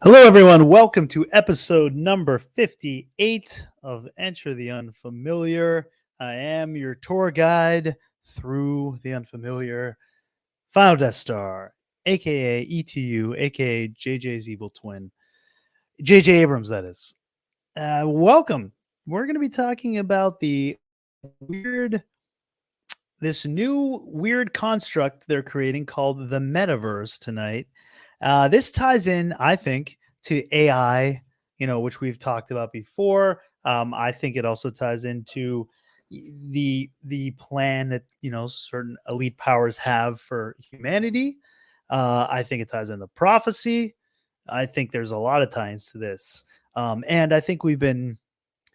Hello, everyone. Welcome to episode number 58 of Enter the Unfamiliar. I am your tour guide through the unfamiliar, Final Death Star, aka ETU, aka JJ's evil twin, JJ Abrams, that is. Welcome. We're going to be talking about this new weird construct they're creating called the Metaverse tonight. This ties in, I think, to AI, which we've talked about before. I think it also ties into the plan that certain elite powers have for humanity. I think it ties into prophecy. I think there's a lot of ties to this, and I think we've been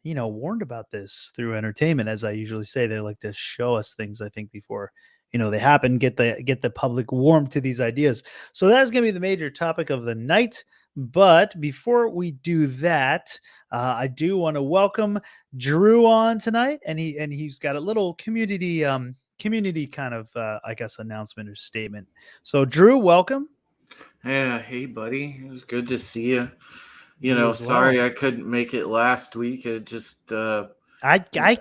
warned about this through entertainment. As I usually say, they like to show us things, I think, before they happen, get the public warm to these ideas. So that's going to be the major topic of the night. But before we do that, I do want to welcome Drew on tonight, and he's got a little community kind of I guess announcement or statement. So Drew, welcome. Yeah, hey buddy, it was good to see you. You as Sorry well. I couldn't make it last week. It just I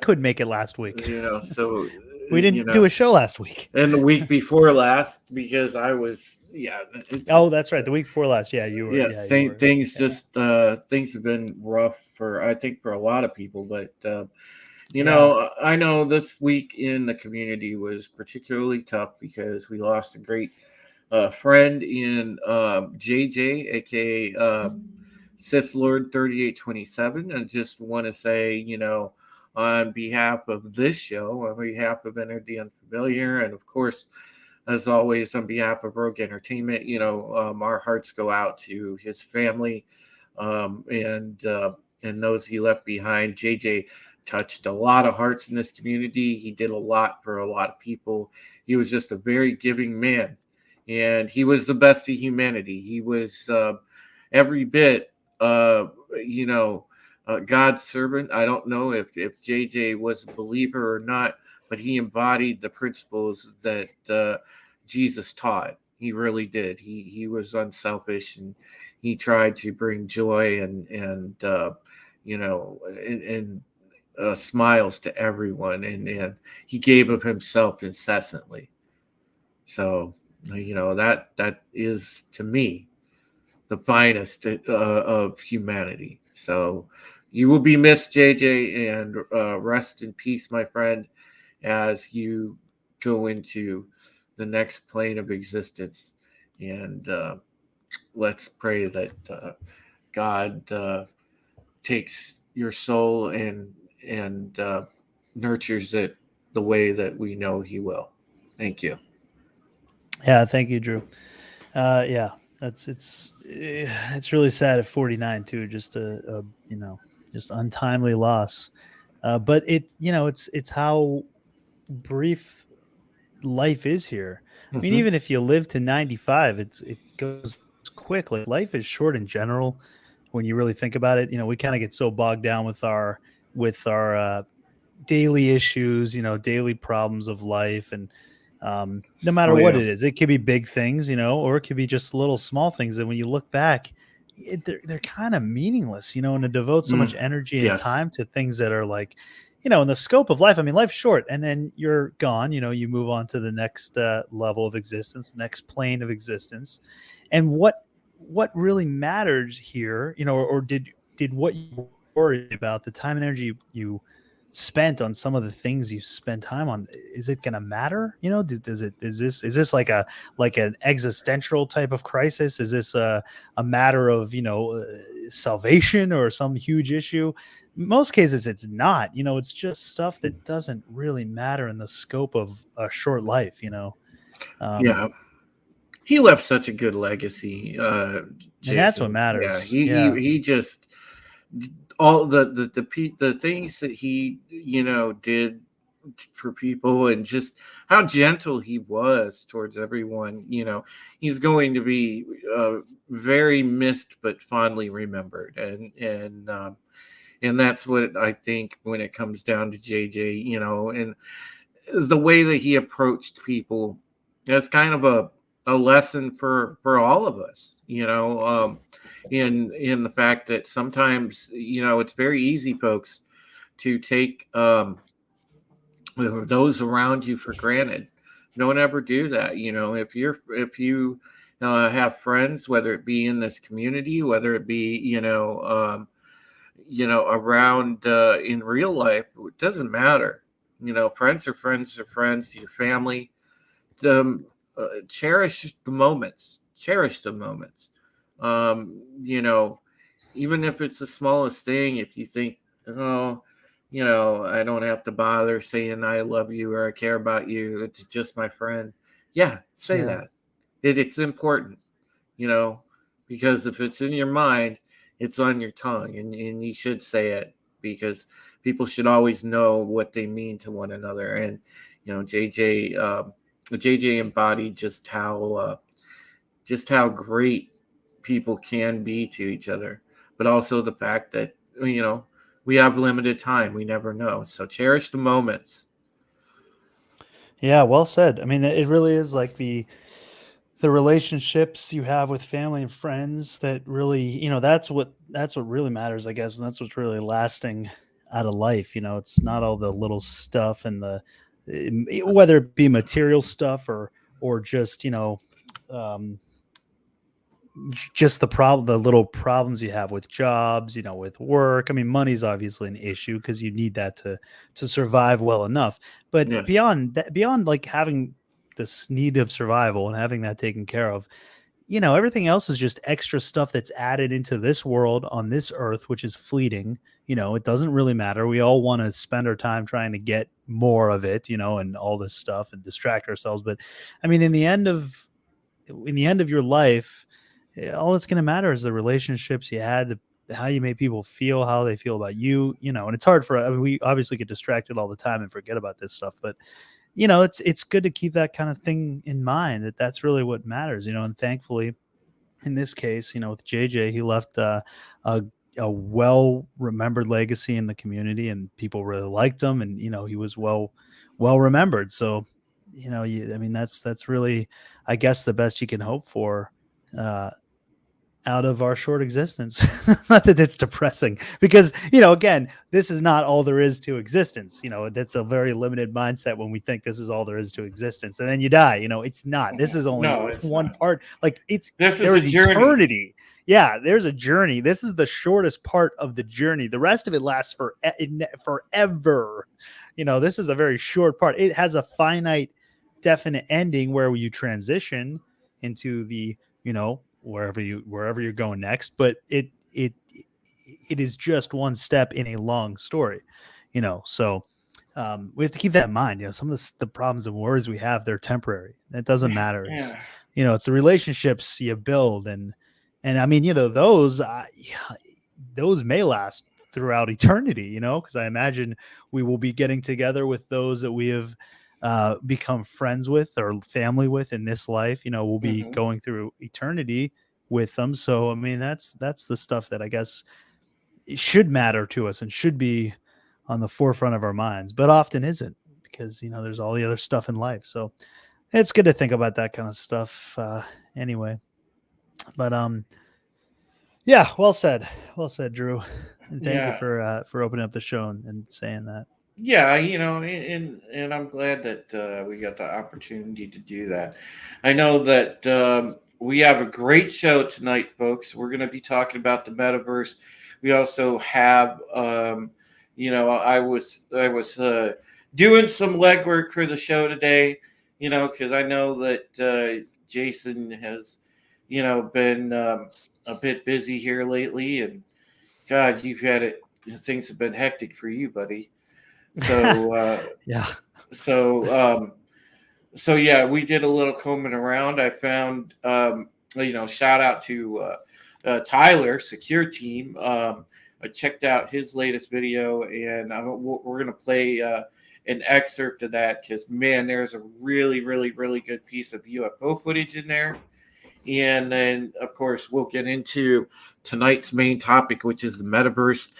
could make it last week. so We didn't do a show last week. and the week before last because I was it's Oh, that's right. The week before last. Yeah, you were. yeah, Yeah, you were. things Yeah. just things have been rough for I think for a lot of people, but Yeah. I know this week in the community was particularly tough because we lost a great friend in JJ, aka Sith Lord 3827. I just want to say, on behalf of this show, on behalf of Enter the Unfamiliar, and of course, as always, on behalf of Rogue Entertainment, our hearts go out to his family and those he left behind. JJ touched a lot of hearts in this community. He did a lot for a lot of people. He was just a very giving man, and he was the best of humanity. He was every bit, you know, God's servant. I don't know if JJ was a believer or not, but he embodied the principles that Jesus taught. He really did. He was unselfish, and he tried to bring joy and smiles to everyone, and he gave of himself incessantly. So that is to me the finest of humanity. So you will be missed, JJ, and rest in peace, my friend, as you go into the next plane of existence. And let's pray that God takes your soul and nurtures it the way that we know He will. Thank you. Yeah. Thank you, Drew. Yeah. It's really sad at 49 too. Just a just untimely loss. But it's how brief life is here. I mean, Mm-hmm. even if you live to 95, it goes quick. Like life is short in general when you really think about it. We kind of get so bogged down with our daily issues, daily problems of life. And no matter Oh what yeah. it is, it could be big things, or it could be just little small things. And when you look back, they're kind of meaningless, and to devote so much energy and Yes. time to things that are like, in the scope of life. I mean, life's short, and then you're gone. You move on to the next level of existence, next plane of existence. And what really matters here, or did what you worried about, the time and energy you spent on some of the things you spend time on, is it going to matter? Does it is this like an existential type of crisis? Is this a matter of salvation or some huge issue? Most cases it's not. It's just stuff that doesn't really matter in the scope of a short life. um Yeah. He left such a good legacy, and that's what Jason. Yeah. matters. Yeah. He just all the things that he did for people, and just how gentle he was towards everyone. He's going to be very missed but fondly remembered, and that's what I think when it comes down to JJ. And the way that he approached people is kind of a lesson for all of us. in the fact that sometimes, it's very easy, folks, to take those around you for granted. Don't ever do that. If you have friends, whether it be in this community, whether it be around in real life, it doesn't matter. Friends are friends are friends. Your family, cherish the moments. Cherish the moments. Um, you know, Even if it's the smallest thing, if you think, oh, I don't have to bother saying I love you or I care about you. It's just my friend. Yeah, say Yeah. that. It's important, you know, because if it's in your mind, it's on your tongue, and you should say it because people should always know what they mean to one another. And, JJ embodied just how great people can be to each other, but also the fact that we have limited time. We never know, so cherish the moments. Yeah, well said. I mean, it really is like the relationships you have with family and friends that really, that's what really matters, I guess, and that's what's really lasting out of life. It's not all the little stuff and whether it be material stuff or just um, just the little problems you have with jobs, with work. I mean, money's obviously an issue because you need that to survive well enough. But Yes. beyond that, beyond like having this need of survival and having that taken care of, everything else is just extra stuff that's added into this world on this earth, which is fleeting. It doesn't really matter. We all want to spend our time trying to get more of it, and all this stuff and distract ourselves. But I mean, in the end of your life, all that's going to matter is the relationships you had, how you made people feel, how they feel about you, and it's hard I mean, we obviously get distracted all the time and forget about this stuff, but it's good to keep that kind of thing in mind, that's really what matters, and thankfully in this case, with JJ, he left a a well remembered legacy in the community, and people really liked him, and he was well remembered. So, I mean, that's really, I guess, the best you can hope for. Uh, Out of our short existence. Not that it's depressing, because again, this is not all there is to existence. That's a very limited mindset when we think this is all there is to existence, and then you die. It's not. This is only No, it's one not. part. Like, This is there a is journey. eternity. Yeah, there's a journey. This is the shortest part of the journey. The rest of it lasts forever. This is a very short part. It has a finite, definite ending where you transition into the wherever you're going next, but it is just one step in a long story. So we have to keep that in mind. Some of the problems and worries we have, they're temporary. It doesn't matter. It's Yeah. it's the relationships you build, and I mean, those may last throughout eternity, because I imagine we will be getting together with those that we have become friends with or family with in this life. We'll be Hmm. going through eternity with them. So I mean, that's the stuff that I guess it should matter to us and should be on the forefront of our minds, but often isn't, because there's all the other stuff in life. So it's good to think about that kind of stuff. Anyway, but yeah, well said, Drew, and thank you Yeah. for opening up the show and saying that. Yeah, and I'm glad that we got the opportunity to do that. I know that we have a great show tonight, folks. We're going to be talking about the metaverse. We also have, I was doing some legwork for the show today, because I know that Jason has, been a bit busy here lately, and God, you've had it. Things have been hectic for you, buddy. So, Yeah. so, um, so yeah, we did a little combing around. I found, shout out to Tyler, Secure Team. I checked out his latest video, and we're gonna play an excerpt of that because, man, there's a really, really, really good piece of UFO footage in there. And then, of course, we'll get into tonight's main topic, which is the metaverse.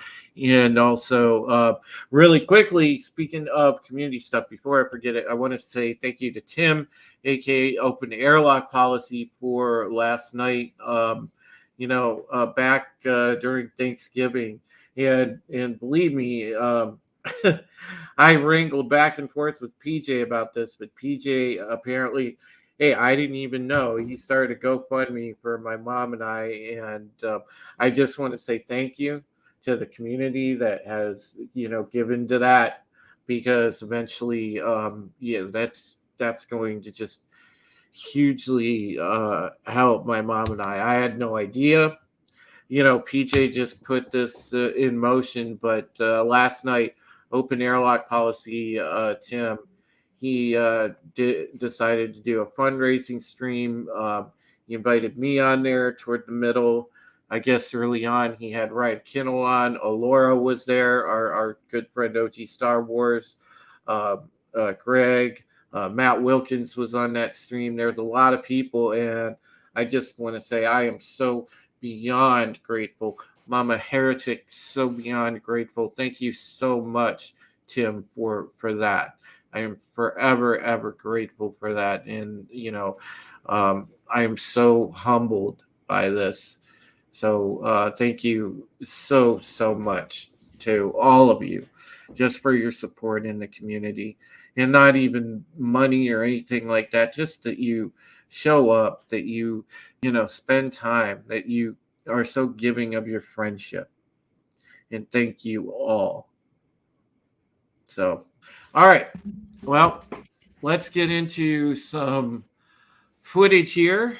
And also, really quickly, speaking of community stuff, before I forget it, I want to say thank you to Tim, aka Open Airlock Policy, for last night back during Thanksgiving, and believe me, I wrangled back and forth with PJ about this, but PJ apparently, hey, I didn't even know. He started a GoFundMe for my mom and I, and I just want to say thank you to the community that has, given to that, because eventually, that's going to just hugely help my mom and I. I had no idea. PJ just put this in motion, but last night, open airlock policy, Tim, he decided to do a fundraising stream. He invited me on there toward the middle. I guess early on, he had Ryan Kinnell on. Alora was there, our good friend OG Star Wars. Greg, Matt Wilkins was on that stream. There was a lot of people, and I just want to say I am so beyond grateful. Mama Heretic, so beyond grateful. Thank you so much, Tim, for that. I am forever, ever grateful for that. And, I am so humbled by this. So thank you so, so much to all of you just for your support in the community. And not even money or anything like that, just that you show up, that you spend time, that you are so giving of your friendship. And thank you all. So, all right. Well, let's get into some footage here.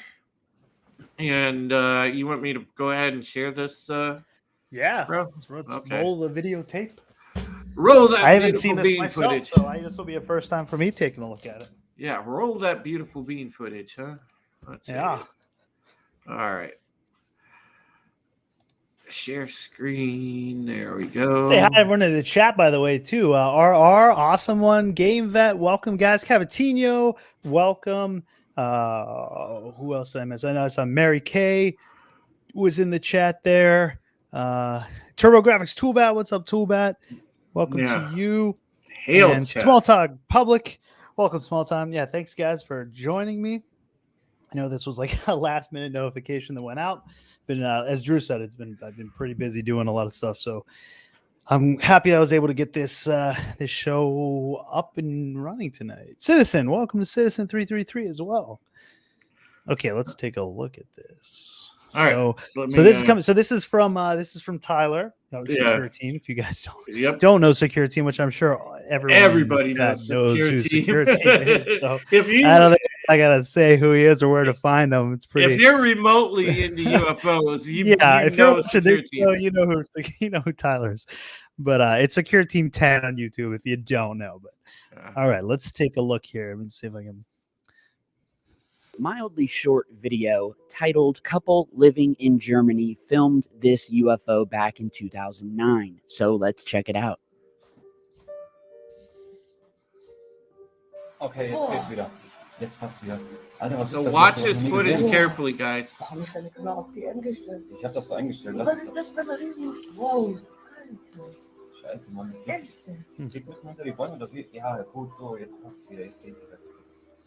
And you want me to go ahead and share this? Yeah. Bro? Let's Okay. roll the videotape. Roll that I haven't beautiful seen this bean myself, footage. so this will be a first time for me taking a look at it. Yeah, roll that beautiful bean footage, huh? Let's see. Yeah. All right. Share screen. There we go. Say hi everyone in the chat, by the way, too. RR, awesome one. Game Vet, welcome, guys. Cavatino, welcome. Who else did I miss? I know I saw Mary Kay was in the chat there. TurboGrafx Toolbat, what's up, Toolbat? Welcome to you. Hail and chat. Small Talk Public, welcome, Small Time. Yeah, thanks, guys, for joining me. I know this was like a last minute notification that went out. But as Drew said, I've been pretty busy doing a lot of stuff. So I'm happy I was able to get this this show up and running tonight. Citizen, welcome to Citizen 333 as well. Okay, let's take a look at this. All right. So this is coming. So this is from Tyler, Secure Team. If you guys don't know Secure Team, which I'm sure everybody knows who Secure Team is. So I don't think I gotta say who he is or where to find them. It's pretty. If you're remotely into UFOs, if you're watching this show, you know who Tyler is. But it's Secure Team 10 on YouTube if you don't know. But all right, let's take a look here. Let's see if I can. Mildly short video titled "Couple Living in Germany Filmed This UFO Back in 2009." So let's check it out. Okay, jetzt geht's wieder. Jetzt passt wieder. Alter, was so ist das? Watch this footage carefully, guys. Warum ist deine Kamera auf die eingestellt? Ich habe das so eingestellt. Was ist das für eine riesen... Wow. Scheiße, Mann. Geht mitten unter die Bäume. Das geht. Ja, gut, so, jetzt passt wieder. Jetzt geht's wieder.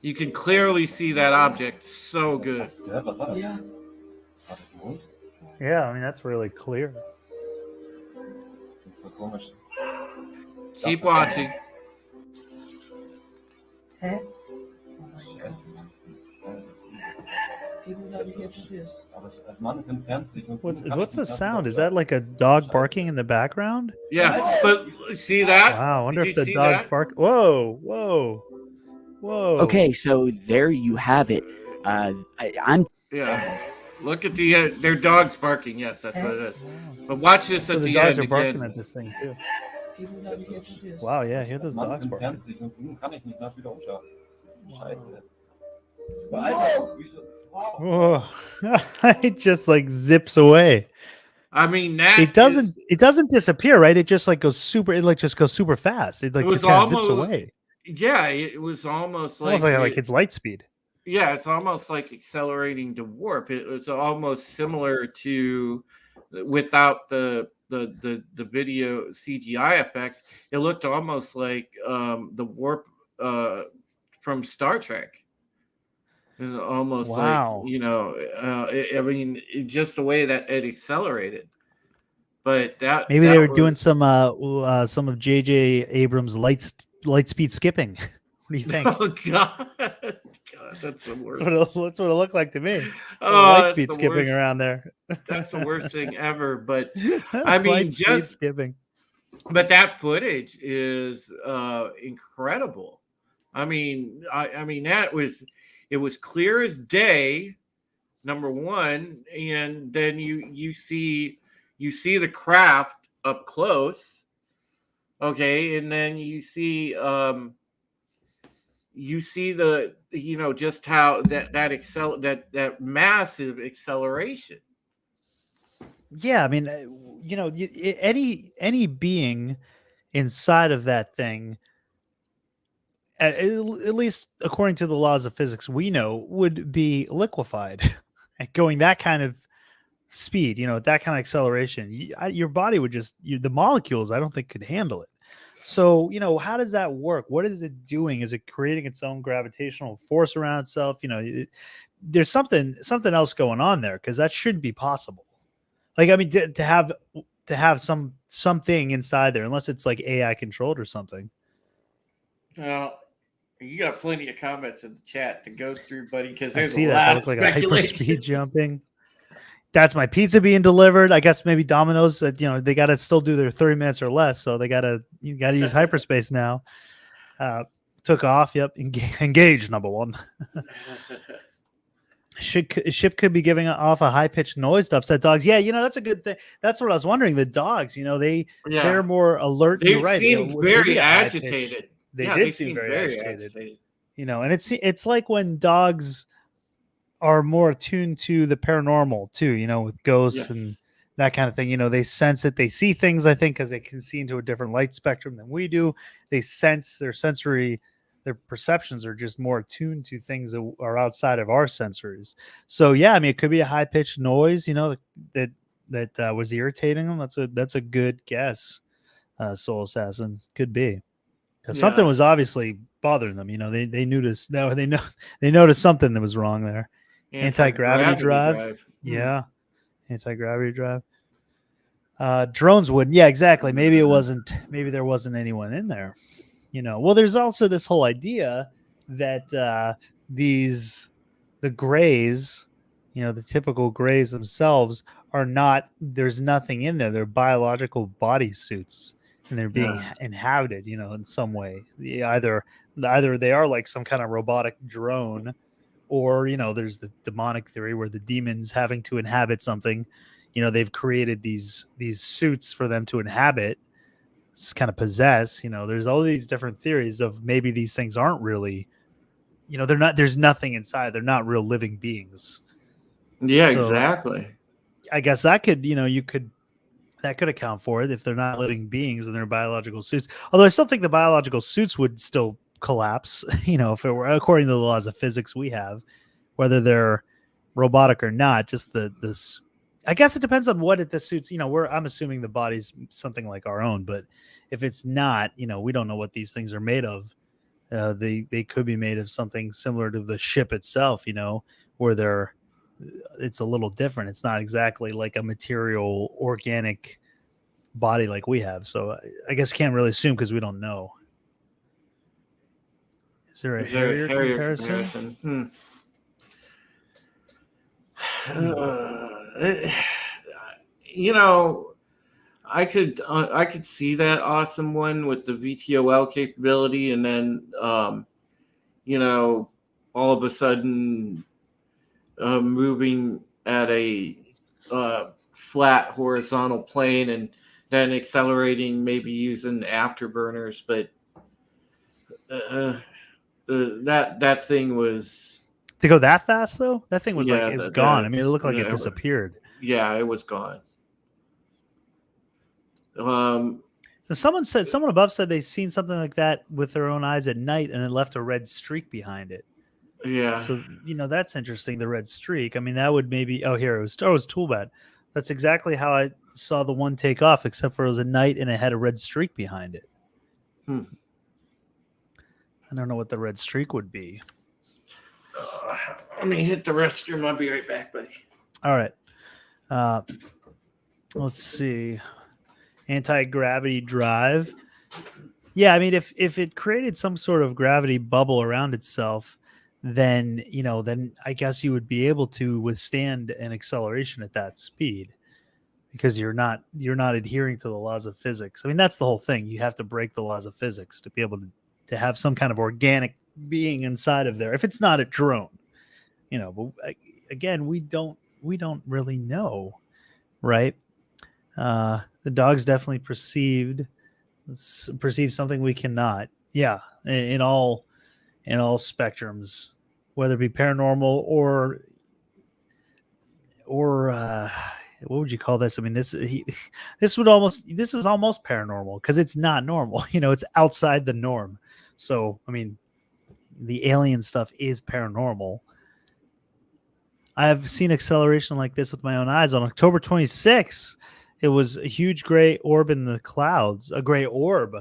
You can clearly see that object so good. Hast du gehört? Was war das? Ja. War das ein Hund? Yeah, I mean, that's really clear. Voll komisch. Keep watching. Hä? Scheiße, Mann. What's the sound? Is that like a dog barking in the background? Yeah, but see that? Wow, I wonder Did if you the see dog that? bark. Whoa. Okay, so there you have it. I'm Yeah. Look at the their dogs barking. Yes, that's what it is. But watch this So at the the dogs end are barking again. at this thing too. Wow, yeah, hear those dogs barking. Kann ich nicht nach wieder umschauen. Scheiße. Whoa. It just like zips away. I mean, that It doesn't disappear, right? It just like goes super. It like just goes super fast. It like It was just kind of zips almost- away. Yeah, it was almost Almost like it's light speed. Yeah, it's almost like accelerating to warp. It was almost similar to without the video CGI effect. It looked almost like the warp from Star Trek. It's almost like, Wow. just the way that it accelerated. But Maybe they that were doing was some of J.J. Abrams' light speed skipping. What do you think? oh God, God, that's the worst. That's what it looked like to me. A little Oh, light that's speed the skipping worst. around there. That's the worst thing ever. But I Light mean, speed just skipping. but that footage is incredible. I mean that was it was clear as day. Number one, and then you see the craft up close, okay, and then you see the just how that massive acceleration. Yeah, I mean, any being inside of that thing, at least according to the laws of physics, we know would be liquefied, at going that kind of speed, at that kind of acceleration. Your body would just the molecules, I don't think, could handle it. So, how does that work? What is it doing? Is it creating its own gravitational force around itself? There's something else going on there, because that shouldn't be possible. Like, I mean, to have something inside there, unless it's like AI controlled or something. Well, you got plenty of comments in the chat to go through, buddy, because I there's a see that. lot That of looks like a speculation. hyperspeed jumping. That's my pizza being delivered. I guess maybe Domino's, they got to still do their 30 minutes or less, so you got to use hyperspace now. Took off. Yep, engage number one. Ship could be giving off a high pitched noise to upset dogs. Yeah, that's a good thing. That's what I was wondering. The dogs, they're more alert. You're They right. seemed Would they be very a high pitch? agitated. They Yeah, did they seem seemed very very agitated. And it's like when dogs are more attuned to the paranormal too, with ghosts and that kind of thing. They sense it. They see things, I think, because they can see into a different light spectrum than we do. They sense their perceptions are just more attuned to things that are outside of our sensories. So yeah, I mean, it could be a high pitched noise, that was irritating them. That's a good guess. Soul Assassin could be, because something was obviously bothering them. They noticed they noticed something that was wrong there. Anti-gravity drive. Yeah. Anti-gravity drive. Drones wouldn't. Yeah, exactly. Maybe there wasn't anyone in there. Well, there's also this whole idea that the grays, the typical grays themselves there's nothing in there. They're biological bodysuits, and they're being inhabited, in some way. Either they are like some kind of robotic drone, or there's the demonic theory where the demons having to inhabit something. They've created these suits for them to inhabit, kind of possess. There's all these different theories of maybe these things aren't really, they're not, there's nothing inside, they're not real living beings. Yeah, So exactly. I guess that could, that could account for it, if they're not living beings and they're biological suits. Although I still think the biological suits would still collapse, if it were according to the laws of physics we have, whether they're robotic or not. Just this, I guess it depends on what the suits, I'm assuming the body's something like our own, but if it's not, we don't know what these things are made of. They could be made of something similar to the ship itself, where it's a little different. It's not exactly like a material organic body like we have. So I guess can't really assume, because we don't know. Is there a Harrier comparison? I could see that awesome one with the VTOL capability, and then all of a sudden moving at a flat horizontal plane, and then accelerating, maybe using afterburners. But that thing was, to go that fast though. That thing was like it was gone. I mean, it looked like it it disappeared. Yeah, it was gone. Someone above said they seen something like that with their own eyes at night, and it left a red streak behind it. Yeah. So that's interesting. The red streak. I mean, that would maybe. Here it was. It was Toolbat. That's exactly how I saw the one take off, except for it was at night and it had a red streak behind it. I don't know what the red streak would be. Let me hit the restroom. I'll be right back, buddy. All right. Let's see. Anti-gravity drive. Yeah, I mean, if it created some sort of gravity bubble around itself, then then I guess you would be able to withstand an acceleration at that speed because you're not adhering to the laws of physics. I mean, that's the whole thing. You have to break the laws of physics to be able to have some kind of organic being inside of there. If it's not a drone, but again, we don't really know, right? The dogs definitely perceive something we cannot. Yeah, in all spectrums, whether it be paranormal or what would you call this? I mean, this is almost paranormal because it's not normal. It's outside the norm. So, I mean, the alien stuff is paranormal. I've seen acceleration like this with my own eyes. On October 26th, it was a huge gray orb in the clouds. A gray orb.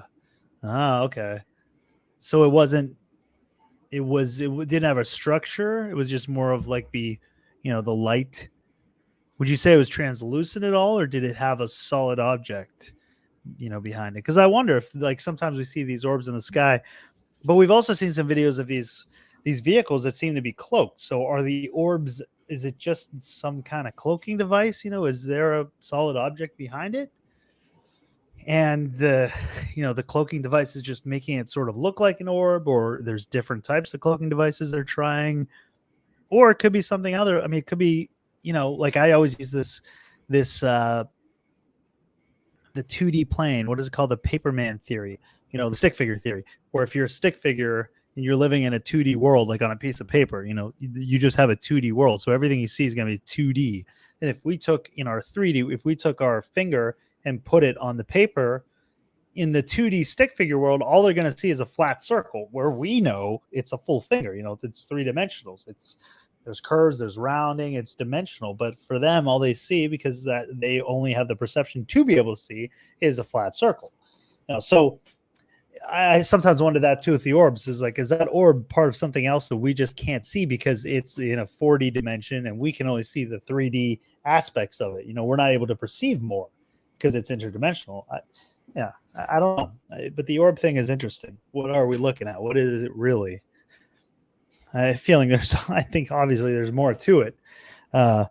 Ah, okay. So it didn't have a structure. It was just more of like the light. Would you say it was translucent at all, or did it have a solid object, behind it? Because I wonder if, like, sometimes we see these orbs in the sky, but we've also seen some videos of these vehicles that seem to be cloaked. So are the orbs? Is it just some kind of cloaking device? Is there a solid object behind it? And the cloaking device is just making it sort of look like an orb, or there's different types of cloaking devices they're trying, or it could be something other. I mean, it could be, like I always use this the 2D plane. What is it called? The Paperman theory, the stick figure theory, where if you're a stick figure and you're living in a 2D world, like on a piece of paper, you just have a 2D world. So everything you see is going to be 2D. And if we took in our 3D, if we took our finger and put it on the paper in the 2D stick figure world, all they're going to see is a flat circle, where we know it's a full finger. It's 3-dimensional. There's curves, there's rounding, it's dimensional. But for them, all they see, because that they only have the perception to be able to see, is a flat circle. So I sometimes wonder that too with the orbs. Is that orb part of something else that we just can't see because it's in a 4D dimension and we can only see the 3D aspects of it? We're not able to perceive more because it's interdimensional. I don't know. But the orb thing is interesting. What are we looking at? What is it really? I have a feeling I think obviously there's more to it. And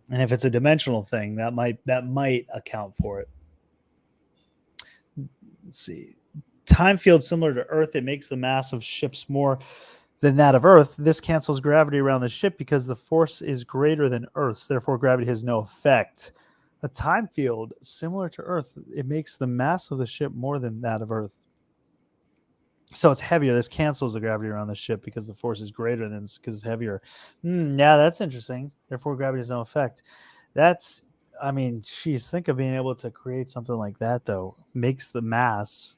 if it's a dimensional thing, that might account for it. Let's see. Time field similar to Earth. It makes the mass of ships more than that of Earth. This cancels gravity around the ship because the force is greater than Earth's. Therefore, gravity has no effect. A time field similar to Earth. It makes the mass of the ship more than that of Earth. So it's heavier. This cancels the gravity around the ship because the force is greater than because it's heavier. Yeah, that's interesting. Therefore, gravity has no effect. Geez, think of being able to create something like that, though. Makes the mass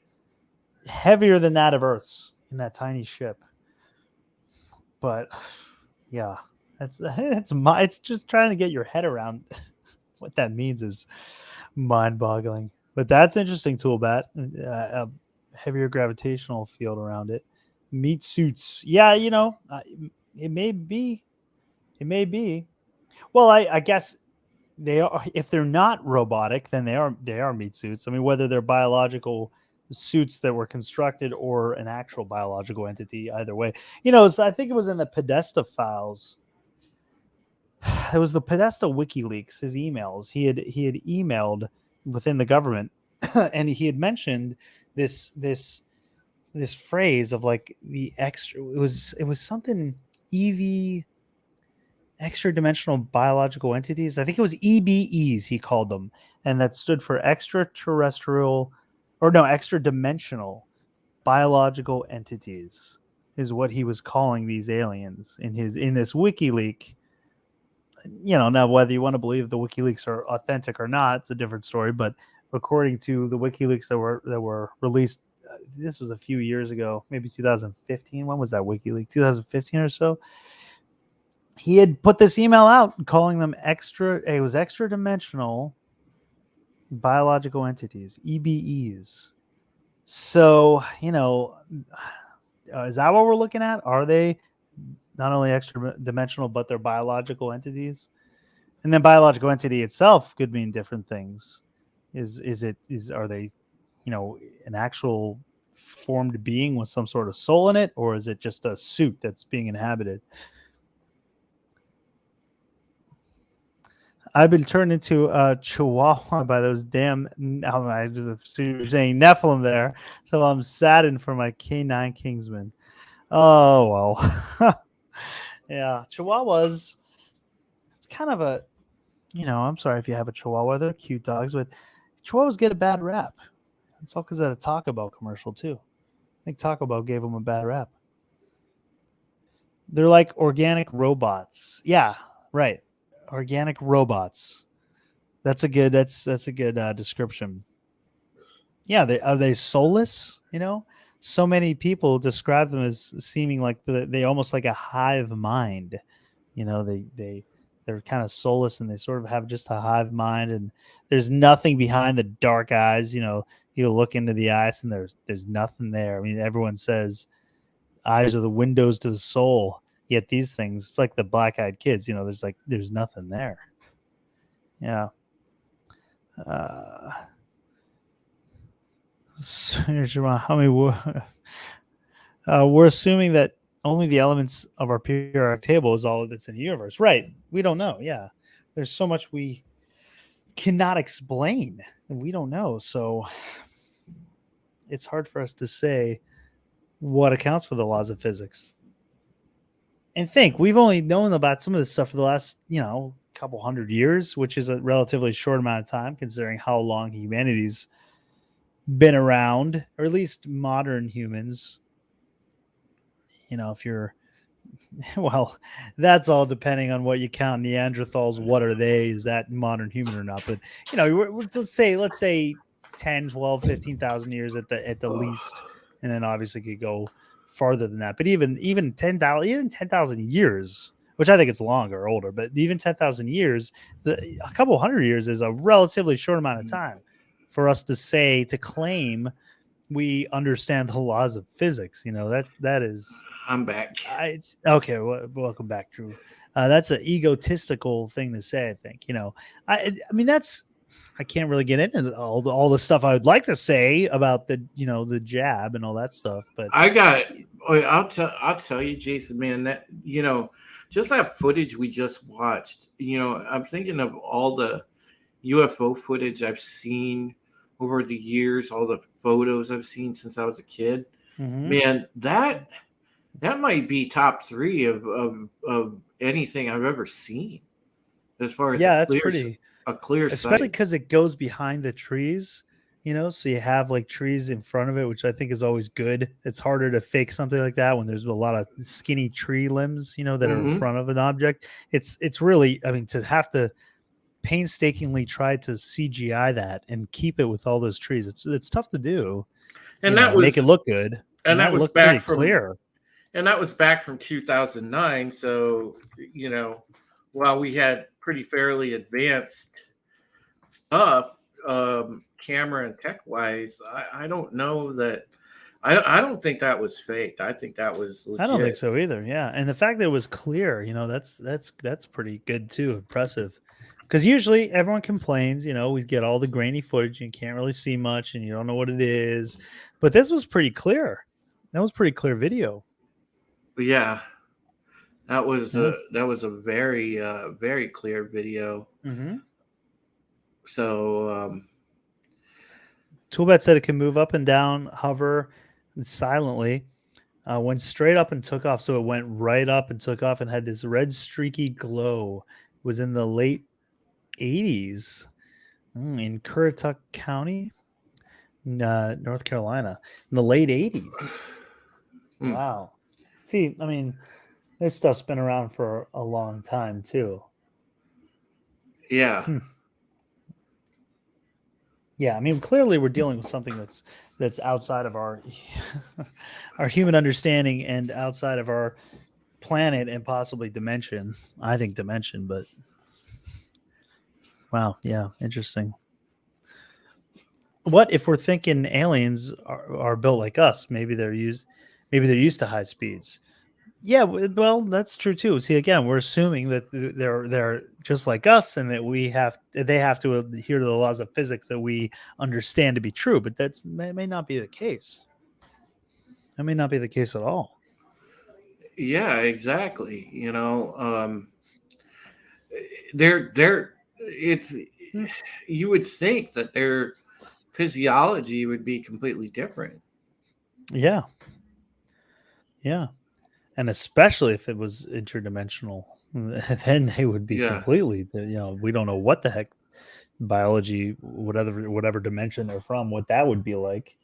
heavier than that of Earth's in that tiny ship. But yeah, it's just trying to get your head around what that means is mind-boggling. But that's interesting, Toolbat. A heavier gravitational field around it. Meat suits. Yeah, it may be. It may be. Well, I guess they are. If they're not robotic, then they are meat suits. I mean, whether they're biological suits that were constructed or an actual biological entity, either way. So I think it was in the Podesta files. It was the Podesta WikiLeaks, his emails. He had emailed within the government, and he had mentioned this phrase of like the extra. It was something EV. Extra dimensional biological entities. I think it was EBEs he called them, and that stood for extra dimensional biological entities is what he was calling these aliens in this WikiLeaks. Now whether you want to believe the WikiLeaks are authentic or not, it's a different story. But according to the WikiLeaks that were released, this was a few years ago, maybe 2015. When was that WikiLeaks? 2015 or so. He had put this email out calling them extra dimensional biological entities, EBEs. So, is that what we're looking at? Are they not only extra dimensional, but they're biological entities. And then biological entity itself could mean different things. Are they, an actual formed being with some sort of soul in it, or is it just a suit that's being inhabited? I've been turned into a chihuahua by those damn. I you're saying Nephilim there, so I'm saddened for my canine kingsman. Oh well, yeah, Chihuahuas. It's kind of a, I'm sorry if you have a Chihuahua. They're cute dogs, but Chihuahuas get a bad rap. It's all because of that Taco Bell commercial too. I think Taco Bell gave them a bad rap. They're like organic robots. Yeah, right. Organic robots. That's a good description. Yeah, are they soulless? So many people describe them as seeming like they almost like a hive mind. They're kind of soulless and they sort of have just a hive mind, and there's nothing behind the dark eyes. You look into the eyes and there's nothing there. I mean, everyone says eyes are the windows to the soul. Yet these things, it's like the black-eyed kids. There's nothing there. Yeah. How many? We're assuming that only the elements of our periodic table is all that's in the universe, right? We don't know. Yeah, there's so much we cannot explain, and we don't know. So it's hard for us to say what accounts for the laws of physics. And we've only known about some of this stuff for the last, couple hundred years, which is a relatively short amount of time considering how long humanity's been around, or at least modern humans. If you're, well, that's all depending on what you count. Neanderthals, what are they? Is that modern human or not? But let's say 10, 12, 15,000 years at the least, and then obviously could go farther than that. But even 10,000 years, which I think it's longer or older, but even 10,000 years, a couple hundred years is a relatively short amount of time for us to claim we understand the laws of physics. That is. I'm back. It's okay. Welcome back, Drew. That's an egotistical thing to say. I think. I mean, I can't really get into all the stuff I would like to say about the jab and all that stuff. But I'll tell you, Jason, man, that just that footage we just watched. I'm thinking of all the UFO footage I've seen over the years, all the photos I've seen since I was a kid. Mm-hmm. Man, that might be top 3 of anything I've ever seen. As far as that's pretty a clear, especially because it goes behind the trees. So you have like trees in front of it, which I think is always good. It's harder to fake something like that when there's a lot of skinny tree limbs, that are in front of an object. It's really, I mean, to have to painstakingly try to CGI that and keep it with all those trees, it's tough to do, and that was make it look good, and that was back from clear, and that was back from 2009. So while we had pretty fairly advanced stuff, camera and tech wise, I don't know that. I don't think that was faked. I think that was legit. I don't think so either. Yeah, and the fact that it was clear, that's pretty good too, impressive. Because usually everyone complains, we get all the grainy footage and you can't really see much and you don't know what it is. But this was pretty clear. That was pretty clear video. Yeah, that was a very very clear video. Mm-hmm. So Toolbat said it can move up and down, hover silently. Went straight up and took off. So it went right up and took off and had this red streaky glow. It was in the late 80s in Currituck County, North Carolina, in the late 80s. Wow. See, I mean, this stuff's been around for a long time too. Yeah. Yeah, I mean, clearly we're dealing with something that's outside of our human understanding and outside of our planet and possibly dimension. I think dimension, but wow, yeah, interesting. What if we're thinking aliens are built like us? Maybe they're used to high speeds. Yeah, well, that's true too. See, again, we're assuming that they're just like us, and that they have to adhere to the laws of physics that we understand to be true. But that may not be the case. That may not be the case at all. Yeah, exactly. They're it's Hmm. you would think that their physiology would be completely different. Yeah, yeah, and especially if it was interdimensional, then they would be Yeah, completely. We don't know what the heck biology, whatever dimension they're from, what that would be like,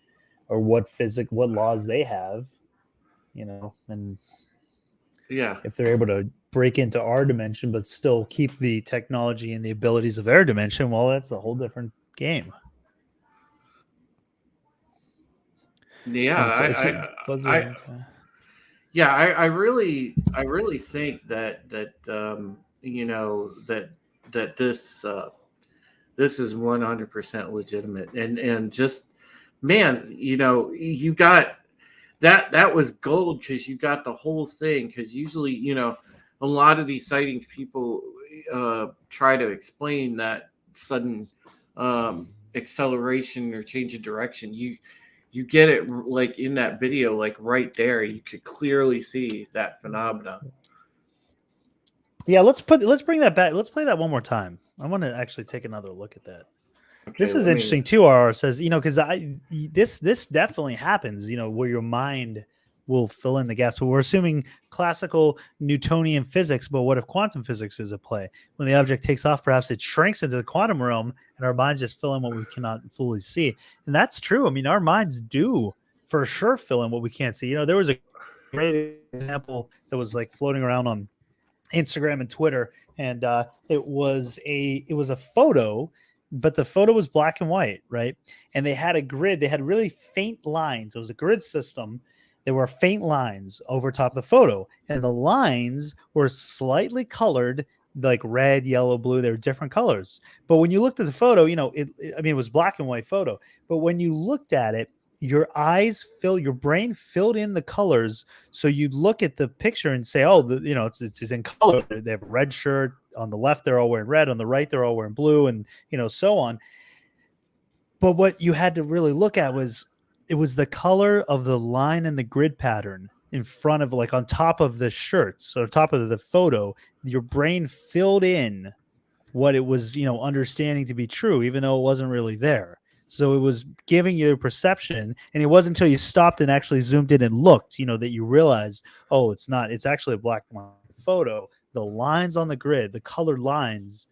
or what laws they have. And yeah, if they're able to break into our dimension but still keep the technology and the abilities of their dimension, well, that's a whole different game. yeah. Oh, it's fuzzy. I Okay. yeah, I really think that that this is 100% legitimate, and just man, you got that was gold because you got the whole thing. Because usually, a lot of these sightings, people try to explain that sudden acceleration or change of direction. You get it like in that video, like right there. You could clearly see that phenomena. Yeah, let's bring that back. Let's play that one more time. I want to actually take another look at that. Okay, This is let me. interesting too. RR says, because this definitely happens. Where your mind will fill in the gaps. But we're assuming classical Newtonian physics. But what if quantum physics is at play? When the object takes off, perhaps it shrinks into the quantum realm, and our minds just fill in what we cannot fully see. And that's true. I mean, our minds do for sure fill in what we can't see. There was a great example that was like floating around on Instagram and Twitter, and it was a photo, but the photo was black and white, right? And they had a grid. They had really faint lines. It was a grid system. There were faint lines over top of the photo, and the lines were slightly colored, like red, yellow, blue. They were different colors. But when you looked at the photo, it was black and white photo. But when you looked at it, your brain filled in the colors, so you'd look at the picture and say, "Oh, it's in color. They have a red shirt on the left. They're all wearing red. On the right, they're all wearing blue, and so on." But what you had to really look at was it was the color of the line and the grid pattern in front of, like, on top of the shirts, so on top of the photo. Your brain filled in what it was, understanding to be true, even though it wasn't really there. So it was giving you a perception, and it wasn't until you stopped and actually zoomed in and looked, that you realized, oh, it's actually a black and white photo. The lines on the grid, the colored lines,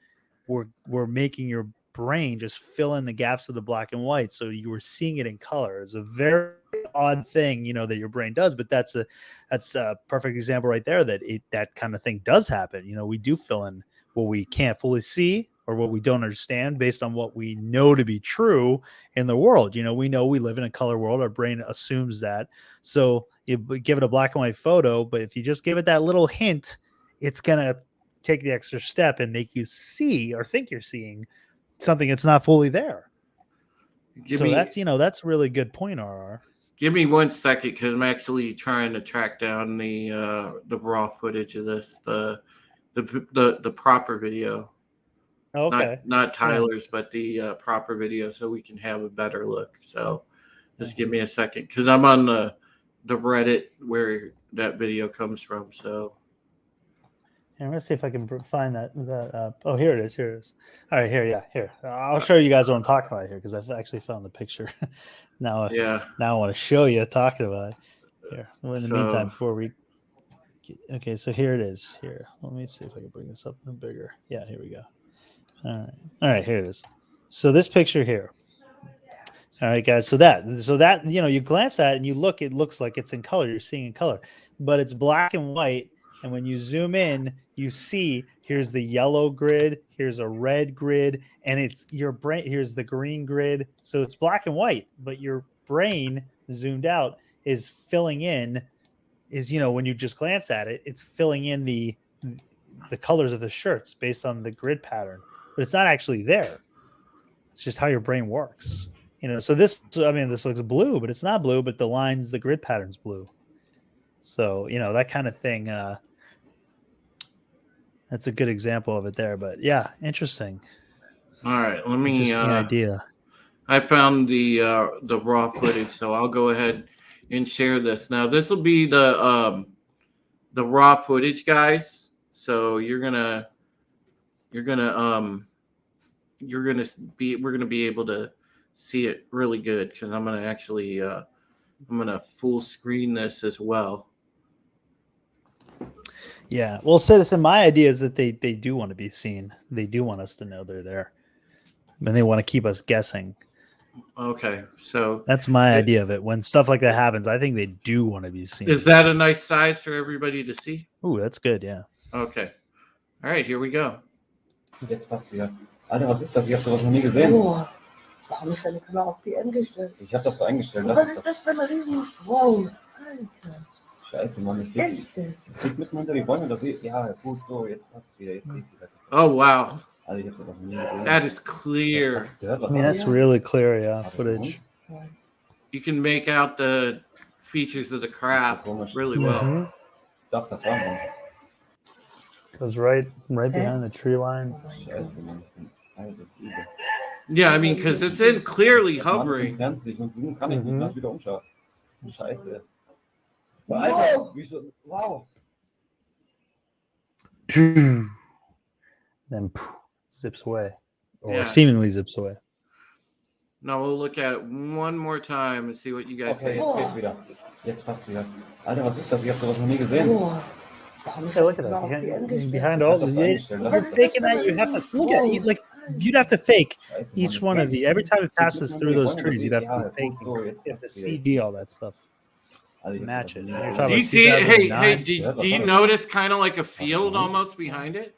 were making your brain just fill in the gaps of the black and white, so you were seeing it in color. It's a very odd thing, that your brain does, but that's a perfect example right there that kind of thing does happen. We do fill in what we can't fully see or what we don't understand based on what we know to be true in the world. We know we live in a color world. Our brain assumes that. So you give it a black and white photo, but if you just give it that little hint, it's going to take the extra step and make you see or think you're seeing something that's not fully there. Give So me that's a really good point, RR. give me 1 second because I'm actually trying to track down the raw footage of this, the proper video. Okay. Not Yeah. Tyler's, but the proper video, so we can have a better look. So just give me a second because I'm on the Reddit where that video comes from. So I'm gonna see if I can find that. Oh, here it is. Here it is. All right, here. I'll show you guys what I'm talking about here because I've actually found the picture. now, yeah. now I want to show you talking about it. Here. Well, in the meantime, So before we, okay, so here it is. Here, let me see if I can bring this up bigger. Yeah, here we go. All right, here it is. So this picture here. All right, guys. So that you glance at it and you look, it looks like it's in color. You're seeing in color, but it's black and white. And when you zoom in, you see here's the yellow grid, here's a red grid, and it's your brain. Here's the green grid. So it's black and white, but your brain zoomed out is filling in. When you just glance at it, it's filling in the colors of the shirts based on the grid pattern, but it's not actually there. It's just how your brain works. So this looks blue, but it's not blue, but the lines, the grid pattern's blue. So, that kind of thing. That's a good example of it there. But yeah, interesting. All right, let me. Interesting idea. I found the raw footage, so I'll go ahead and share this. Now, this will be the raw footage, guys. So we're gonna be able to see it really good because I'm gonna actually I'm gonna full screen this as well. Yeah. Well, Citizen, my idea is that they do want to be seen. They do want us to know they're there. And they want to keep us guessing. Okay, so That's my idea of it. When stuff like that happens, I think they do want to be seen. is that a nice size for everybody to see? Ooh, that's good. Yeah. Okay. All right, here we go. Jetzt passt wieder. Alter, was ist das? Ich habe sowas noch nie gesehen. Oh, warum ist deine Kamera auf die eingestellt? Ich habe das so eingestellt. Und was ist das für ein riesen... Wow, Alter. Scheiße, Mann. Ich Was ist das? krieg mitten hinter die Bäume. Ja, gut, so, jetzt passt es wieder. Jetzt sehe ich wieder. Oh wow, Alter, ich habe sowas noch nie gesehen. that is clear. Hast du gehört, was I mean, war that's Yeah. really clear. Yeah, das? footage. You can make out the features of the craft really well. Mhm. Doch, das war man. Goes right behind the tree line. Oh mein Gott. Scheiße, Mann. Alter, das ist übel. Yeah, I mean, because it's in clearly Das Mann ist hovering. entfernt sich und zoomen kann ich nicht. Mhm. Lass wieder umschauen. Scheiße. Alter, wieso? Wow. Then zips away, or Yeah. seemingly zips away. Now we'll look at it one more time and see what you guys Okay, think. jetzt geht's wieder. Jetzt passt wieder. Alter, was ist das? Ich habe sowas noch nie gesehen. Oh, warum ist Hey, look deine at Kamera auf that! die eingestellt? Behind Ich all hab das the, so eingestellt. Was you're ist das faking für ein that. You have to riesen... look at Wow, it. Like you'd have to fake Scheiße, each Mann. one of the. Every time it passes mitten through hinter die those Bäume, trees, you'd have ja, to be faking. gut, so, jetzt You have to passt es wieder. CG all that stuff. Alter, ich hab Match sowas it. noch nie You're gesehen. talking Do you about see it? Hey, 2009. do you notice kind of like a field almost behind it?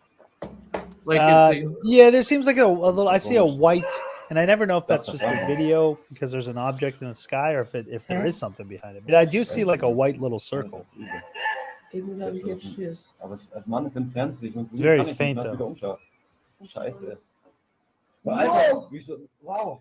Like Yeah, there seems like a little. I see a white, and I never know if that's just the video because there's an object in the sky, or if there is something behind it. But I do see like a white little circle. irgendwie habe ich jetzt Schiss. Aber das Mann ist entfernt sich und It's zoomen very kann ich nicht. faint, Lass though. wieder umschauen. Scheiße. Alter, wieso? Wow.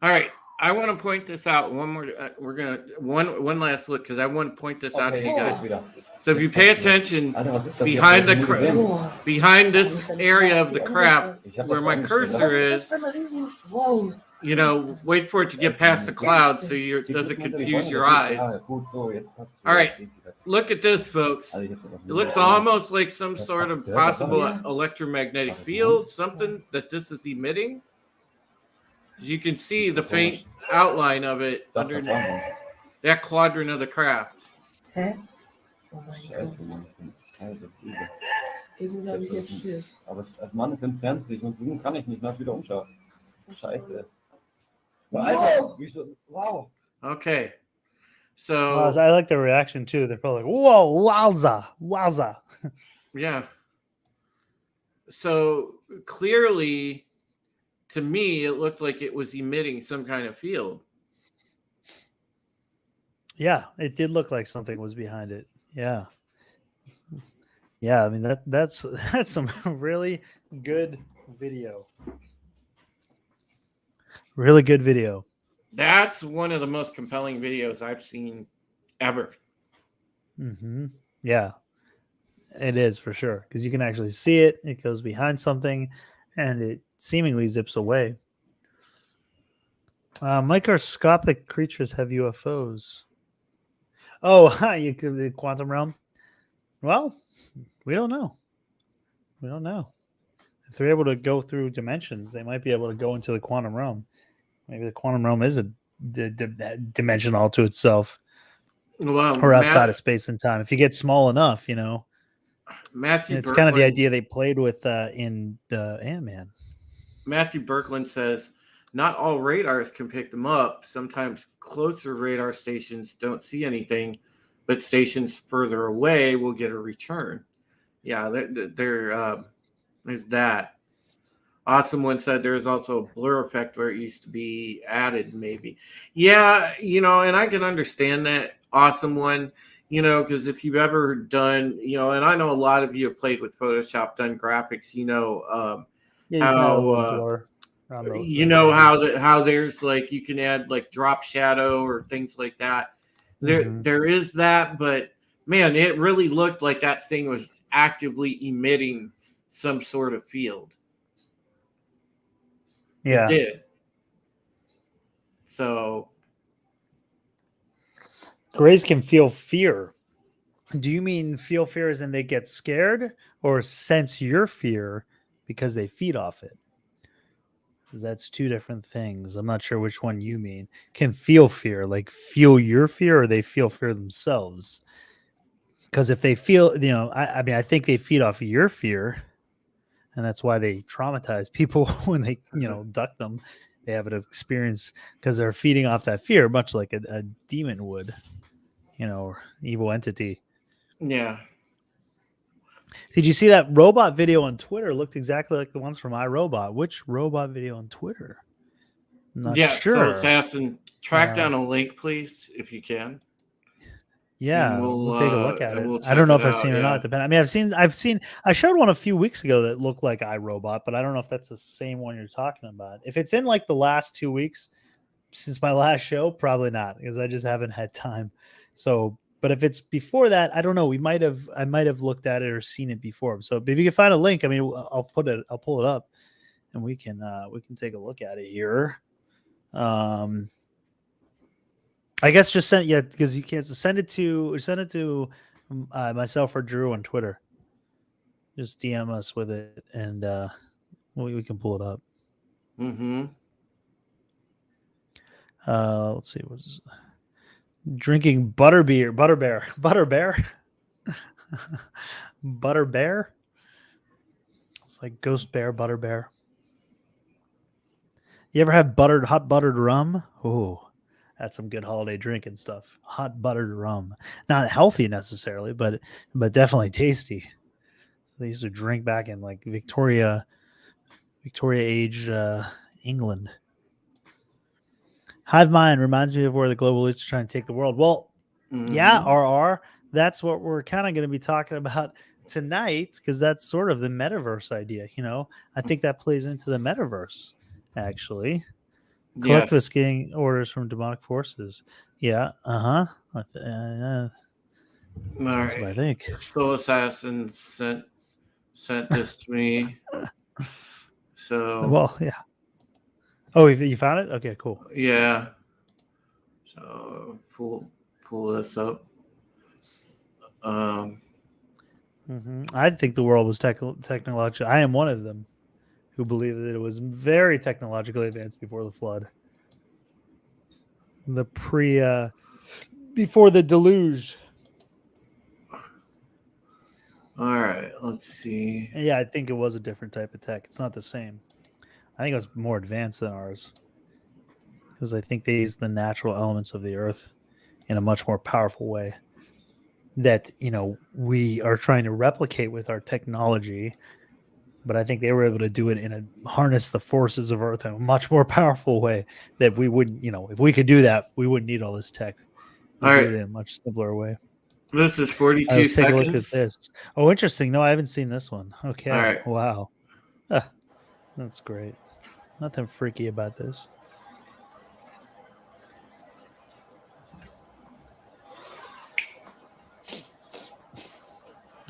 all right, I want to point this out one more. We're gonna one last look because I want to point this out to Okay, you jetzt guys. geht's wieder. So if you pay attention Alter, was ist das? behind Ich hab the das noch nie gesehen. Oh, behind warum this ist deine area Kamera of auf the die craft, eingestellt? Ich hab where das my so eingestellt. cursor Was ist is, das für ein riesen... Wow. wait for it to get past the clouds so it doesn't confuse your eyes. Ja, gut, so, jetzt passt es wieder. All right. Jetzt sehe ich wieder. Look at this, folks. Alter, ich hab sowas It noch nie looks gesehen. almost like some sort of possible Yeah. electromagnetic field, something that this is emitting. You can see the faint outline of it Doch, under das war man. that quadrant of the craft. Hä? Oh mein Gott. Scheiße, Mann. Alter, das ist übel. Irgendwie habe ich jetzt Schiss. Aber das Mann ist entfernt sich und zoomen kann ich nicht. Lass wieder umschauen. Scheiße. Alter, wieso? Wow. Okay. Wow, So, I like the reaction too. They're probably like, "Whoa, wowza, wowza!" yeah. So clearly, to me, it looked like it was emitting some kind of field. Yeah, it did look like something was behind it. Yeah, yeah. I mean that's that's some really good video. Really good video. That's one of the most compelling videos I've seen ever. Hmm. Yeah, it is for sure because you can actually see it. It goes behind something, and it seemingly zips away. Microscopic creatures have UFOs. Oh, you could the quantum realm. Well, we don't know. We don't know. If they're able to go through dimensions, they might be able to go into the quantum realm. Maybe the quantum realm is a dimension all to itself, Well, or outside of space and time. If you get small enough, Matthew it's kind of the Berkland- idea they played with in the Ant-Man. Matthew Berkland says, not all radars can pick them up. Sometimes closer radar stations don't see anything, but stations further away will get a return. Yeah, there's that. Awesome One said there's also a blur effect where it used to be added, maybe. Yeah, and I can understand that, Awesome One, because if you've ever done, and I know a lot of you have played with Photoshop, done graphics, Yeah, you How, can add a little blur around how there's like you can add like drop shadow or things like that. Mhm. There is that, but man, it really looked like that thing was actively emitting some sort of field. It did. So Grays can feel fear. Do you mean feel fear as in they get scared, or sense your fear because they feed off it? Because that's two different things. I'm not sure which one you mean. Can feel fear, like feel your fear, or they feel fear themselves? Because if they feel, I mean, I think they feed off of your fear, and that's why they traumatize people when they, duck them. They have an experience because they're feeding off that fear, much like a demon would, or evil entity. yeah. Did you see that robot video on Twitter? Looked exactly like the ones from iRobot. Which robot video on Twitter? I'm not Yeah, so sure. Assassin, track down a link, please, if you can. Yeah, we'll take a look at it. We'll I don't know if check I've it seen it or out, not. I mean, I showed one a few weeks ago that looked like iRobot, but I don't know if that's the same one you're talking about. If it's in like the last 2 weeks since my last show, probably not, because I just haven't had time. So, but if it's before that, I don't know. I might have looked at it or seen it before. So if you can find a link, I mean, I'll pull it up, and we can take a look at it here. I guess just send because you can't send it to myself or Drew on Twitter. Just DM us with it, and we can pull it up. Mm-hmm. Let's see, what's drinking butterbeer, butterbear. It's like Ghost Bear, Butterbear. You ever have hot buttered rum? Oh, that's some good holiday drinking stuff. Hot buttered rum, not healthy necessarily, but definitely tasty. They used to drink back in like Victoria age England. Hive mind reminds me of where the global elites are trying to take the world. Well, yeah, RR. That's what we're kind of going to be talking about tonight, because that's sort of the metaverse idea. I think that plays into the metaverse, actually. Collectivists getting orders from demonic forces. Yeah. That's what I think. Soul Assassin sent this to me. So well, yeah. Oh, you found it? Okay, cool. Yeah. So pull this up. I think the world was technological. I am one of them who believe that it was very technologically advanced before the flood. Before the deluge. All right, let's see. Yeah, I think it was a different type of tech. It's not the same. I think it was more advanced than ours, because I think they used the natural elements of the earth in a much more powerful way that, we are trying to replicate with our technology. But I think they were able to do it harness the forces of earth in a much more powerful way that we wouldn't, if we could do that, we wouldn't need all this tech. We do it in a much simpler way. This is 42 Let's seconds. take a look at this. Oh, interesting. No, I haven't seen this one. Okay. All right. Wow. That's great. Nothing freaky about this.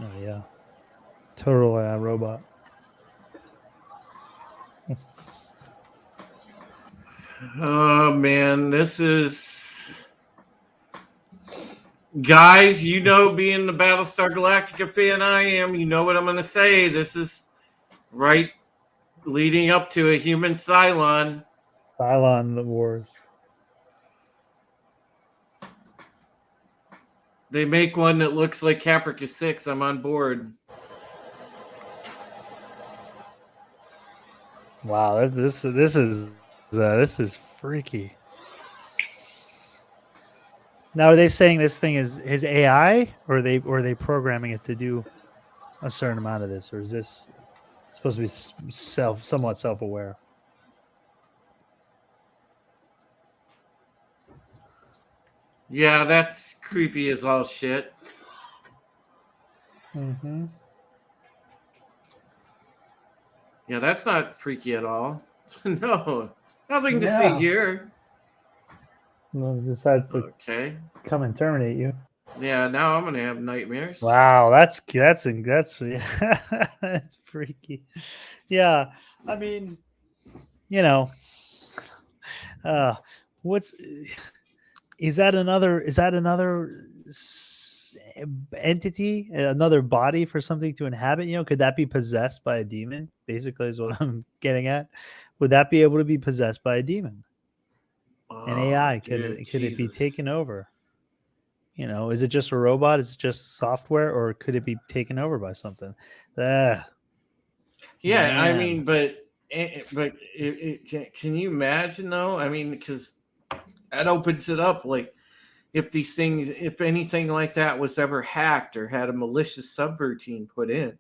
Oh, yeah. Total robot. Oh, man. This is... Guys, being the Battlestar Galactica fan I am, you know what I'm going to say. This is right leading up to a human Cylon. Cylon Wars. They make one that looks like Caprica 6. I'm on board. Wow, this is freaky. Now, are they saying this thing is his AI, or are they programming it to do a certain amount of this, or is this supposed to be somewhat self-aware? Yeah, that's creepy as all shit. Mm-hmm. Yeah, that's not freaky at all. No, nothing to see here. Well, it decides to Okay. come and terminate you. Yeah, now I'm gonna have nightmares. Wow, that's that's freaky. Yeah, I mean, you know, uh, what's is that another entity, another body for something to inhabit? Could that be possessed by a demon? Basically, is what I'm getting at. Would that be able to be possessed by a demon? An Oh, AI, could dude, it be Jesus. taken over? Is it just a robot? Is it just software, or could it be taken over by something? Ah, Yeah, I man. mean, but can you imagine though? I mean, because that opens it up. Like, if anything like that was ever hacked or had a malicious subroutine put in,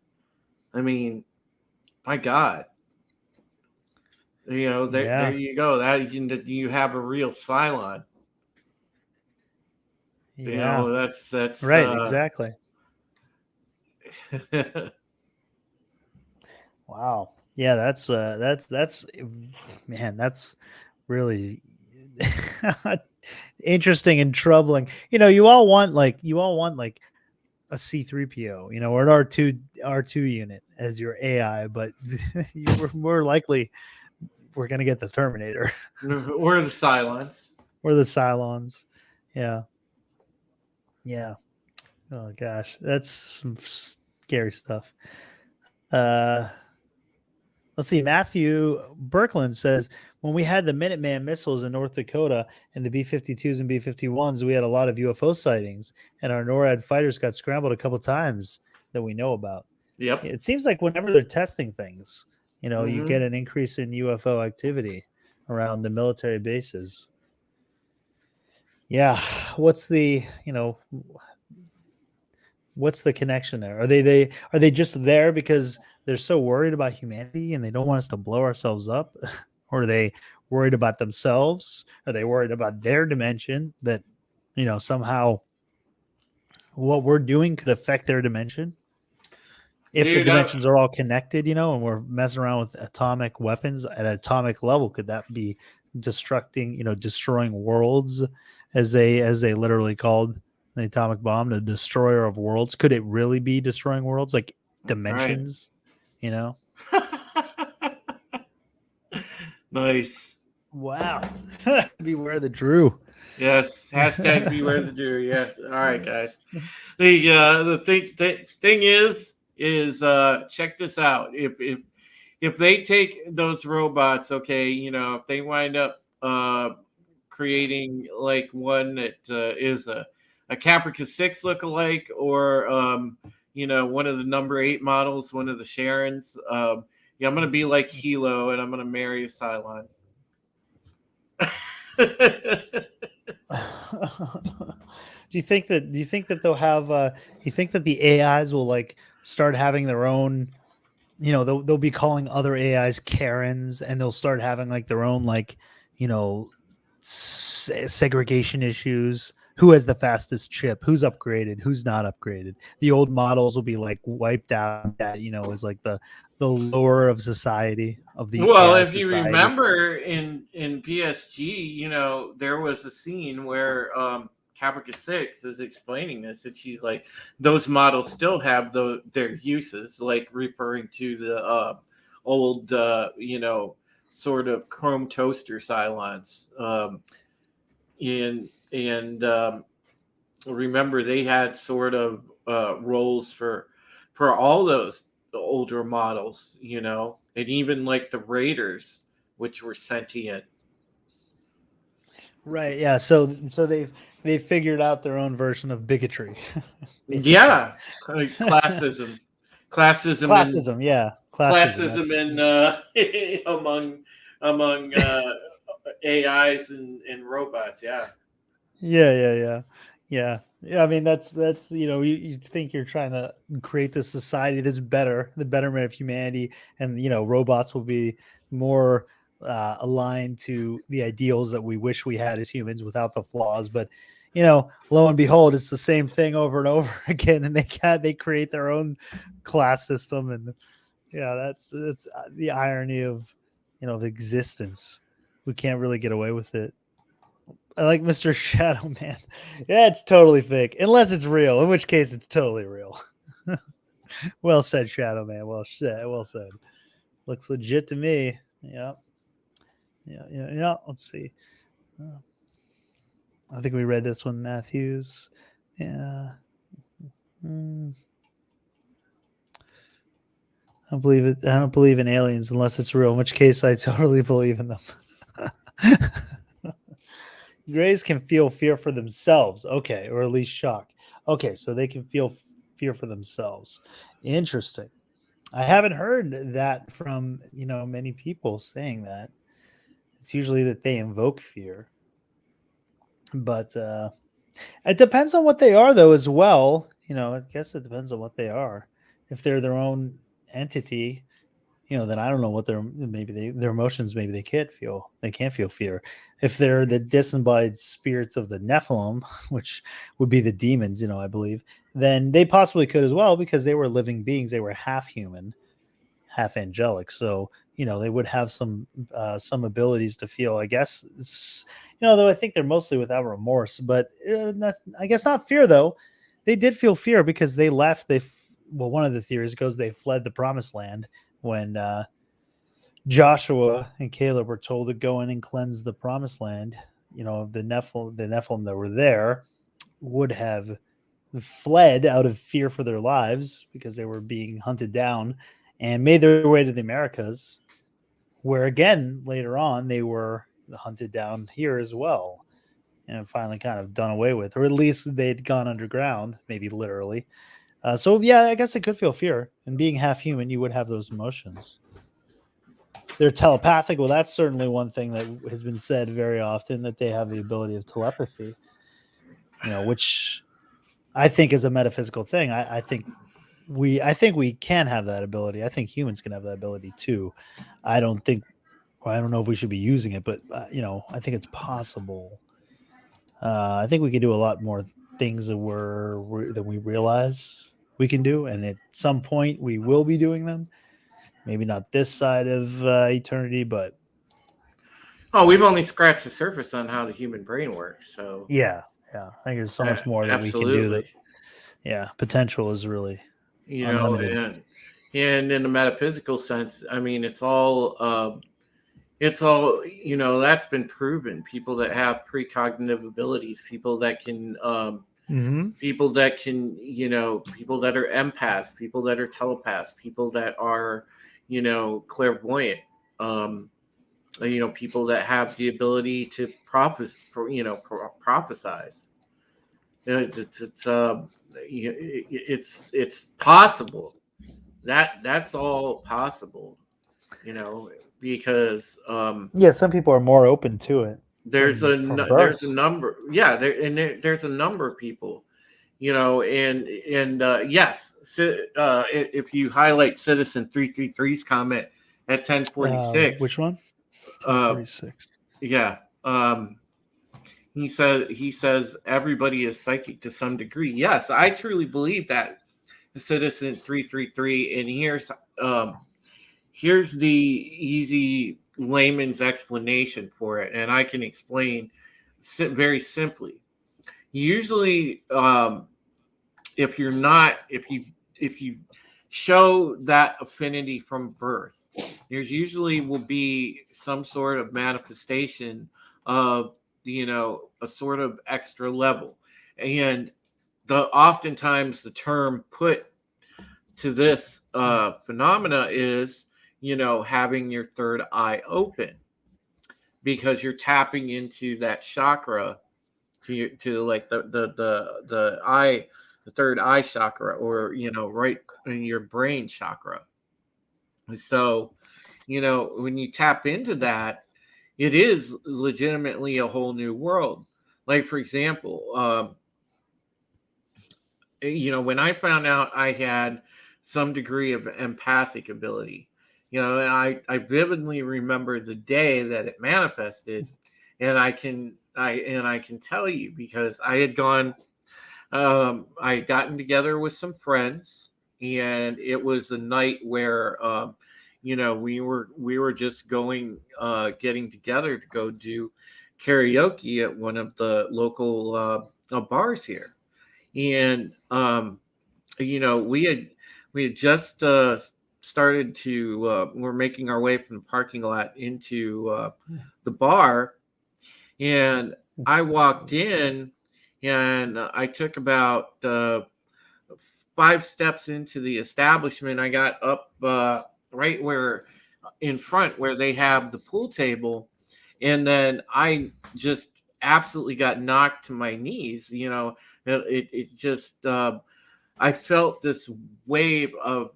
I mean, my God, there Yeah. you go. You have a real Cylon. Yeah. That's Right. Exactly. Wow. Yeah. That's man. That's really interesting and troubling. You all want like a C3PO, or an R2 unit as your AI, but you're more likely we're gonna get the Terminator or the Cylons. or the Cylons. Yeah. Yeah. Oh gosh, that's some scary stuff. Uh, let's see. Matthew Birkeland says when we had the Minuteman missiles in North Dakota and the B-52s and B-51s, we had a lot of UFO sightings, and our NORAD fighters got scrambled a couple times that we know about. Yep. It seems like whenever they're testing things, you Hmm. get an increase in UFO activity around the military bases. Yeah, what's the what's the connection there? Are they just there because they're so worried about humanity and they don't want us to blow ourselves up? Or are they worried about themselves? Are they worried about their dimension that somehow what we're doing could affect their dimension? If the Dude, dimensions are all connected, and we're messing around with atomic weapons at an atomic level, could that be destroying worlds, as they literally called the atomic bomb, the destroyer of worlds? Could it really be destroying worlds, like right. dimensions? Nice. Wow. Beware the Drew. Yes. Hashtag beware the Jew. Yeah. All right, guys. The thing is check this out. If they take those robots, okay, if they wind up creating like one that is a Caprica 6 lookalike, or one of the number 8 models, one of the Sharons, yeah, I'm gonna be like Hilo and I'm gonna marry a Cylon. Do you think that they'll have you think that the AIs will like start having their own, they'll be calling other AIs Karens, and they'll start having like their own, like, segregation issues? Who has the fastest chip? Who's upgraded? Who's not upgraded? The old models will be like wiped out. That is like the lower of society, of the Well, AI if you society. remember in PSG, there was a scene where Caprica 6 is explaining this, and she's like, those models still have their uses, like referring to the old, sort of chrome toaster Cylons. And remember, they had sort of roles for all those older models, and even like the Raiders, which were sentient. Right. Yeah. So they've figured out their own version of bigotry. Basically. Yeah, classism, and Classism. Yeah. Classism. classism That's in among AIs and robots. Yeah. yeah. I mean, that's you think you're trying to create this society that's better, the betterment of humanity, and robots will be more aligned to the ideals that we wish we had as humans without the flaws. But lo and behold, it's the same thing over and over again, and they create their own class system. And yeah, that's the irony of of existence. We can't really get away with it. I like Mr. Shadow Man. Yeah, it's totally fake, unless it's real, in which case it's totally real. Well said, Shadow Man. Well said. Well said. Looks legit to me. Yeah. Yeah. Let's see. I think we read this one, Matthews. Yeah. I don't believe it. I don't believe in aliens unless it's real, in which case I totally believe in them. Grays can feel fear for themselves. Okay, or at least shock. Okay, so they can feel fear for themselves. Interesting. I haven't heard that from, many people saying that. It's usually that they invoke fear. But it depends on what they are, though, as well. I guess it depends on what they are. If they're their own entity, then I don't know what their emotions, maybe they can't feel fear. If they're the disembodied spirits of the Nephilim, which would be the demons, I believe, then they possibly could as well, because they were living beings. They were half human, half angelic. So, they would have some abilities to feel, I guess. Though I think they're mostly without remorse, but that's, I guess, not fear, though. They did feel fear because they left. One of the theories goes they fled the promised land when Joshua and Caleb were told to go in and cleanse the promised land. The Nephilim that were there would have fled out of fear for their lives because they were being hunted down, and made their way to the Americas, where again later on they were hunted down here as well, and finally kind of done away with, or at least they'd gone underground, maybe literally. So yeah, I guess they could feel fear, and being half human, you would have those emotions. They're telepathic. Well, that's certainly one thing that has been said very often, that they have the ability of telepathy, which I think is a metaphysical thing. I think we can have that ability. I think humans can have that ability too. I don't know if we should be using it, but I think it's possible. I think we can do a lot more things than we realize we can do, and at some point we will be doing them. Maybe not this side of eternity, but we've only scratched the surface on how the human brain works. So yeah. I think there's so much more that we can do. That potential is really unlimited. And in the metaphysical sense, I mean, it's all that's been proven. People that have precognitive abilities, people that can people that can, people that are empaths, people that are telepaths, people that are, clairvoyant, people that have the ability to prophesize. It's possible. That's all possible, because some people are more open to it. There's a number, there's a number of people, and yes, if you highlight Citizen 333's comment at 1046, which one? 1046. He says everybody is psychic to some degree. Yes, I truly believe that, Citizen 333, and here's the easy layman's explanation for it, and I can explain very simply. Usually, if you show that affinity from birth, there's usually will be some sort of manifestation of a sort of extra level, and oftentimes the term put to this phenomena is having your third eye open, because you're tapping into that chakra, to like the eye, the third eye chakra, or right in your brain chakra. So when you tap into that, it is legitimately a whole new world. Like, for example, when I found out I had some degree of empathic ability, and I vividly remember the day that it manifested, and I can tell you, because I had I had gotten together with some friends, and it was a night where we were just getting together to go do karaoke at one of the local bars here, and we had just started to we're making our way from the parking lot into the bar, and I walked in, and I took about 5 steps into the establishment. I got up right where in front where they have the pool table, and then I just absolutely got knocked to my knees. It just I felt this wave of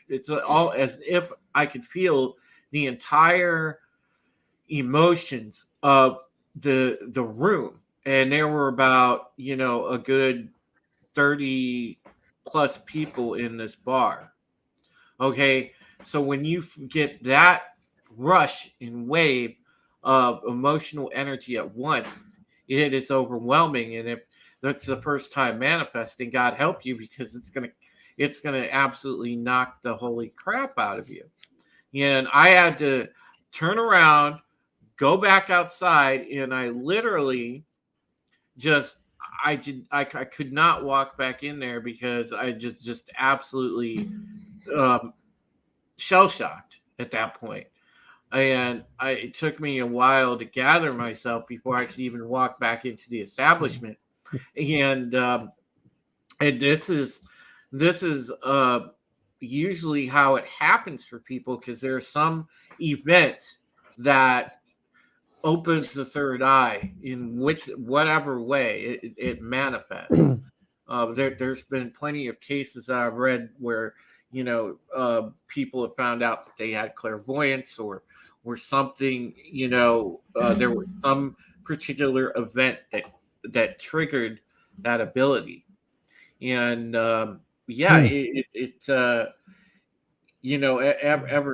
it's all as if I could feel the entire emotions of the room, and there were about a good 30 plus people in this bar. Okay, so when you get that rush and wave of emotional energy at once, it is overwhelming. And if that's the first time manifesting, God help you, because it's gonna absolutely knock the holy crap out of you. And I had to turn around, go back outside, and I literally just I could not walk back in there because I just absolutely shell shocked at that point. And it took me a while to gather myself before I could even walk back into the establishment. And this is usually how it happens for people, because there's some event that opens the third eye in whatever way it manifests. There's been plenty of cases that I've read where people have found out that they had clairvoyance, or something. There was some particular event that triggered that ability, and ever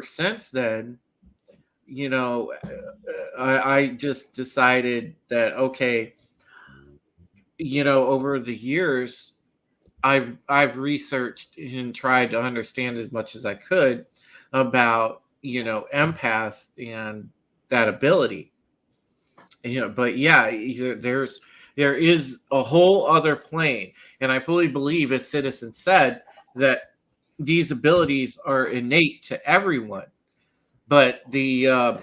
since then, I just decided that, okay, over the years, I've researched and tried to understand as much as I could about empaths and that ability. But yeah, there is a whole other plane, and I fully believe, as Citizen said, that these abilities are innate to everyone. But the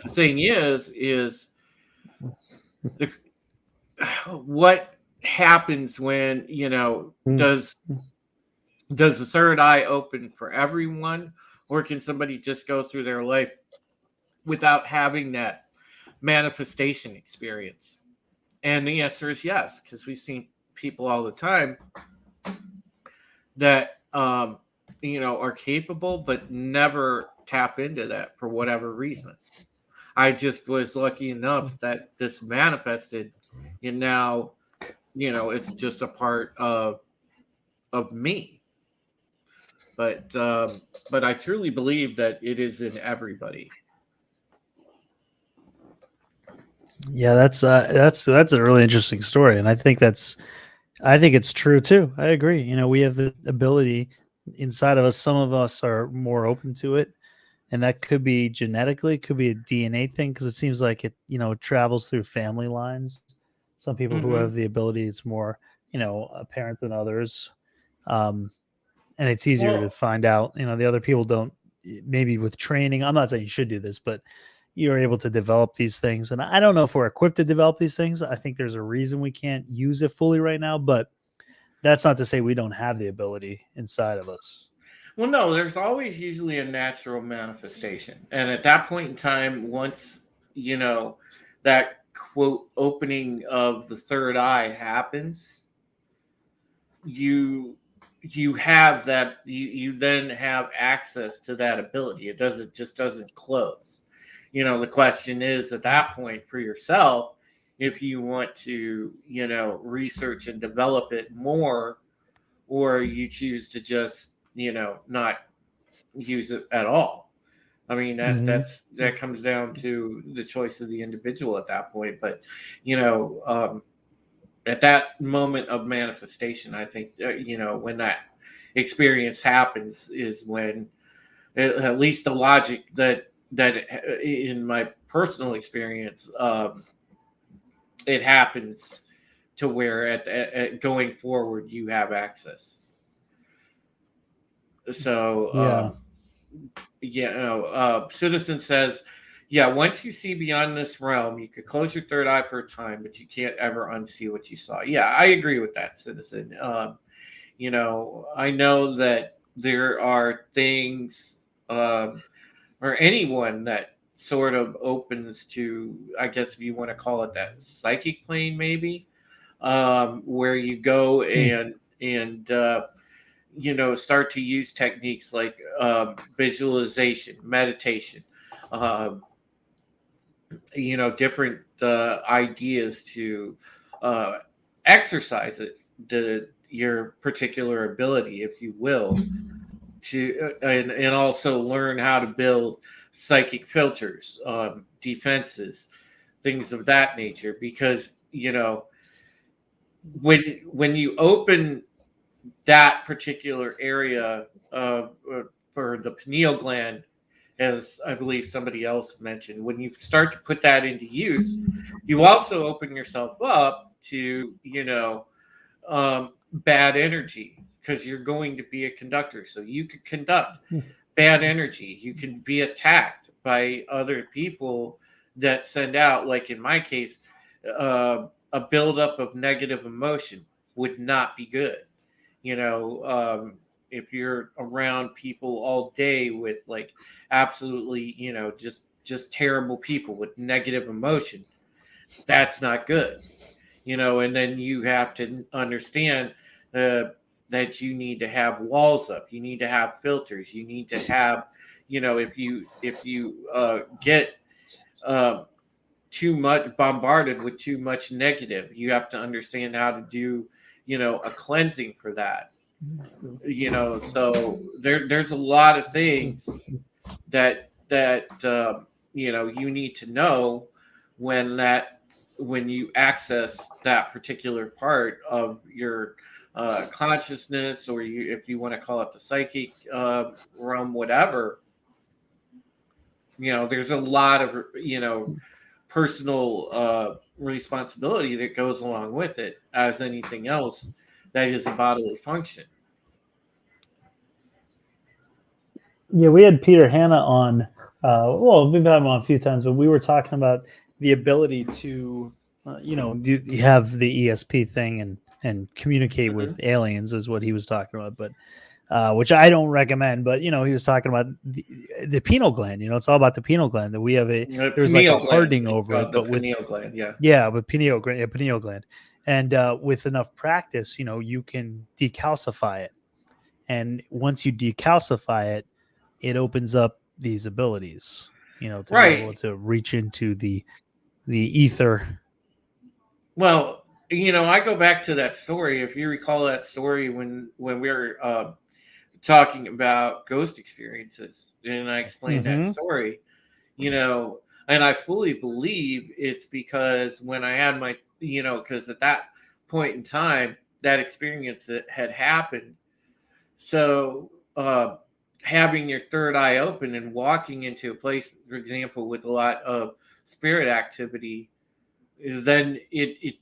thing is the, what happens when does the third eye open for everyone, or can somebody just go through their life without having that manifestation experience? And the answer is yes, because we've seen people all the time that are capable but never tap into that for whatever reason. I just was lucky enough that this manifested, and now it's just a part of me. But I truly believe that it is in everybody. Yeah, that's a really interesting story, and I think it's true too. I agree. We have the ability inside of us. Some of us are more open to it, and that could be genetically, could be a DNA thing, because it seems like it travels through family lines. Some people who Mm-hmm. have the ability, it's more apparent than others, and it's easier to Well, find out. The other people don't. Maybe with training, I'm not saying you should do this, but you're able to develop these things. And I don't know if we're equipped to develop these things. I think there's a reason we can't use it fully right now, but that's not to say we don't have the ability inside of us. well, no, there's always usually a natural manifestation, and at that point in time, once that quote opening of the third eye happens, you have that you then have access to that ability. It doesn't close. The question is, at that point, for yourself, if you want to research and develop it more, or you choose to just not use it at all. I mean, that comes down to the choice of the individual at that point. But at that moment of manifestation, I think when that experience happens is when at least the logic that in my personal experience, it happens to where at going forward you have access. So Citizen says, yeah, once you see beyond this realm, you could close your third eye for a time, but you can't ever unsee what you saw. Yeah, I agree with that, Citizen. I know that there are things, or anyone that sort of opens to, I guess if you want to call it that, psychic plane, maybe, where you go and start to use techniques like visualization, meditation, um, different ideas to exercise your particular ability, if you will, to and also learn how to build psychic filters, defenses, things of that nature. Because when you open that particular area for the pineal gland, as I believe somebody else mentioned, when you start to put that into use, you also open yourself up to, bad energy, because you're going to be a conductor. So you could conduct bad energy. You can be attacked by other people that send out, like in my case, a buildup of negative emotion would not be good. If you're around people all day with like absolutely, just terrible people with negative emotion, that's not good. And then you have to understand that you need to have walls up, you need to have filters, you need to have, if you get too much bombarded with too much negative, you have to understand how to do, a cleansing for that. So there's a lot of things that you need to know when you access that particular part of your consciousness, or if you want to call it the psychic realm, whatever. There's a lot of personal responsibility that goes along with it, as anything else that is a bodily function. Yeah, we had Peter Hanna on. We've had him on a few times, but we were talking about the ability to, you have the ESP thing and communicate with aliens, is what he was talking about. But which I don't recommend. But he was talking about the pineal gland. It's all about the pineal gland. That we have there's like a hardening over it, but with pineal gland, with pineal gland, and with enough practice, you can decalcify it, and once you decalcify it, it opens up these abilities, to be able to reach into the ether. Well, I go back to that story. If you recall that story when we were talking about ghost experiences, and I explained that story, and I fully believe it's because when I had my, because at that point in time, that experience that had happened. So, having your third eye open and walking into a place, for example, with a lot of spirit activity, then it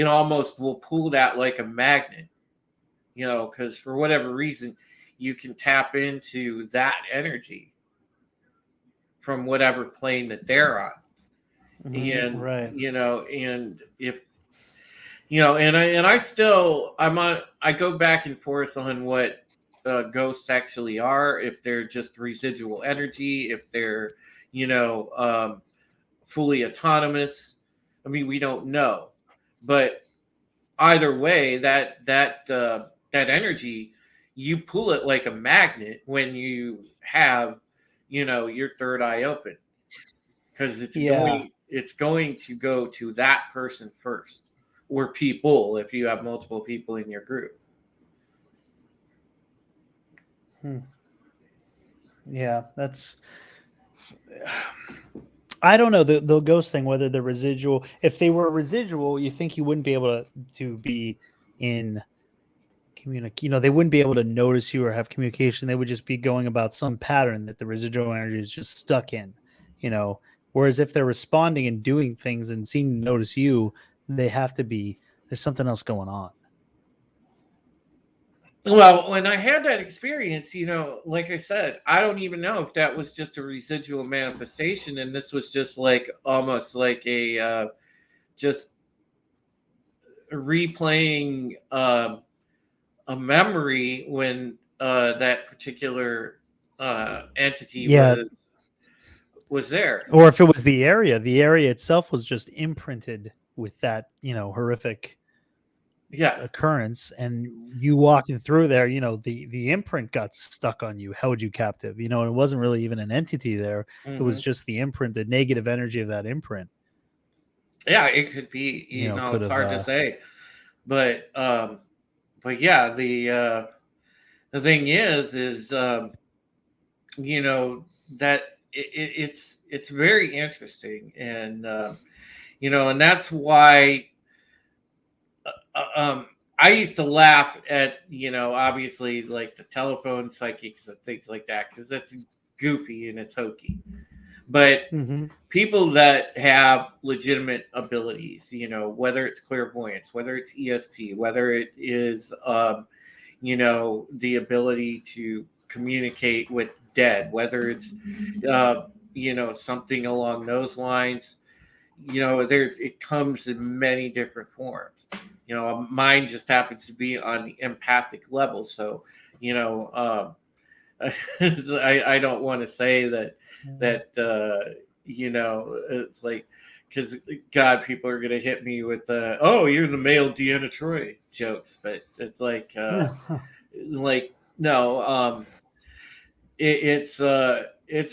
almost will pull that like a magnet, because for whatever reason, you can tap into that energy from whatever plane that they're on. And, right. And if, I go back and forth on what ghosts actually are, if they're just residual energy, if they're, fully autonomous. I mean, we don't know, but either way, that energy, you pull it like a magnet when you have, your third eye open, because it's going to go to that person first, or people if you have multiple people in your group. Yeah, that's. I don't know the ghost thing, whether they're residual. If they were residual, you think you wouldn't be able to be in communicate. They wouldn't be able to notice you or have communication. They would just be going about some pattern that the residual energy is just stuck in. Whereas if they're responding and doing things and seem to notice you, they have to be. There's something else going on. Well, when I had that experience, like I said, I don't even know if that was just a residual manifestation, and this was just like almost like a just replaying a memory when that particular entity was there. Or if it was the area itself was just imprinted with that, horrific occurrence, and you walking through there, the imprint got stuck on you, held you captive, and it wasn't really even an entity there. It was just the imprint, the negative energy of that imprint. Yeah, it could be, it's hard to say, but yeah, the thing is that it's very interesting, and and that's why I used to laugh at obviously like the telephone psychics and things like that, because that's goofy and it's hokey. But people that have legitimate abilities, whether it's clairvoyance, whether it's ESP, whether it is the ability to communicate with dead, whether it's something along those lines, it comes in many different forms. Mine just happens to be on the empathic level, so I don't want to say that it's like, because God, people are gonna hit me with you're the male Deanna Troy jokes, but it's like like no, it's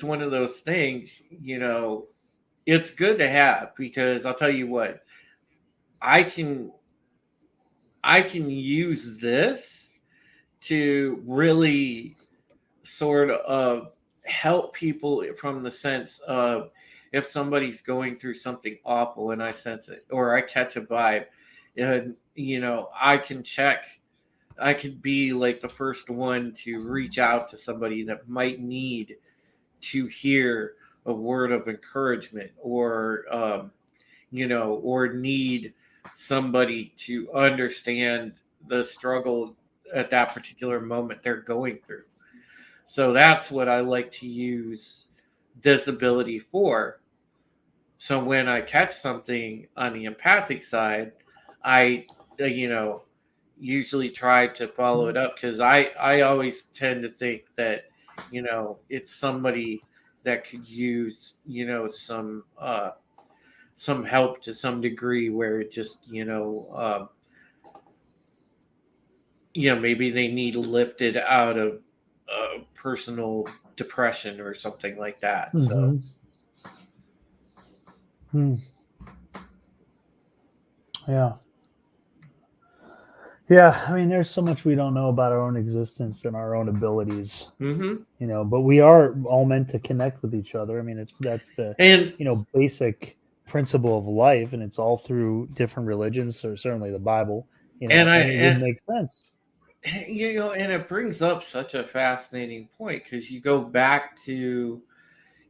one of those things, it's good to have, because I'll tell you what, I can use this to really sort of help people, from the sense of, if somebody's going through something awful and I sense it, or I catch a vibe, and I could be like the first one to reach out to somebody that might need to hear a word of encouragement, or or need somebody to understand the struggle at that particular moment they're going through. So that's what I like to use this ability for. So when I catch something on the empathic side, I usually try to follow it up, because I always tend to think that it's somebody that could use some help to some degree, where it just maybe they need lifted out of personal depression or something like that. So yeah, I mean, there's so much we don't know about our own existence and our own abilities, but we are all meant to connect with each other. I mean, that's the basic principle of life, and it's all through different religions, or certainly the Bible, and it would make sense. And it brings up such a fascinating point, because you go back to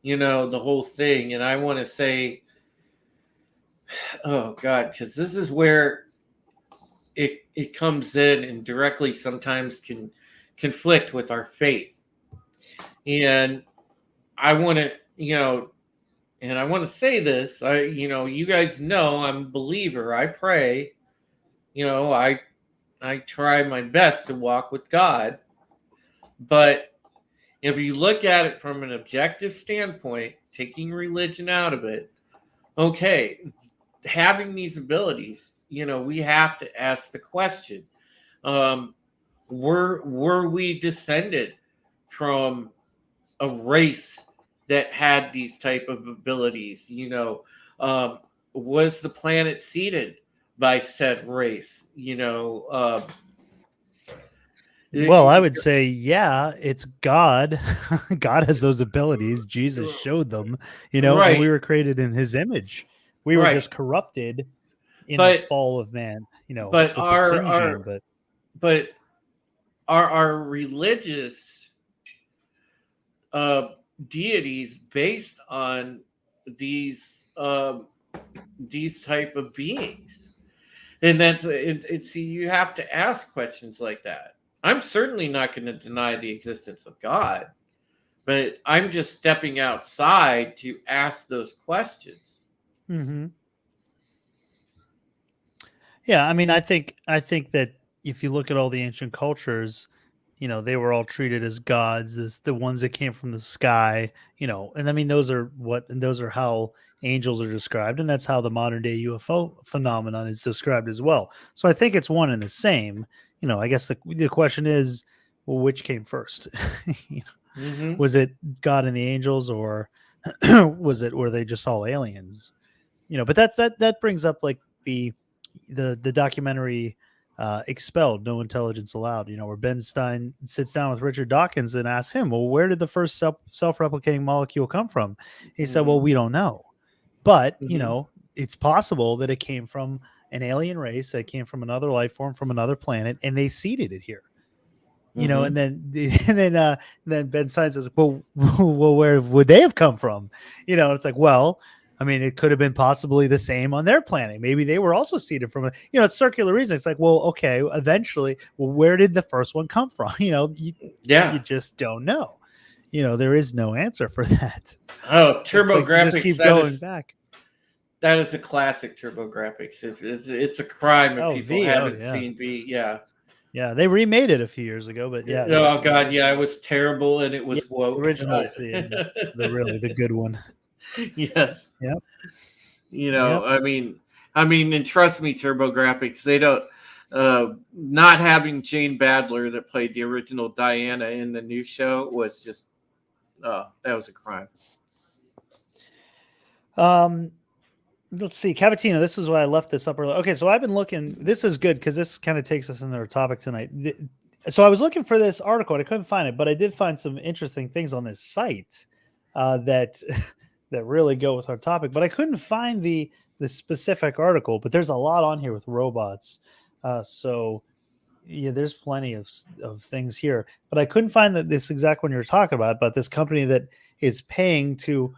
the whole thing, and I want to say, oh God, because this is where it comes in and directly sometimes can conflict with our faith. And I want to and I want to say this, you guys know I'm a believer. I pray, I try my best to walk with God. But if you look at it from an objective standpoint, taking religion out of it, okay, having these abilities, we have to ask the question, were we descended from a race that had these type of abilities? Was the planet seeded by said race? Well, I would say, yeah, it's God. God has those abilities. Jesus showed them, Right. And we were created in his image. We were just corrupted in the fall of man, but with the sin gene, but are religious deities based on these type of beings, and that's it's you have to ask questions like that. I'm certainly not going to deny the existence of God, but I'm just stepping outside to ask those questions. Mm-hmm. Yeah, I mean, I think that if you look at all the ancient cultures, they were all treated as gods, as the ones that came from the sky, and I mean those are how angels are described, and that's how the modern day UFO phenomenon is described as well. So I think it's one and the same. I guess the question is, well, which came first? You know, Mm-hmm. was it God and the angels, or were they just all aliens? But that brings up like the documentary Expelled, No Intelligence Allowed, where Ben Stein sits down with Richard Dawkins and asks him, well, where did the first self-replicating molecule come from? He said, well, we don't know, but Mhm. it's possible that it came from an alien race, that came from another life form from another planet, and they seeded it here. And then Ben Stein says, well, where would they have come from? It's like, well, I mean, it could have been possibly the same on their planet. Maybe they were also seeded from it's circular reason. It's like, well, okay, eventually, well, where did the first one come from? You Yeah. just don't know. There is no answer for that. Oh, It's like you just TurboGrafx. keep going back. That is a classic TurboGrafx. It's a crime if Oh, people V. Oh, haven't yeah. seen V. Yeah. Yeah, they remade it a few years ago, but yeah. Oh God, yeah, it was terrible and it was Yeah, woke. original's the good one. Yes. Yep. Yep. I mean, and trust me, TurboGrafx, they don't. Not having Jane Badler that played the original Diana in the new show was just, that was a crime. Let's see, Cavatino. This is why I left this up early. Okay, so I've been looking. This is good because this kind of takes us into our topic tonight. So I was looking for this article and I couldn't find it, but I did find some interesting things on this site that really go with our topic. But I couldn't find the specific article. But there's a lot on here with robots. So yeah, there's plenty of things here. But I couldn't find this exact one you're talking about this company that is paying to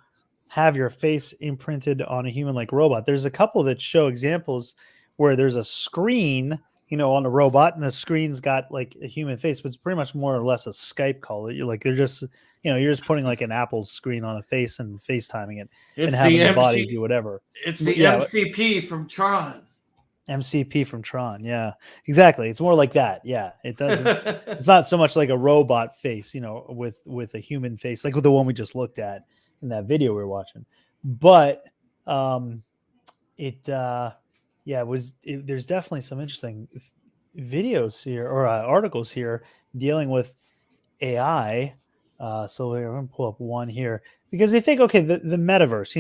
have your face imprinted on a human-like robot. There's a couple that show examples where there's a screen, on a robot, and the screen's got like a human face, but it's pretty much more or less a Skype call. They're just, you're just putting like an Apple screen on a face and FaceTiming it and having the body do whatever. It's the MCP from Tron. MCP from Tron. Yeah, exactly. It's more like that. Yeah, it doesn't. It's not so much like a robot face, with a human face, like with the one we just looked at in that video we were watching. But there's definitely some interesting videos here or articles here dealing with AI. So we're going to pull up one here because they think, okay, the metaverse,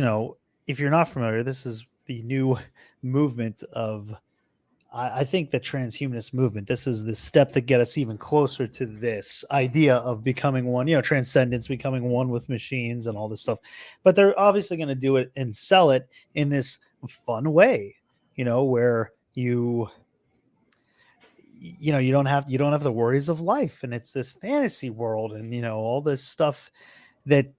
if you're not familiar, this is the new movement of, I think, the transhumanist movement. This is the step that get us even closer to this idea of becoming one, transcendence, becoming one with machines and all this stuff. But they're obviously going to do it and sell it in this fun way, where you don't have the worries of life, and it's this fantasy world, and all this stuff that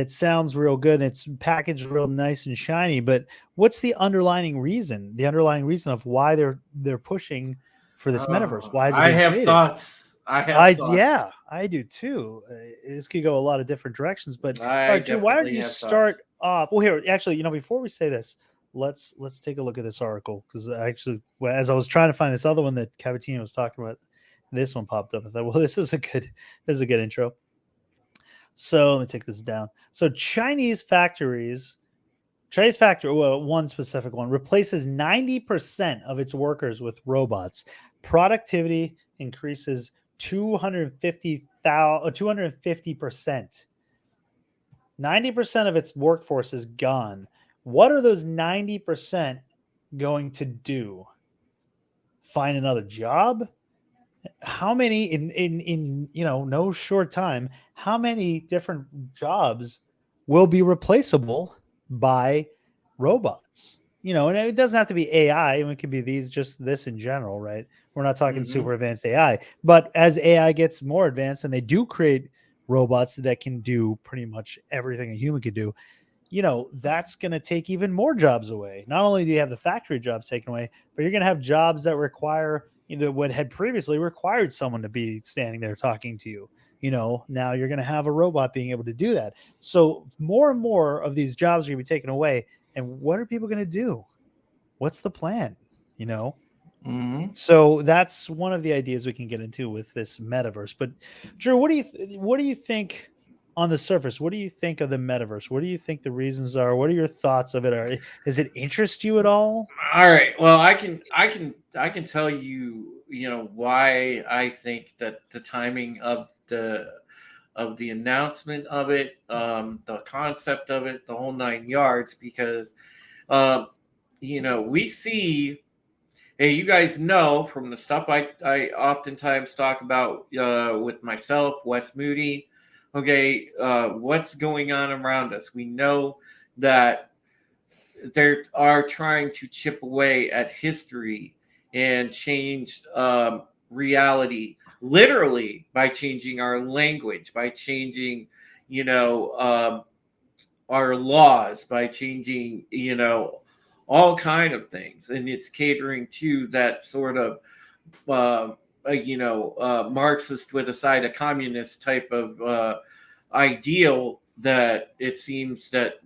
sounds real good, and it's packaged real nice and shiny. But what's the underlying reason? The underlying reason of why they're pushing for this metaverse? Why is it being created? Thoughts. I have thoughts. Yeah, I do too. This could go a lot of different directions. But why don't you start off? Well, here, actually, before we say this, let's take a look at this article, because actually, as I was trying to find this other one that Cavatino was talking about, this one popped up. I thought, well, this is a good intro. So let me take this down. So Chinese factory, one specific one, replaces 90% of its workers with robots. Productivity increases 250%. 90% of its workforce is gone. What are those 90% going to do? Find another job? How many in no short time, how many different jobs will be replaceable by robots? And it doesn't have to be AI. It could be this in general, right? We're not talking Mhm. super advanced AI. But as AI gets more advanced and they do create robots that can do pretty much everything a human could do, that's going to take even more jobs away. Not only do you have the factory jobs taken away, but you're going to have jobs that require what had previously required someone to be standing there talking to you. Now you're going to have a robot being able to do that. So more and more of these jobs are going to be taken away. And what are people going to do? What's the plan? Mhm. So that's one of the ideas we can get into with this metaverse. But Drew, what do you think on the surface? What do you think of the metaverse? What do you think the reasons are? What are your thoughts of it? Does it interest you at all? All right. Well, I can tell you, why I think that the timing of the announcement of it, the concept of it, the whole 9 yards, because we see. Hey, you guys know from the stuff I oftentimes talk about with myself, Wes Moody. Okay, what's going on around us? We know that they are trying to chip away at history and change reality, literally by changing our language, by changing, our laws, by changing, all kind of things, and it's catering to that sort of Marxist with a side of communist type of ideal that it seems that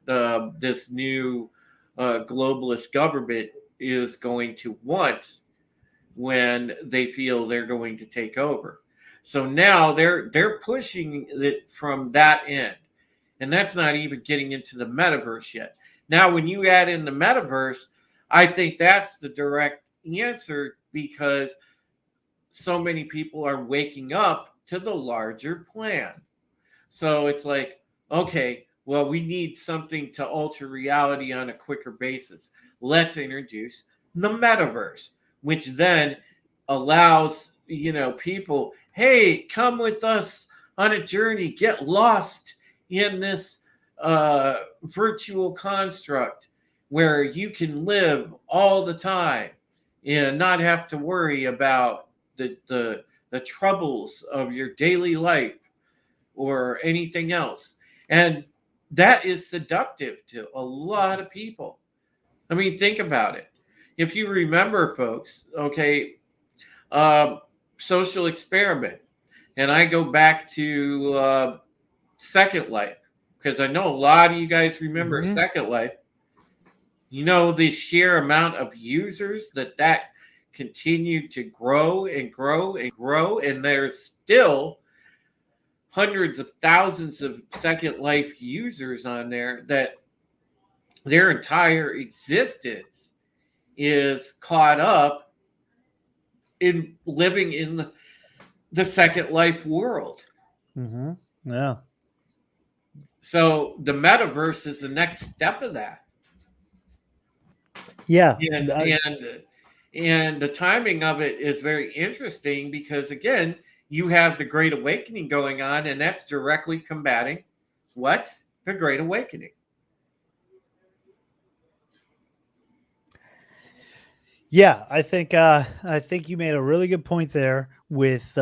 this new globalist government is going to want when they feel they're going to take over. So now they're pushing it from that end, and that's not even getting into the metaverse yet. Now, when you add in the metaverse, I think that's the direct answer, because so many people are waking up to the larger plan. So it's like, okay, well, we need something to alter reality on a quicker basis. Let's introduce the metaverse, which then allows, people, hey, come with us on a journey, get lost in this virtual construct where you can live all the time and not have to worry about the troubles of your daily life or anything else. And that is seductive to a lot of people. I mean, think about it. If you remember, folks, okay, um, social experiment, and I go back to Second Life, because I know a lot of you guys remember Mhm. Second Life. The sheer amount of users that continued to grow and grow and grow, and there's still hundreds of thousands of Second Life users on there that their entire existence is caught up in living in the Second Life world. Mm-hmm. Yeah. So the metaverse is the next step of that. Yeah. And and the timing of it is very interesting, because again, you have the Great Awakening going on, and that's directly combating what? The Great Awakening. Yeah, I think you made a really good point there with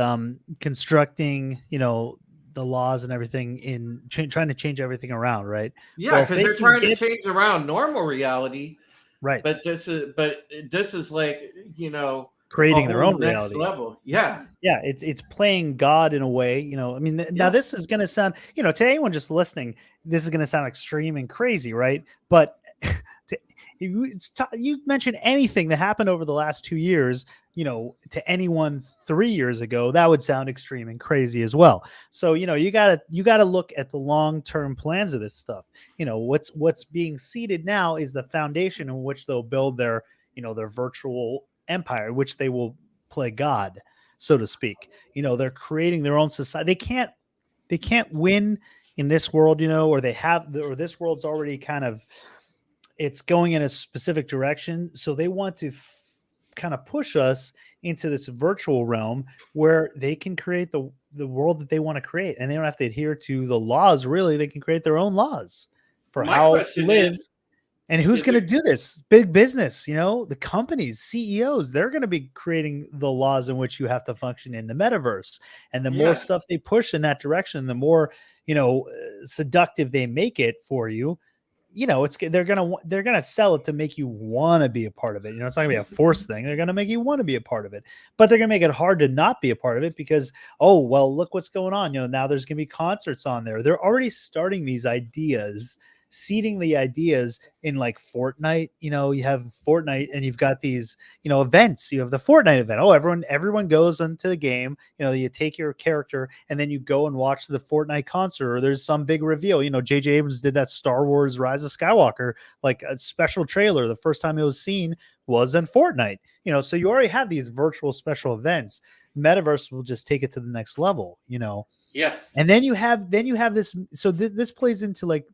constructing, the laws and everything in trying to change everything around, right? Yeah, Well, if because they they're can trying to get change around normal reality, right, but this is like, a creating their whole own next reality. level. Yeah. Yeah, it's playing God in a way, I mean, now Yes. this is going to sound, to anyone just listening, this is going to sound extreme and crazy, right? But to, you mention anything that happened over the last 2 years, to anyone 3 years ago, that would sound extreme and crazy as well. So, you got to look at the long-term plans of this stuff. What's being seeded now is the foundation in which they'll build their virtual empire, which they will play God, so to speak. They're creating their own society. They can't win in this world, or or this world's already kind of, it's going in a specific direction. So they want to kind of push us into this virtual realm where they can create the world that they want to create, and they don't have to adhere to the laws. Really, they can create their own laws for My how to question live. is, And who's Is going to there- do this? Big business, the companies, CEOs, they're going to be creating the laws in which you have to function in the metaverse. And the more Yeah. stuff they push in that direction, the more, seductive they make it for you. They're gonna sell it to make you want to be a part of it. It's not gonna be a force thing. They're gonna make you want to be a part of it, but they're gonna make it hard to not be a part of it because, oh well, look what's going on. Now there's gonna be concerts on there. They're already starting these ideas, seeding the ideas in like Fortnite. You have Fortnite and you've got these, events. You have the Fortnite event. Oh, everyone goes into the game. You take your character and then you go and watch the Fortnite concert, or there's some big reveal. J.J. Abrams did that Star Wars Rise of Skywalker, like a special trailer. The first time it was seen was in Fortnite. So you already have these virtual special events. Metaverse will just take it to the next level. Yes. And then you have this. So this plays into like,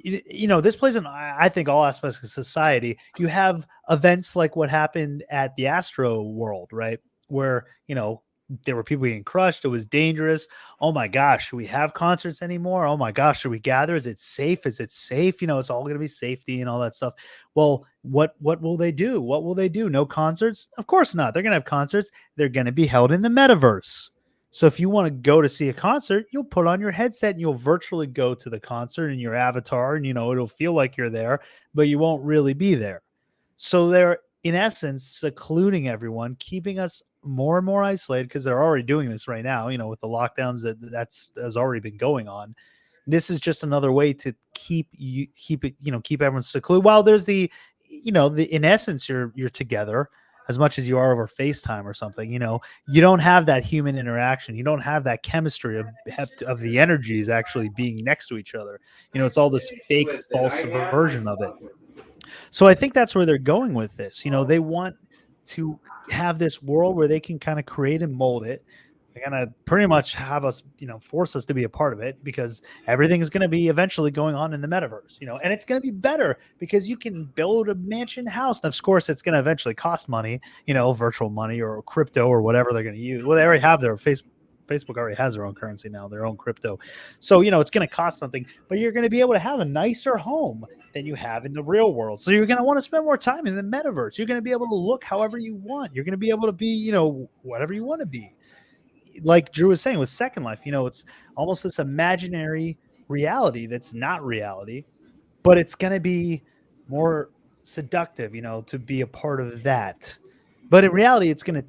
this plays in, I think, all aspects of society. You have events like what happened at the Astro World, right? Where, there were people getting crushed. It was dangerous. Oh my gosh, should we have concerts anymore? Oh my gosh, should we gather? Is it safe? Is it safe? It's all going to be safety and all that stuff. Well, what will they do? What will they do? No concerts? Of course not. They're going to have concerts. They're going to be held in the metaverse. So if you want to go to see a concert, you'll put on your headset and you'll virtually go to the concert in your avatar, and it'll feel like you're there, but you won't really be there. So they're, in essence, secluding everyone, keeping us more and more isolated, because they're already doing this right now, with the lockdowns that's has already been going on. This is just another way to keep everyone secluded. While there's the in essence, you're together as much as you are over FaceTime or something. You don't have that human interaction. You don't have that chemistry of the energies actually being next to each other. It's all this fake, false version of it. So I think that's where they're going with this. They want to have this world where they can kind of create and mold it. They're going to pretty much have us, force us to be a part of it, because everything is going to be eventually going on in the metaverse, and it's going to be better because you can build a mansion house. And of course, it's going to eventually cost money, virtual money or crypto or whatever they're going to use. Well, they already have their Facebook already has their own currency now, their own crypto. So, it's going to cost something, but you're going to be able to have a nicer home than you have in the real world. So you're going to want to spend more time in the metaverse. You're going to be able to look however you want. You're going to be able to be, whatever you want to be. Like Drew was saying with Second Life, it's almost this imaginary reality that's not reality, but it's going to be more seductive, to be a part of that. But in reality, it's going to,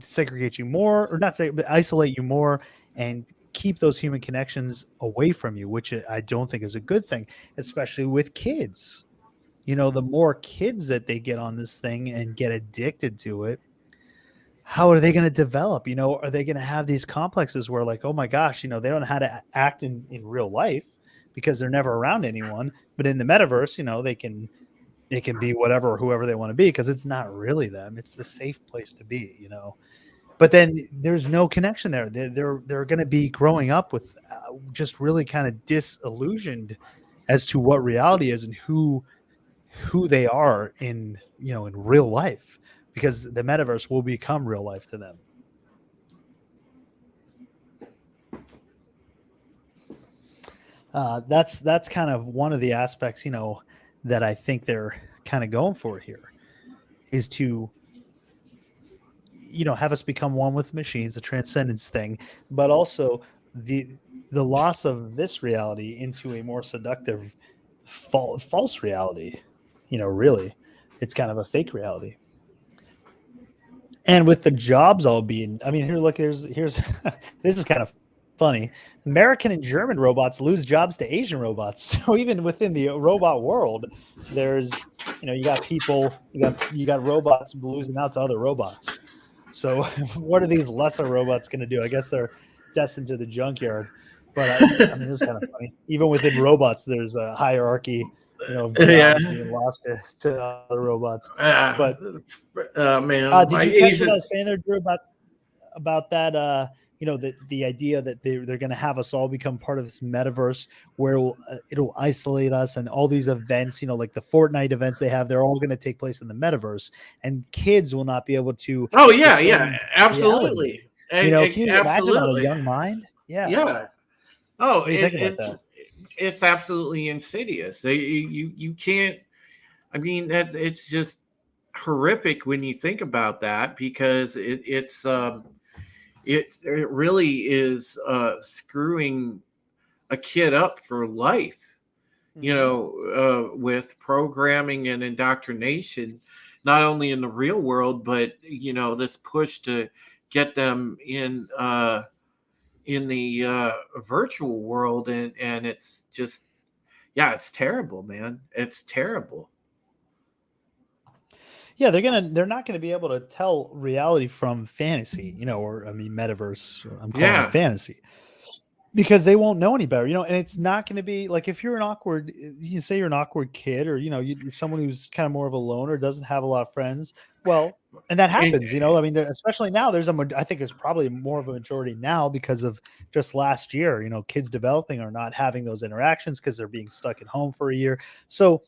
segregate you more, or not say, but isolate you more and keep those human connections away from you, which I don't think is a good thing, especially with kids. The more kids that they get on this thing and get addicted to it, how are they going to develop? Are they going to have these complexes where, like, oh my gosh, they don't know how to act in real life because they're never around anyone, but in the metaverse, they can be whatever or whoever they want to be, because it's not really them. It's the safe place to be, But then there's no connection there. They're going to be growing up with just really kind of disillusioned as to what reality is and who they are in real life, because the metaverse will become real life to them. That's kind of one of the aspects, that I think they're kind of going for here, is to, have us become one with machines, the transcendence thing, but also the loss of this reality into a more seductive false reality. Really, it's kind of a fake reality. And with the jobs all being, here, look, here's this is kind of funny. American and German robots lose jobs to Asian robots. So even within the robot world, there's, you got people, you got robots losing out to other robots. So what are these lesser robots going to do? I guess they're destined to the junkyard. But this is kind of funny. Even within robots, there's a hierarchy, of jobs being lost to other robots. But man, did you catch what I was saying there, Drew, about that? The idea that they're going to have us all become part of this metaverse where it'll isolate us, and all these events, like the Fortnite events they have, they're all going to take place in the metaverse, and kids will not be able to. Oh yeah, absolutely. Can you imagine on a young mind? Yeah. Oh, what do you think about that? it's absolutely insidious. You can't. I mean, that it's just horrific when you think about that, because it really is screwing a kid up for life. With programming and indoctrination, not only in the real world, but this push to get them in the virtual world, and it's just, yeah, it's terrible, man. It's terrible. Yeah, they're not gonna be able to tell reality from fantasy, or I mean metaverse. I'm calling it Yeah. fantasy. Because they won't know any better, and it's not going to be like if you're you say you're an awkward kid, or someone who's kind of more of a loner, doesn't have a lot of friends. Well, and that And, happens, I mean, especially now. I think it's probably more of a majority now because of just last year. Kids developing or not having those interactions because they're being stuck at home for a year. So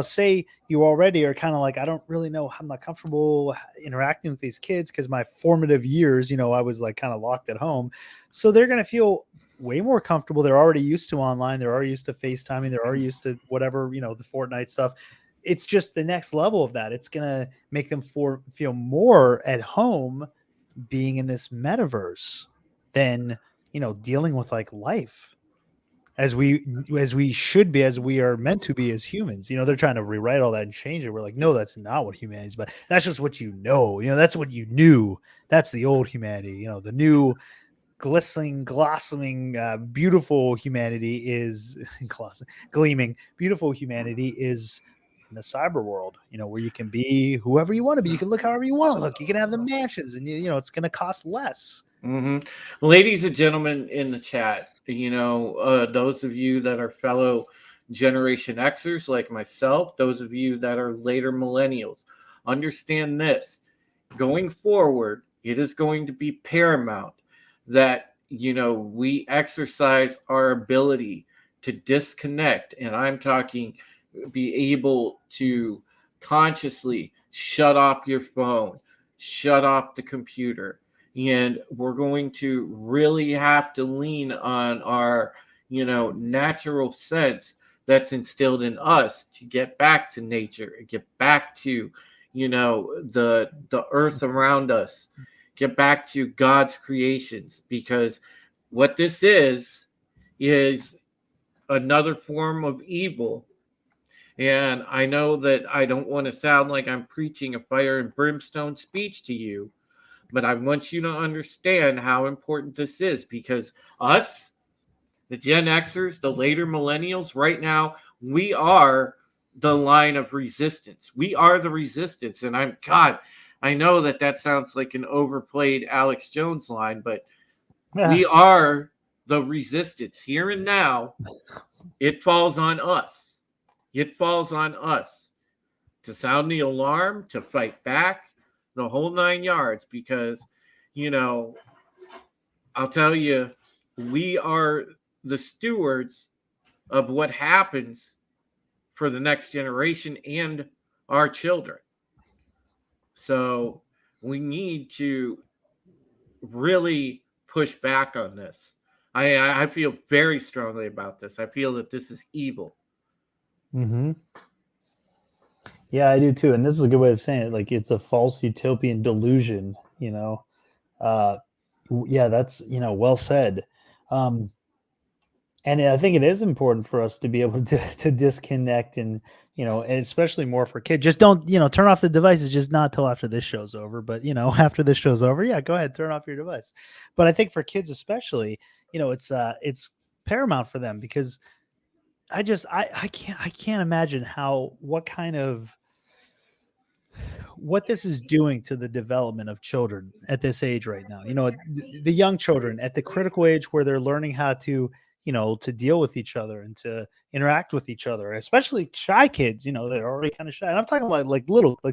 say you already are kind of like, I don't really know, I'm not comfortable interacting with these kids because my formative years, I was like kind of locked at home. So they're going to feel way more comfortable. They're already used to online. They're already used to FaceTiming. They're already used to whatever, the Fortnite stuff. It's just the next level of that. It's going to make them feel more at home being in this metaverse than, dealing with like life as we should be, as we are meant to be as humans. They're trying to rewrite all that and change it. We're like, no, that's not what humanity is, but that's just what that's what you knew. That's the old humanity. The new glossing, beautiful humanity is gleaming, beautiful humanity is in the cyber world, where you can be whoever you want to be. You can look however you want to look. You can have the mansions, and it's going to cost less. Ladies and gentlemen in the chat, those of you that are fellow Generation Xers like myself, those of you that are later millennials, understand this. Going forward, it is going to be paramount that we exercise our ability to disconnect, and I'm talking be able to consciously shut off your phone, shut off the computer, and we're going to really have to lean on our natural sense that's instilled in us to get back to nature, get back to the earth around us, get back to God's creations, because what this is another form of evil. And I know that I don't want to sound like I'm preaching a fire and brimstone speech to you, but I want you to understand how important this is, because us, the Gen Xers, the later millennials, right now, we are the line of resistance. We are the resistance. And I know that sounds like an overplayed Alex Jones line, but we are the resistance. Here and now, it falls on us. It falls on us to sound the alarm, to fight back, the whole 9 yards, because, I'll tell you, we are the stewards of what happens for the next generation and our children. So we need to really push back on this. I feel very strongly about this. I feel that this is evil. Mm-hmm. Yeah, I do too. And this is a good way of saying it. Like, it's a false utopian delusion, yeah, that's, well said. And I think it is important for us to be able to disconnect, and, and especially more for kids. Just don't, turn off the devices, just not till after this show's over. But, after this show's over, yeah, go ahead, turn off your device. But I think for kids especially, it's paramount for them, because I can't imagine what this is doing to the development of children at this age right now. The young children at the critical age where they're learning how to, to deal with each other and to interact with each other, especially shy kids, they're already kind of shy. And I'm talking about like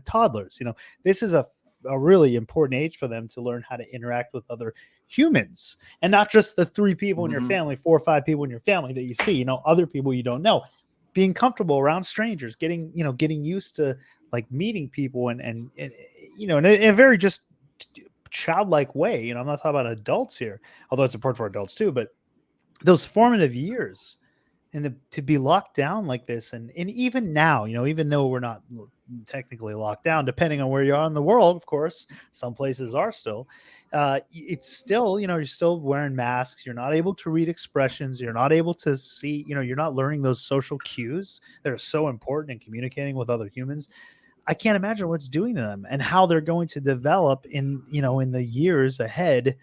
toddlers, this is a really important age for them to learn how to interact with other humans, and not just the 3 people in your family, 4 or 5 people in your family that you see, other people you don't know, being comfortable around strangers, getting used to like meeting people and in a very just childlike way. I'm not talking about adults here, although it's important for adults too, but those formative years, and to be locked down like this, and even now, even though we're not technically locked down, depending on where you are in the world, of course, some places are still. It's still, you're still wearing masks. You're not able to read expressions. You're not able to see. You're not learning those social cues that are so important in communicating with other humans. I can't imagine what's doing to them and how they're going to develop in the years ahead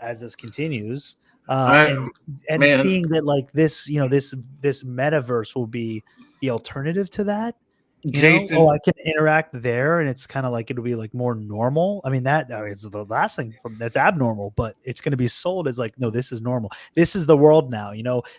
as this continues. I And man, seeing that like this, this metaverse will be the alternative to that. Jason, I can interact there, and it's kind of like it'll be like more normal. I mean, it's the last thing that's abnormal, but it's going to be sold as like, no, this is normal. This is the world now,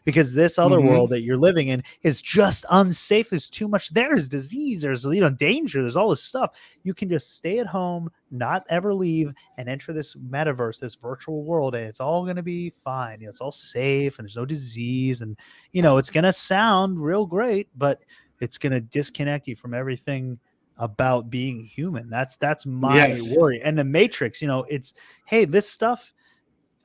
because this other world that you're living in is just unsafe. There's too much. There's disease. There's danger. There's all this stuff. You can just stay at home, not ever leave, and enter this metaverse, this virtual world, and it's all going to be fine. It's all safe, and there's no disease, and it's going to sound real great, but it's going to disconnect you from everything about being human. That's my yes, worry. And the Matrix, it's, hey, this stuff,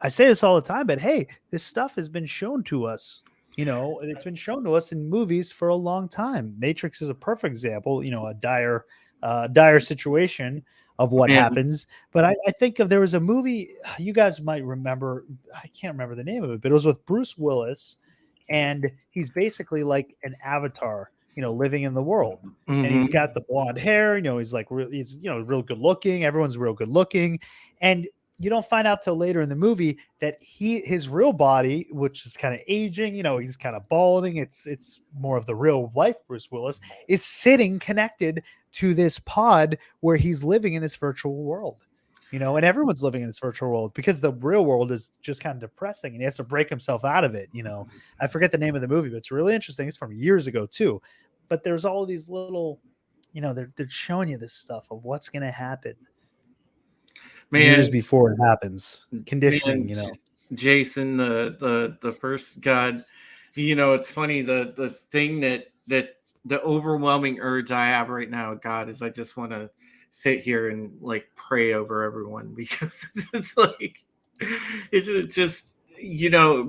I say this all the time, but hey, this stuff has been shown to us. It's been shown to us in movies for a long time. Matrix is a perfect example, a dire situation of what man, happens. But I think there was a movie you guys might remember. I can't remember the name of it, but it was with Bruce Willis, and he's basically like an avatar, living in the world. And he's got the blonde hair, he's like, he's, real good looking. Everyone's real good looking. And you don't find out till later in the movie that his real body, which is kind of aging, he's kind of balding. It's more of the real life Bruce Willis is sitting connected to this pod where he's living in this virtual world. And everyone's living in this virtual world because the real world is just kind of depressing, and he has to break himself out of it. I forget the name of the movie, but it's really interesting. It's from years ago too. But there's all these little, they're showing you this stuff of what's going to happen years man, before it happens. Conditioning, man, Jason, the first God, it's funny, the thing that the overwhelming urge I have right now, God, is I just want to sit here and like pray over everyone, because it's like it's just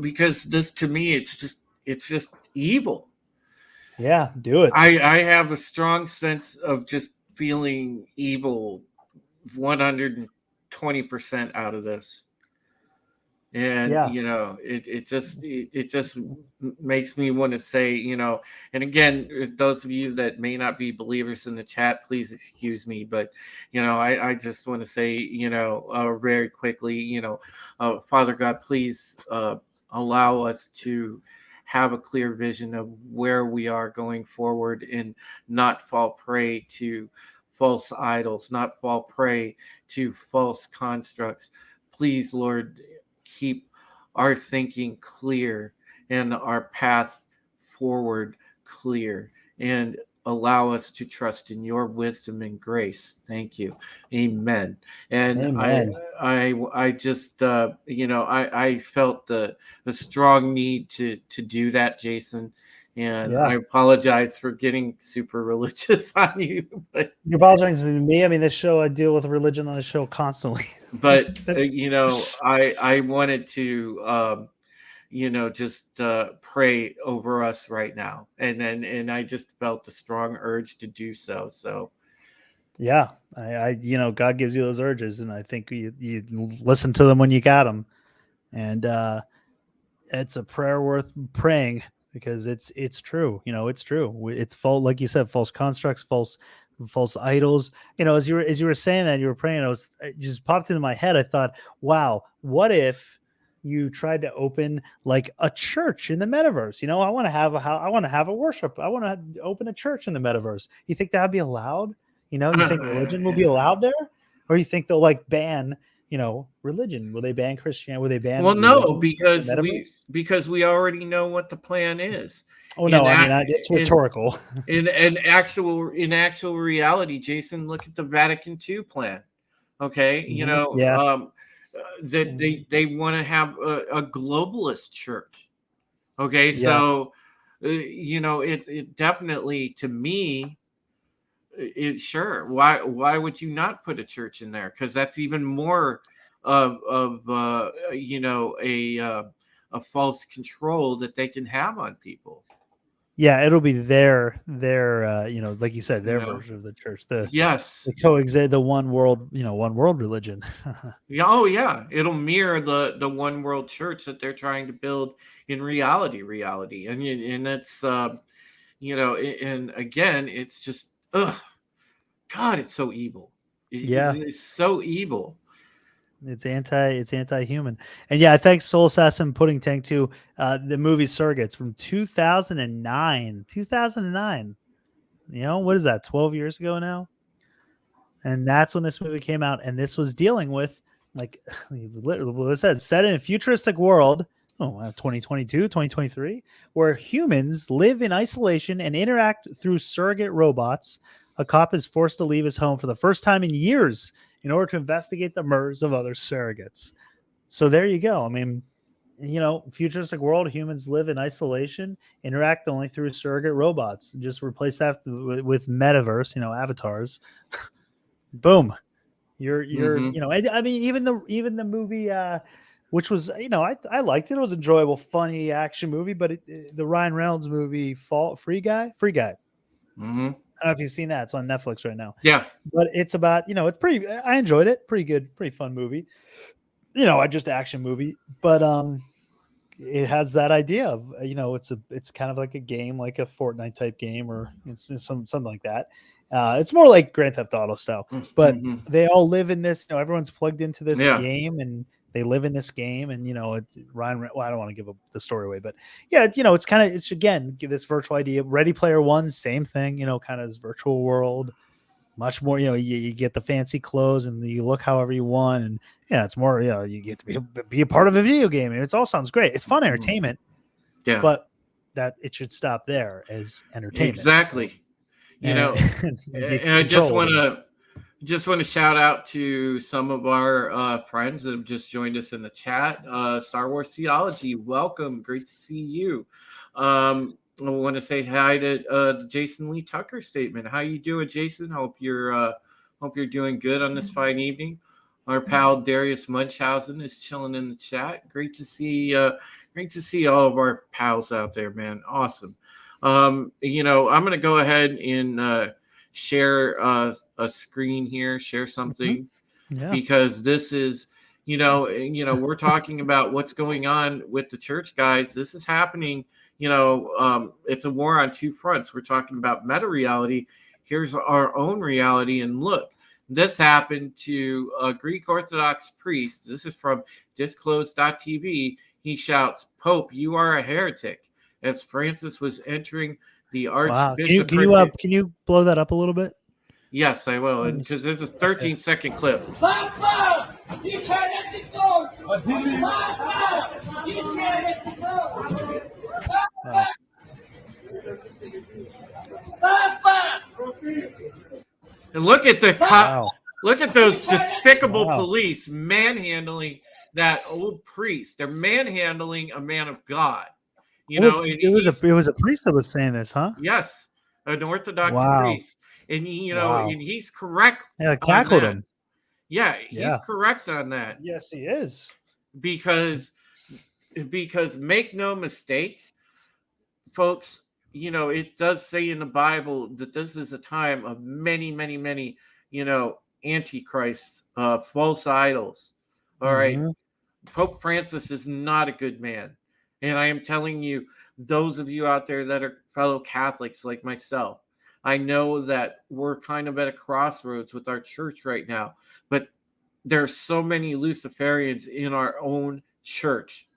because this, to me, it's just evil. Yeah, do it. I have a strong sense of just feeling evil 120% out of this. And Yeah. it just makes me want to say, and again, those of you that may not be believers in the chat, please excuse me, but I just want to say, very quickly, Father God, please allow us to have a clear vision of where we are going forward, and not fall prey to false idols, not fall prey to false constructs. Please, Lord, keep our thinking clear and our path forward clear, and allow us to trust in your wisdom and grace. Thank you. Amen. And Amen. I just I felt the strong need to do that, Jason. And Yeah. I apologize for getting super religious on you, but You're apologizing to me. I mean, this show, I deal with religion on the show constantly. but I wanted to just pray over us right now, and I just felt the strong urge to do so. Yeah, I God gives you those urges, and I think you listen to them when you got them, and it's a prayer worth praying, because it's true. It's true. It's false, like you said, false constructs, false idols. As you were saying that, you were praying, it just popped into my head. I thought, wow, what if you tried to open like a church in the metaverse? I want to have a worship. I want to open a church in the metaverse. You think that'd be allowed? You think religion will be allowed there, or you think they'll like ban religion? Will they ban Christianity? Will they ban Well, no, religions in the metaverse? because we already know what the plan is. Oh no, In it's rhetorical. in actual reality, Jason, look at the Vatican II plan. Okay, Yeah. That they want to have a globalist church. Okay, Yeah. so it definitely, to me, sure. Why would you not put a church in there? Because that's even more of a false control that they can have on people. Yeah, it'll be their like you said, their You know? version of the church, the Yes. coexist, the one world, one world religion. Yeah, oh yeah, it'll mirror the one world church that they're trying to build in reality, and it's and again, it's just God, it's so evil. Yeah. It's so evil. It's anti-human. And yeah, thanks Soul Assassin Pudding Tank too. The movie Surrogates from 2009. 2009. What is that? 12 years ago now? And that's when this movie came out, and this was dealing with, like, what it says, set in a futuristic world, 2022, 2023, where humans live in isolation and interact through surrogate robots. A cop is forced to leave his home for the first time in years in order to investigate the murders of other surrogates. So there you go. I mean, futuristic world, humans live in isolation, interact only through surrogate robots. Just replace that with metaverse, avatars. Boom. You're Hmm. I mean, even the movie, which was, I liked it. It was an enjoyable, funny action movie, but the Ryan Reynolds movie, Free Guy. Hmm. I don't know if you've seen that. It's on Netflix right now. Yeah. But it's about, it's pretty. I enjoyed it. Pretty good, pretty fun movie. Just action movie, but it has that idea of, it's kind of like a game, like a Fortnite type game, or something like that. It's more like Grand Theft Auto style, but Hmm. they all live in this. Everyone's plugged into this Yeah. game, and they live in this game. And it's Ryan. Well, I don't want to give the story away, but yeah, it's kind of, it's again this virtual idea. Ready Player One, same thing. Kind of this virtual world. Much more, you get the fancy clothes and you look however you want, and yeah, it's more, you get to be a part of a video game. And it all sounds great. It's fun entertainment, Yeah. but that it should stop there as entertainment. Exactly. And, And I just want to shout out to some of our friends that have just joined us in the chat. Star Wars Theology, welcome, great to see you. I want to say hi to the Jason Lee Tucker statement. How you doing, Jason? Hope you're doing good on this fine evening. Our pal Darius Munchausen is chilling in the chat. Great to see all of our pals out there, man. Awesome. I'm going to go ahead and share a screen here, share something, because this is, we're talking about what's going on with the church, guys. This is happening. It's a war on two fronts. We're talking about meta reality. Here's our own reality. And look, this happened to a Greek Orthodox priest. This is from disclosed.tv. He shouts, "Pope, you are a heretic," as Francis was entering the archbishop. Wow. Can you blow that up a little bit? Yes, I will, because there's a 13-second clip. Papa! You can't let it go! Papa! You can't let it go! Wow. Papa! And look at Wow. look at those despicable police manhandling that old priest. They're manhandling a man of God. It was a priest that was saying this, huh? Yes, an Orthodox priest, and and he's correct. Yeah, tackled him. Yeah, he's correct on that. Yes, he is. Because make no mistake, folks, it does say in the Bible that this is a time of many, many, many, antichrists, false idols. All right. Pope Francis is not a good man. And I am telling you, those of you out there that are fellow Catholics like myself, I know that we're kind of at a crossroads with our church right now, but there's so many Luciferians in our own church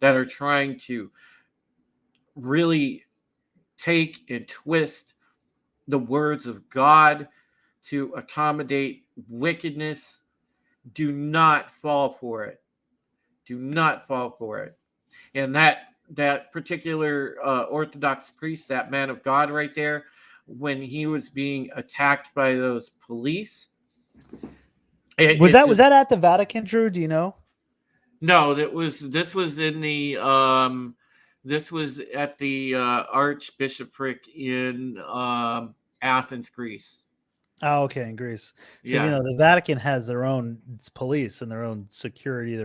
that are trying to really take and twist the words of God to accommodate wickedness. Do not fall for it. Do not fall for it. And that particular Orthodox priest, that man of God right there, when he was being attacked by those police, was that at the Vatican, Drew? Do you know? No, this was in the this was at the archbishopric in Athens, Greece. Oh, okay, in Greece, because Yeah. the Vatican has their own police and their own security,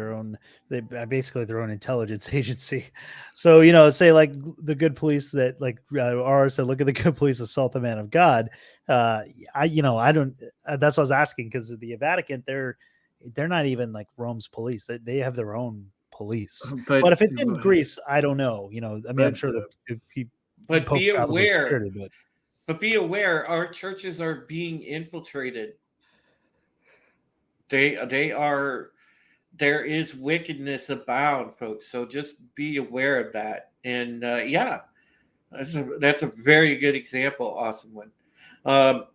basically their own intelligence agency. So say like the good police that like R said, look at the good police assault the man of God. I don't. That's what I was asking because the Vatican, they're not even like Rome's police. They have their own police. But But if it's in Greece, I don't know. I mean, I'm but sure the But Pope be travels with aware, security, but our churches are being infiltrated. They are, there is wickedness abound, folks. So just be aware of that. And yeah, that's a very good example. Awesome one. Um,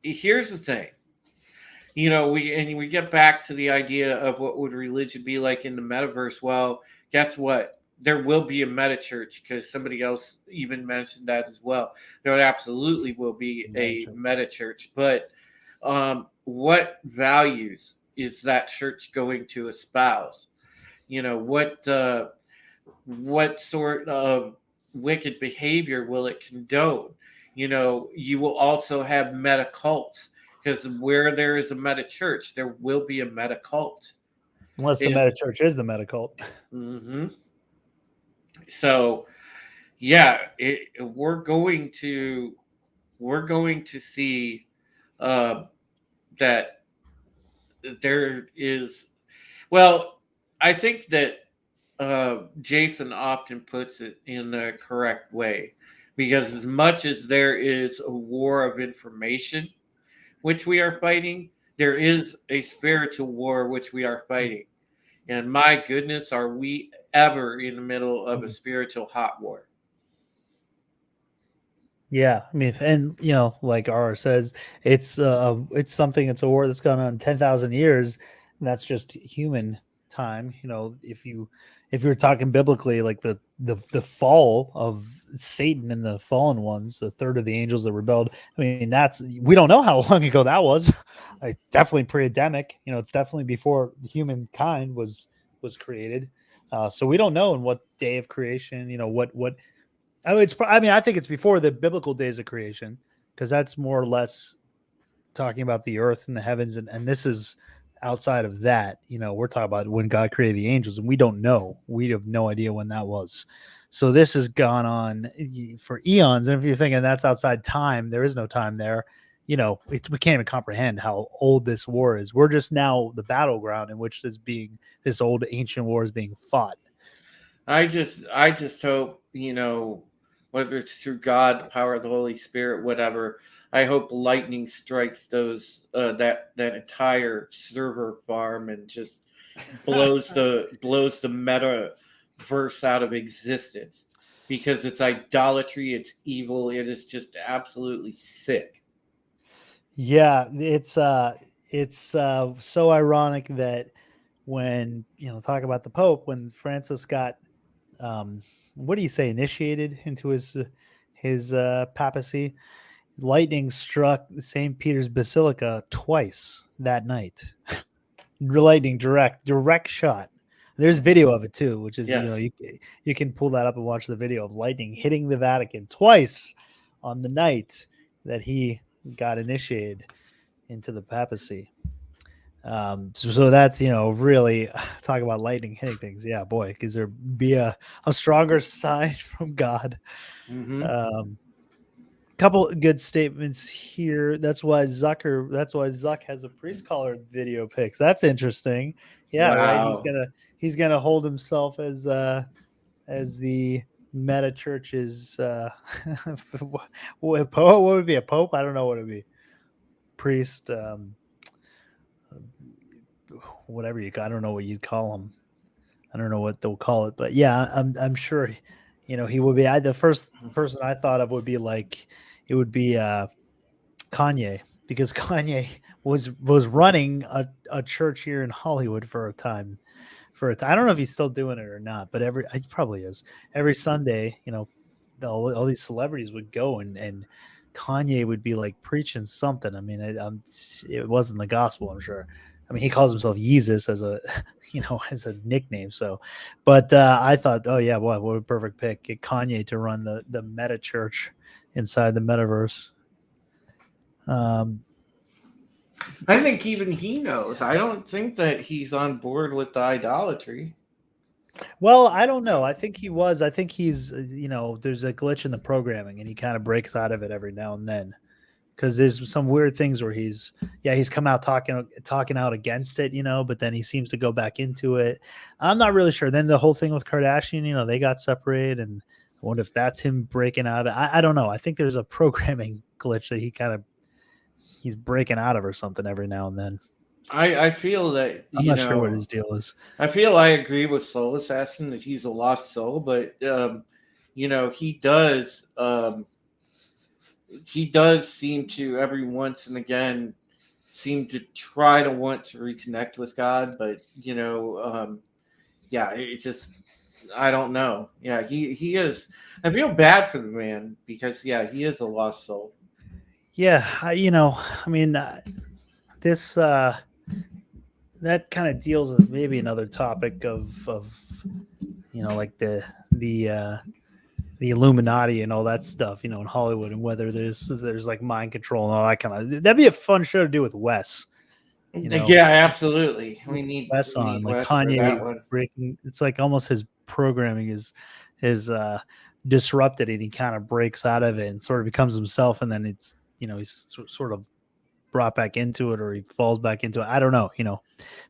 Here's the thing. We get back to the idea of what would religion be like in the metaverse. Well, guess what? There will be a meta church because somebody else even mentioned that as well. There absolutely will be a meta church, but what values is that church going to espouse? What sort of wicked behavior will it condone? You will also have meta cults because where there is a meta church, there will be a meta cult. unless the meta church is the meta cult. Mm-hmm. So, yeah, we're going to see that there is. Well, I think that Jason often puts it in the correct way because as much as there is a war of information which we are fighting, there is a spiritual war which we are fighting. And my goodness, are we ever in the middle of a spiritual hot war? Yeah, I mean, and like R says, it's something. It's a war that's gone on 10,000 years. And that's just human time. If you're talking biblically, like the fall of Satan and the fallen ones, the third of the angels that rebelled. I mean, we don't know how long ago that was. Like definitely pre-Adamic. It's definitely before humankind was created. So we don't know in what day of creation. What. Oh, I think it's before the biblical days of creation, because that's more or less talking about the earth and the heavens, and this is outside of that. We're talking about when God created the angels, and we don't know. We have no idea when that was. So this has gone on for eons. And if you're thinking that's outside time, there is no time there. We can't even comprehend how old this war is. We're just now the battleground in which this old ancient war is being fought. I just hope, whether it's through God, the power of the Holy Spirit, whatever, I hope lightning strikes those that entire server farm and just blows the metaverse out of existence because it's idolatry, it's evil, it is just absolutely sick. Yeah, it's so ironic that when talk about the Pope, when Francis got what do you say, initiated into his papacy, lightning struck St. Peter's Basilica twice that night. Lightning direct shot. There's video of it too, which is Yes. You can pull that up and watch the video of lightning hitting the Vatican twice on the night that he got initiated into the papacy. So that's really talk about lightning hitting things. Yeah, boy, because there be a stronger sign from God. Mm-hmm. Couple good statements here. That's why Zuck has a priest collar video pics. That's interesting. Yeah, right. Wow. He's gonna hold himself as the meta church's what would be a pope? I don't know what it'd be. Priest, whatever I don't know what you'd call him. I don't know what they'll call it, but yeah, I'm sure, he would be. The first person I thought of would be it would be Kanye, because Kanye was running a church here in Hollywood for a time. I don't know if he's still doing it or not, but he probably is. Every Sunday, all these celebrities would go and Kanye would be like preaching something. I mean, it wasn't the gospel, I'm sure. I mean, he calls himself Yeezus as a, as a nickname. So, but I thought, oh yeah, what a perfect pick. Get Kanye to run the meta church inside the metaverse. Um, I think even he knows. I don't think that he's on board with the idolatry. well, I don't know. I think he was. I think he's. There's a glitch in the programming, and he kind of breaks out of it every now and then. Because there's some weird things where he's come out talking out against it, but then he seems to go back into it. I'm not really sure. Then the whole thing with Kardashian, they got separated, and I wonder if that's him breaking out of it. I don't know. I think there's a programming glitch that he's breaking out of or something every now and then. I feel that I'm not sure what his deal is. I feel I agree with Soul Assassin that he's a lost soul, but he does seem to every once and again seem to try to want to reconnect with God, but it just I don't know. Yeah, he is. I feel bad for the man because he is a lost soul. Yeah, this that kind of deals with maybe another topic of like the Illuminati and all that stuff, in Hollywood, and whether there's like mind control and all that kind of. That'd be a fun show to do with Wes. Yeah, absolutely. We need Wes on like Wes for that Kanye one. breaking. It's like almost his programming is disrupted, and he kind of breaks out of it and sort of becomes himself, and then it's he's sort of brought back into it, or he falls back into it. I don't know,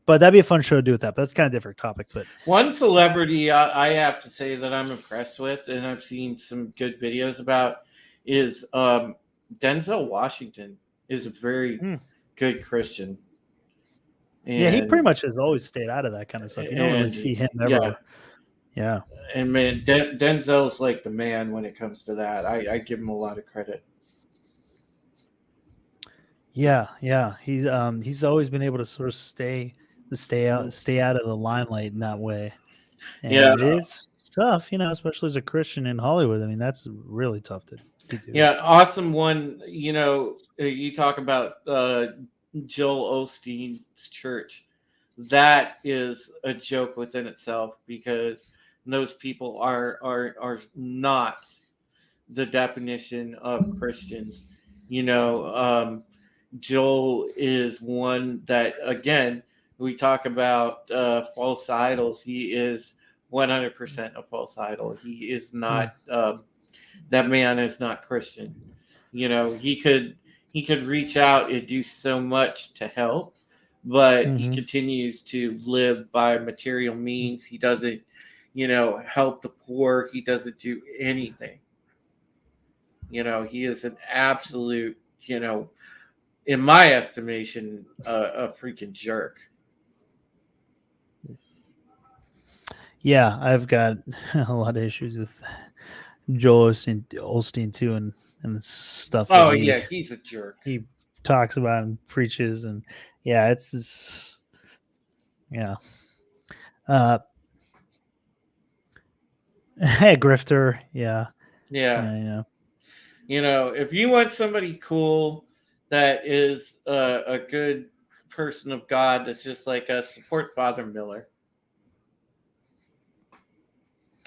but that'd be a fun show to do with that. But that's kind of different topic. But one celebrity I have to say that I'm impressed with, and I've seen some good videos about, is Denzel Washington is a very good Christian. And, he pretty much has always stayed out of that kind of stuff. You don't really see him ever. Yeah. And man, Denzel's like the man when it comes to that. I give him a lot of credit. Yeah. He's always been able to sort of stay out of the limelight in that way. And it's tough, especially as a Christian in Hollywood. I mean, that's really tough to do. Yeah, awesome one. You talk about Joel Osteen's church. That is a joke within itself, because those people are not the definition of Christians. Joel is one that, again, we talk about false idols. He is 100% a false idol. He is not. That man is not Christian. He could reach out and do so much to help, but he continues to live by material means. He doesn't, help the poor. He doesn't do anything. He is an absolute, in my estimation, a freaking jerk. Yeah, I've got a lot of issues with Joel Osteen too, and the stuff. Oh yeah, he's a jerk. He talks about and preaches, and it's hey, grifter. Yeah. If you want somebody cool that is a good person of God that's just like us, support Father Miller.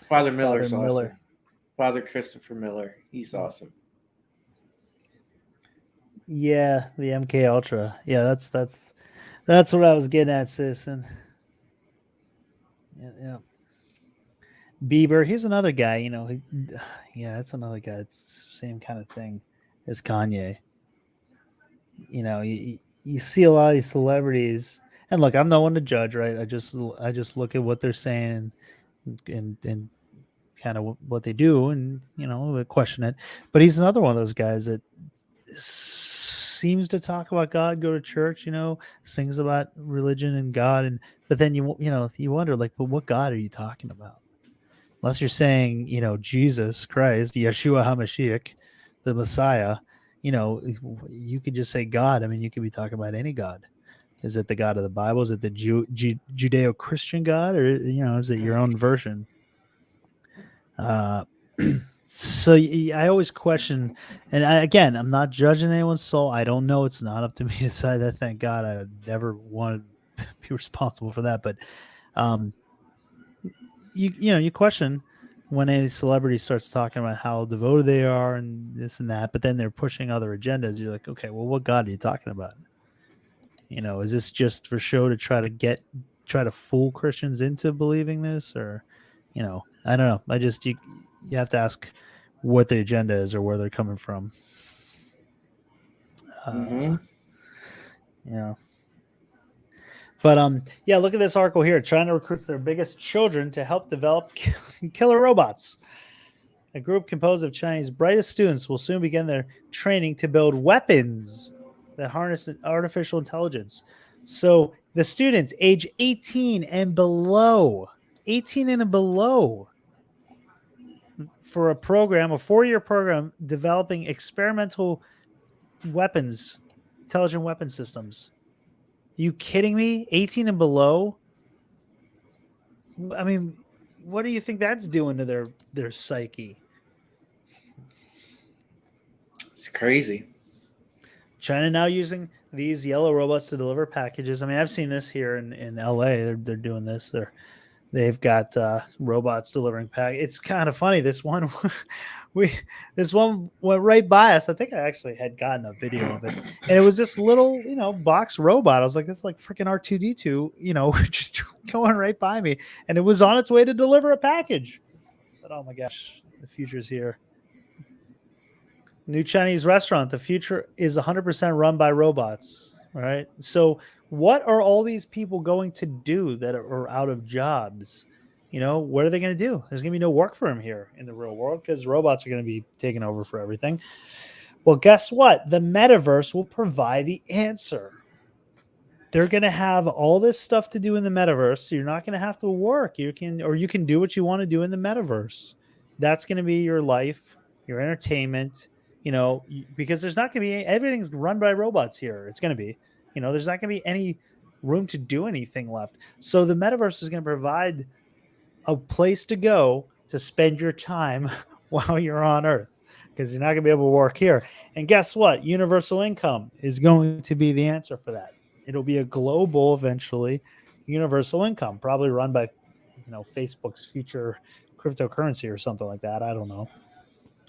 Father Miller's awesome. Father Christopher Miller, he's awesome. Yeah, the MK Ultra. Yeah, that's what I was getting at, citizen. Yeah. Bieber, he's another guy. That's another guy. It's same kind of thing as Kanye. You see a lot of these celebrities, and look, I'm no one to judge, right? I just look at what they're saying and kind of what they do, and question it. But he's another one of those guys that seems to talk about God, go to church, sings about religion and God, but then you wonder, like, but what God are you talking about? Unless you're saying, Jesus Christ, Yeshua HaMashiach, the Messiah, you could just say God. I mean, you could be talking about any God. Is it the God of the Bible? Is it the Judeo-Christian God, or is it your own version? So I always question, and again, I'm not judging anyone's soul. I don't know. It's not up to me to decide that. Thank God, I never wanted to be responsible for that. But you question, when any celebrity starts talking about how devoted they are and this and that, but then they're pushing other agendas, you're like, okay, well, what God are you talking about? Is this just for show to try to fool Christians into believing this, or, I don't know. You have to ask what the agenda is or where they're coming from. Mm-hmm. Yeah. But yeah, look at this article here. China recruits their biggest children to help develop killer robots. A group composed of Chinese brightest students will soon begin their training to build weapons that harness artificial intelligence. So the students age 18 and below, for a 4-year program developing experimental weapons, intelligent weapon systems. Are you kidding me? 18 and below? I mean, what do you think that's doing to their psyche? It's crazy. China now using these yellow robots to deliver packages. I mean, I've seen this here in LA. They're doing this. They've got robots delivering packages. It's kind of funny. This one went right by us. I think I actually had gotten a video of it, and it was this little box robot. I was like, it's like freaking R2D2, just going right by me, and it was on its way to deliver a package. But oh my gosh, the future's here. New Chinese restaurant. The future is 100% run by robots. All right. So, what are all these people going to do that are out of jobs? What are they going to do? There's going to be no work for them here in the real world because robots are going to be taking over for everything. Well, guess what? The metaverse will provide the answer. They're going to have all this stuff to do in the metaverse. So you're not going to have to work. You can do what you want to do in the metaverse. That's going to be your life, your entertainment. Because there's not going to be everything's run by robots here. It's going to be, there's not going to be any room to do anything left. So the metaverse is going to provide a place to go to spend your time while you're on Earth, because you're not going to be able to work here. And guess what? Universal income is going to be the answer for that. It'll be a global, eventually, universal income, probably run by, Facebook's future cryptocurrency or something like that. I don't know.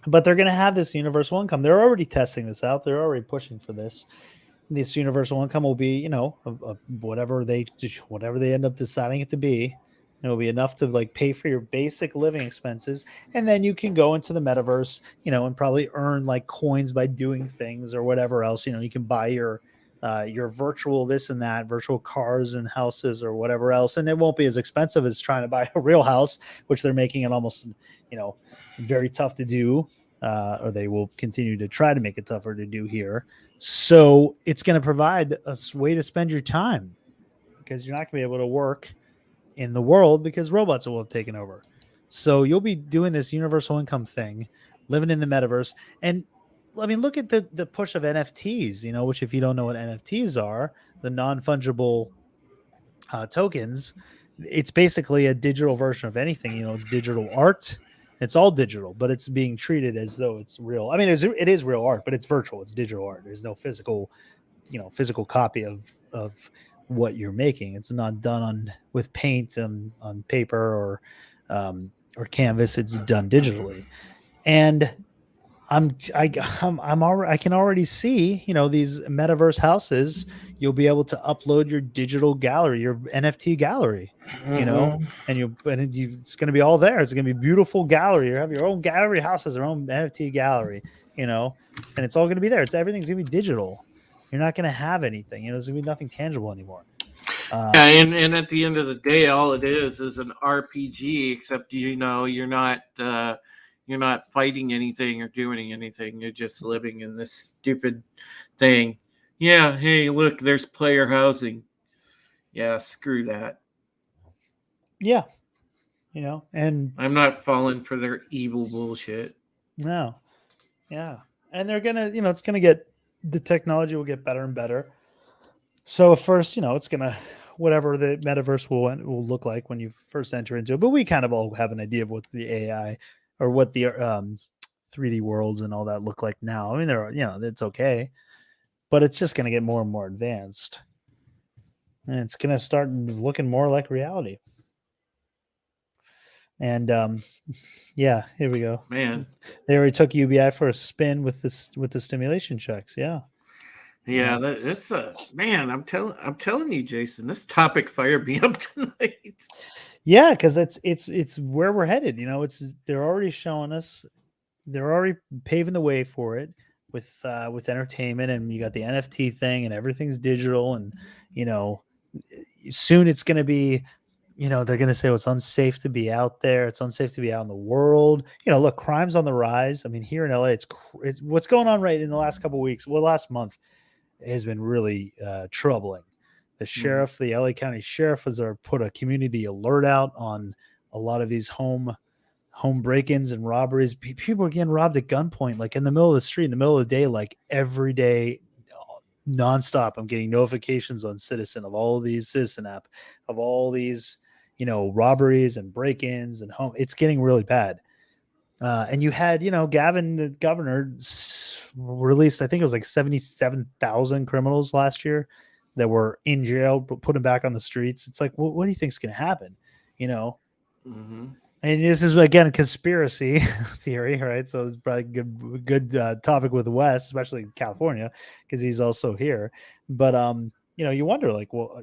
But they're going to have this universal income. They're already testing this out. They're already pushing for this. This universal income will be, whatever they end up deciding it to be. It will be enough to pay for your basic living expenses, and then you can go into the metaverse, and probably earn coins by doing things or whatever else. You can buy your virtual this and that, virtual cars and houses or whatever else, and it won't be as expensive as trying to buy a real house, which they're making it almost very tough to do, or they will continue to try to make it tougher to do here. So it's going to provide a way to spend your time, because you're not going to be able to work in the world because robots will have taken over. So you'll be doing this universal income thing, living in the metaverse. And I mean, look at the push of NFTs, which, if you don't know what NFTs are, the non-fungible tokens, it's basically a digital version of anything. It's digital art. It's all digital, but it's being treated as though it's real. I mean, it is real art, but it's virtual. It's digital art. There's no physical copy of what you're making. It's not done with paint and on paper or canvas. It's done digitally. And I can already see, these metaverse houses. You'll be able to upload your digital gallery, your NFT gallery, and it's going to be all there. It's going to be a beautiful gallery. You have your own gallery. House has their own NFT gallery, and it's all going to be there. Everything's going to be digital. You're not going to have anything. There's going to be nothing tangible anymore. Yeah, and at the end of the day, all it is an RPG, except you're not fighting anything or doing anything. You're just living in this stupid thing. Yeah, hey, look, there's player housing. Yeah, screw that. Yeah, and I'm not falling for their evil bullshit. No, yeah, and they're gonna, it's gonna get, the technology will get better and better. So at first, it's gonna, whatever the metaverse will look like when you first enter into it. But we kind of all have an idea of what the AI or what the 3D worlds and all that look like now. I mean, it's okay, but it's just gonna get more and more advanced, and it's gonna start looking more like reality. And yeah, here we go. Man, They already took UBI for a spin with the stimulation checks. Yeah. yeah, that's man. I'm telling you, Jason, this topic fired me up tonight. Yeah, because it's where we're headed. You know, they're already showing us, they're already paving the way for it with entertainment, and you got the NFT thing, and everything's digital, and you know, soon it's going to be, you know, they're going to say, oh, it's unsafe to be out there. It's unsafe to be out in the world. You know, look, crime's on the rise. I mean, here in LA, it's what's going on right in the last couple of weeks. Well, last month has been really troubling. The sheriff, the LA County sheriff, has put a community alert out on a lot of these home break-ins and robberies. People are getting robbed at gunpoint, like in the middle of the street, in the middle of the day, like every day, nonstop. I'm getting notifications on Citizen of all these Citizen app of all these, you know, robberies and break-ins and home. It's getting really bad. And you had, you know, Gavin, the governor, released, I think it was like 77,000 criminals last year that were in jail, but put them back on the streets. It's like, what do you think is going to happen? You know, and this is again a conspiracy theory, right? So it's probably good topic with Wes, especially California, because he's also here. But you know, you wonder, like, well,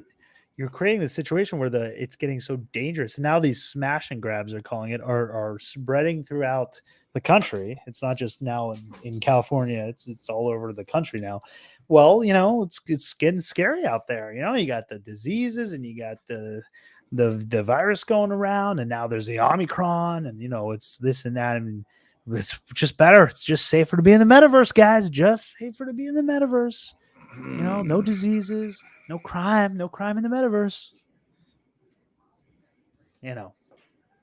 you're creating the situation where it's getting so dangerous. And now these smash and grabs, they're calling it, are spreading throughout the country. It's not just now in California. It's all over the country now. Well, you know, it's getting scary out there. You know, you got the diseases, and you got the virus going around, and now there's the Omicron, and you know, it's this and that. I mean, it's just better. It's just safer to be in the metaverse, guys. Just safer to be in the metaverse. You know, no diseases, no crime in the metaverse. You know,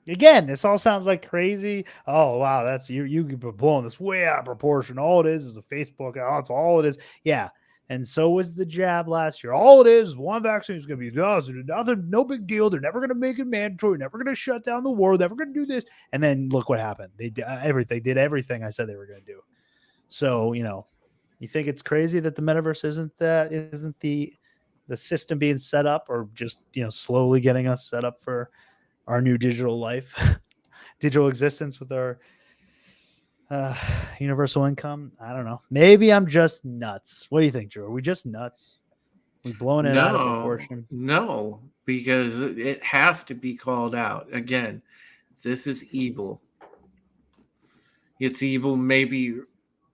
again, this all sounds like crazy. Oh wow, that's you blowing this way out of proportion. All it is a Facebook. Oh, that's all it is. Yeah. And so was the jab last year. All it is one vaccine is going to be nothing, no big deal. They're never going to make it mandatory. Never going to shut down the world. Never going to do this. And then look what happened. They did everything I said they were going to do. So, you know, you think it's crazy that the metaverse isn't the system being set up, or just, you know, slowly getting us set up for our new digital life, digital existence with our universal income. I don't know. Maybe I'm just nuts. What do you think, Drew? Are we just nuts? We blowing it out of proportion? No, because it has to be called out. Again, this is evil. It's evil, maybe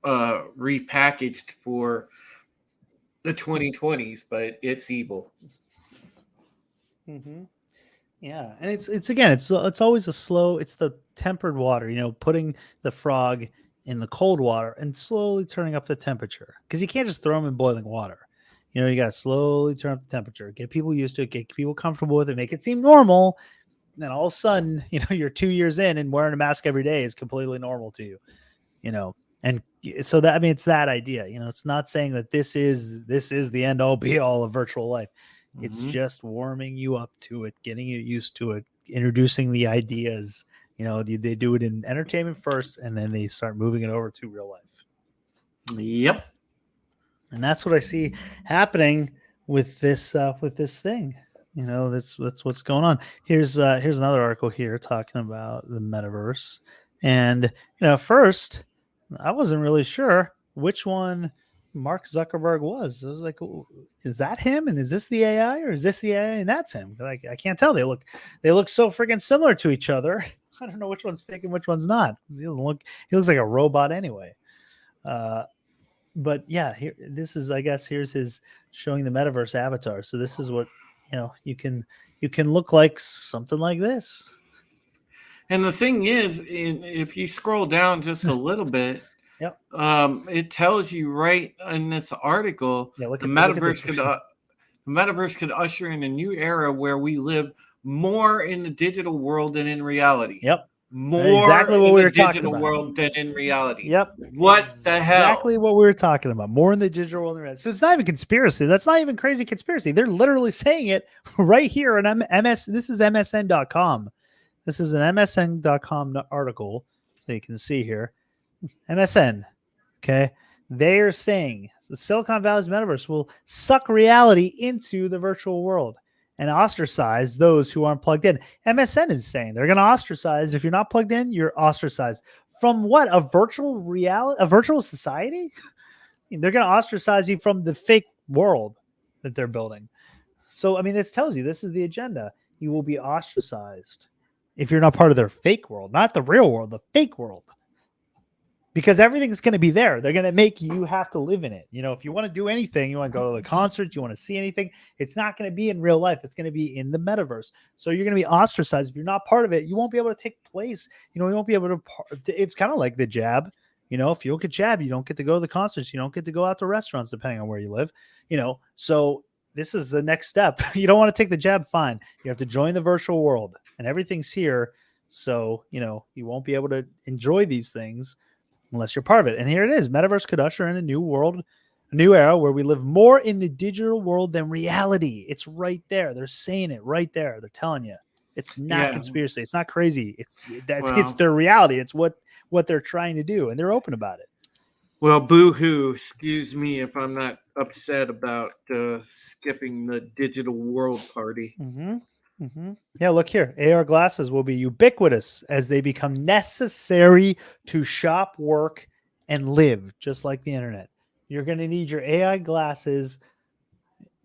repackaged for the 2020s, but it's evil. Mm-hmm. Yeah, and it's always a slow. It's the tempered water, you know, putting the frog in the cold water and slowly turning up the temperature, because you can't just throw them in boiling water. You know, you got to slowly turn up the temperature, get people used to it, get people comfortable with it, make it seem normal. And then all of a sudden, you know, you're 2 years in, and wearing a mask every day is completely normal to you. You know, and so that, I mean, it's that idea. You know, it's not saying that this is the end all be all of virtual life. It's just warming you up to it, getting you used to it, introducing the ideas. You know, they do it in entertainment first, and then they start moving it over to real life. Yep. And that's what I see happening with this thing. You know, that's what's going on. Here's another article here talking about the metaverse. And, you know, first, I wasn't really sure which one Mark Zuckerberg was. I was like, is that him? And is this the AI, or is this the AI and that's him? Like, I can't tell. They look so freaking similar to each other. I don't know which one's fake and which one's not. He looks like a robot anyway. But yeah, here's his showing the metaverse avatar. So this is what, you know, you can look like something like this. And the thing is, if you scroll down just a little bit, yep, it tells you right in this article, the metaverse could usher in a new era where we live more in the digital world than in reality. Yep. More exactly what in we the were talking digital about. world than in reality. Yep. What the hell? Exactly what we were talking about. More in the digital world. So it's not even conspiracy. That's not even crazy conspiracy. They're literally saying it right here on MS. This is MSN.com. This is an MSN.com article. So you can see here. MSN. Okay. They are saying the Silicon Valley's metaverse will suck reality into the virtual world. and ostracize those who aren't plugged in. MSN is saying they're going to ostracize. If you're not plugged in, you're ostracized. From what? A virtual reality, a virtual society? They're going to ostracize you from the fake world that they're building. So, I mean, this tells you this is the agenda. You will be ostracized if you're not part of their fake world, not the real world, the fake world. Because everything's going to be there. They're going to make you have to live in it. You know, if you want to do anything, you want to go to the concerts, you want to see anything, it's not going to be in real life. It's going to be in the metaverse. So you're going to be ostracized. If you're not part of it, you won't be able to take place. You know, you won't be able to. It's kind of like the jab. You know, if you don't get jabbed, you don't get to go to the concerts. You don't get to go out to restaurants, depending on where you live. You know, so this is the next step. You don't want to take the jab, fine. You have to join the virtual world, and everything's here. So, you know, you won't be able to enjoy these things unless you're part of it. And here it is. Metaverse could usher in a new world, a new era where we live more in the digital world than reality. It's right there. They're saying it right there. They're telling you. It's not conspiracy. It's not crazy. It's their reality. It's what they're trying to do, and they're open about it. Well, boo-hoo. Excuse me if I'm not upset about skipping the digital world party. Mm-hmm. Mm-hmm. Yeah, look here. AR glasses will be ubiquitous as they become necessary to shop, work, and live, just like the internet. You're going to need your AI glasses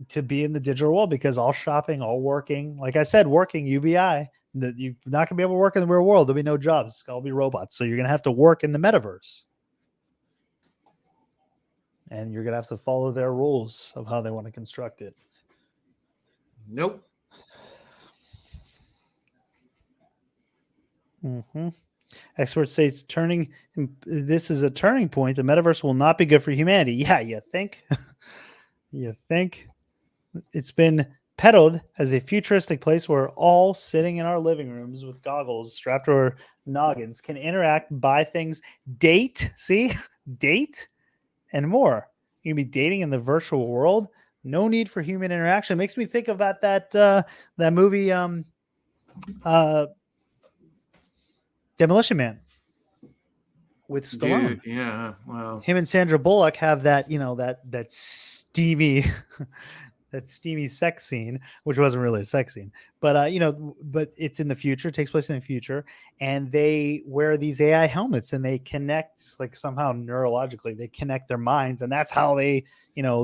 to be in the digital world because all shopping, all working, like I said, working UBI, that you're not going to be able to work in the real world. There'll be no jobs. It'll all be robots. So you're going to have to work in the metaverse. And you're going to have to follow their rules of how they want to construct it. Nope. Mm-hmm. Experts say this is a turning point. The metaverse will not be good for humanity. Yeah, you think? You think? It's been peddled as a futuristic place where all sitting in our living rooms with goggles strapped to our noggins can interact, buy things, date, and more. You can be dating in the virtual world. No need for human interaction. It makes me think about that movie Demolition Man with Stallone. Dude, yeah, wow. Him and Sandra Bullock have that, you know, that steamy that steamy sex scene, which wasn't really a sex scene, but you know, but it's in the future, it takes place in the future, and they wear these AI helmets and they connect, like somehow neurologically, they connect their minds, and that's how they, you know,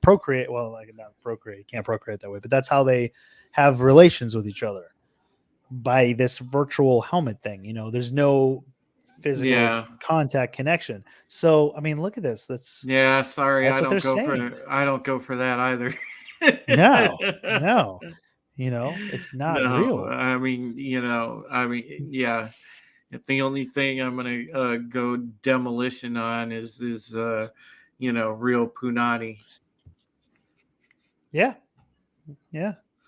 procreate. Well, like not procreate, can't procreate that way, but that's how they have relations with each other. By this virtual helmet thing, you know, there's no physical contact connection. So, I mean, look at this. Sorry, I don't go for that either. No, you know, it's not real. I mean, yeah. The only thing I'm gonna go demolition on is real punani. Yeah.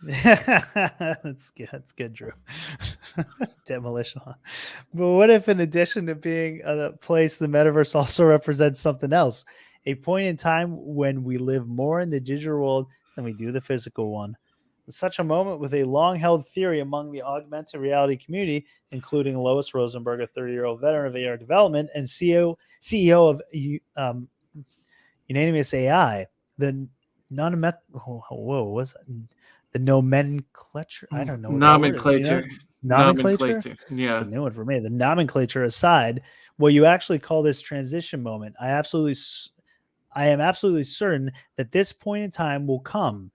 That's good, Drew. Demolition. But what if, in addition to being a place, the metaverse also represents something else? A point in time when we live more in the digital world than we do the physical one. Such a moment with a long-held theory among the augmented reality community, including Lois Rosenberg, a 30-year-old veteran of AR development and CEO of Unanimous AI. The the nomenclature. I don't know. Nomenclature. Nomenclature. Yeah. It's a new one for me. The nomenclature aside, what you actually call this transition moment, I am absolutely certain that this point in time will come,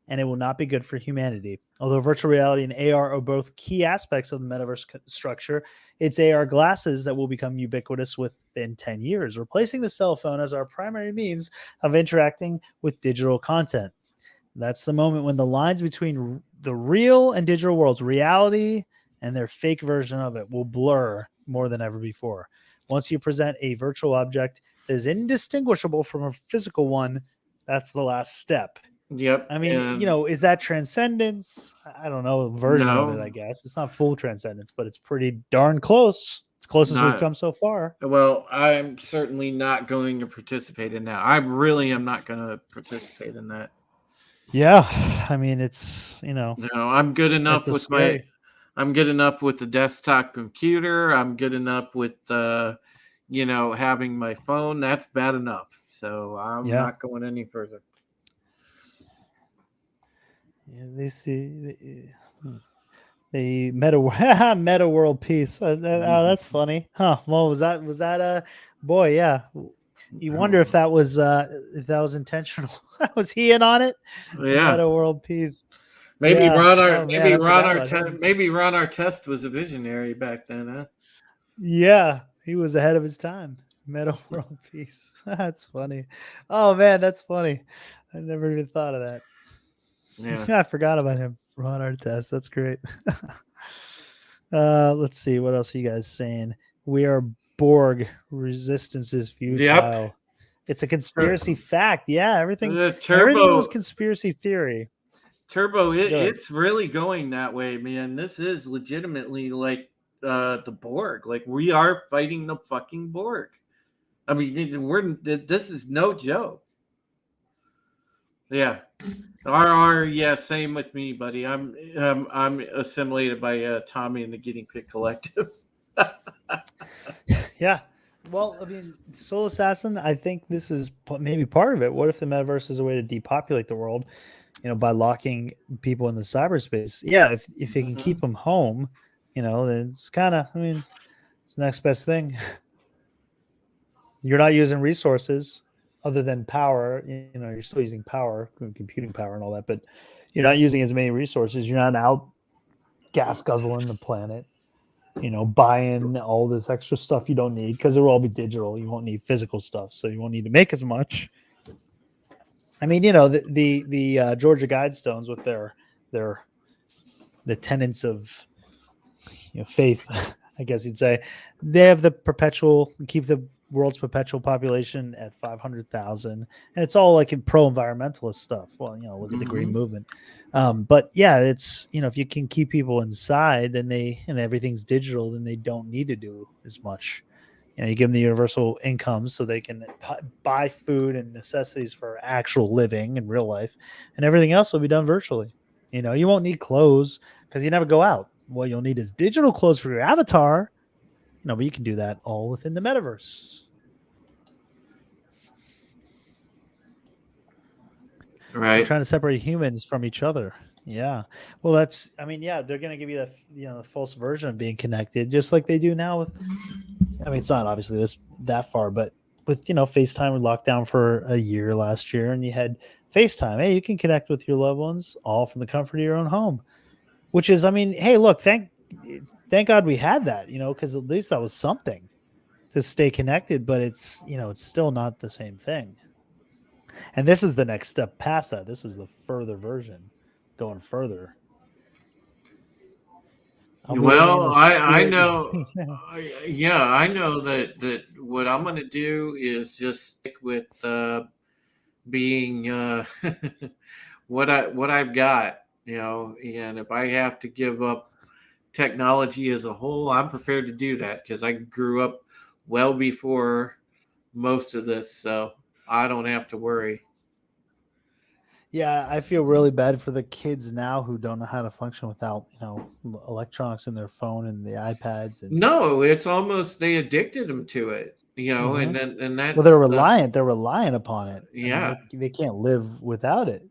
and it will not be good for humanity. Although virtual reality and AR are both key aspects of the metaverse structure, it's AR glasses that will become ubiquitous within 10 years, replacing the cell phone as our primary means of interacting with digital content. That's the moment when the lines between the real and digital worlds, reality and their fake version of it, will blur more than ever before. Once you present a virtual object that is indistinguishable from a physical one, that's the last step. Yep. I mean, is that transcendence? I don't know, a version of it, I guess. It's not full transcendence, but it's pretty darn close. It's close as we've come so far. Well, I'm certainly not going to participate in that. I really am not going to participate in that. Yeah, I mean, it's, I'm good enough with I'm good enough with the desktop computer. I'm good enough with having my phone. That's bad enough. So I'm not going any further. Yeah, they see the meta meta world peace. Oh, that's funny, huh? Well, was that a boy? Yeah. You wonder if that was intentional. Was he in on it? The Yeah. meta world peace. Maybe Yeah. Ron Oh man, I forgot about him. maybe Ron Artest was a visionary back then, huh? Yeah, he was ahead of his time. Meta world peace. That's funny. Oh man, that's funny. I never even thought of that. Yeah. I forgot about him. Ron Artest. That's great. Let's see. What else are you guys saying? We are Borg. Resistance is Yep. futile. It's a conspiracy fact. Yeah, everything The was Turbo conspiracy theory. Turbo, Go ahead. it's really going that way, man. This is legitimately like the Borg. Like we are fighting the fucking Borg. I mean, this is no joke. Yeah. Yeah, same with me, buddy. I'm assimilated by Tommy and the Guinea Pig Collective. Yeah. Well, I mean, Soul Assassin, I think this is maybe part of it. What if the metaverse is a way to depopulate the world, by locking people in the cyberspace? Yeah, if they can keep them home, then it's kind of, I mean, it's the next best thing. You're not using resources other than power. You're still using power, computing power and all that, but you're not using as many resources. You're not out gas guzzling the planet, buying all this extra stuff you don't need because it will all be digital. You won't need physical stuff, so you won't need to make as much. I mean, the Georgia Guidestones with the tenets of faith, I guess you'd say, they have keep the world's perpetual population at 500,000, and it's all like in pro-environmentalist stuff. Well, look at the green movement. But yeah, it's if you can keep people inside, then and everything's digital, then they don't need to do as much. You give them the universal income so they can buy food and necessities for actual living in real life, and everything else will be done virtually. You won't need clothes because you never go out. What you'll need is digital clothes for your avatar. But you can do that all within the metaverse. Right. They're trying to separate humans from each other. Yeah. Well, they're going to give you the false version of being connected, just like they do now with, it's not obviously that far, but with, FaceTime was locked down for a year last year, and you had FaceTime. Hey, you can connect with your loved ones all from the comfort of your own home, which is, hey, look, thank God we had that, because at least that was something to stay connected, but it's, it's still not the same thing. And this is the next step past that. This is the further version, going further. Well, I know. I know that what I'm going to do is just stick with being what I've got, and if I have to give up technology as a whole, I'm prepared to do that because I grew up well before most of this, so I don't have to worry. Yeah, I feel really bad for the kids now who don't know how to function without, electronics in their phone and the iPads. And No, it's almost they addicted them to it, and that's they're reliant. They're reliant upon it. Yeah, they can't live without it,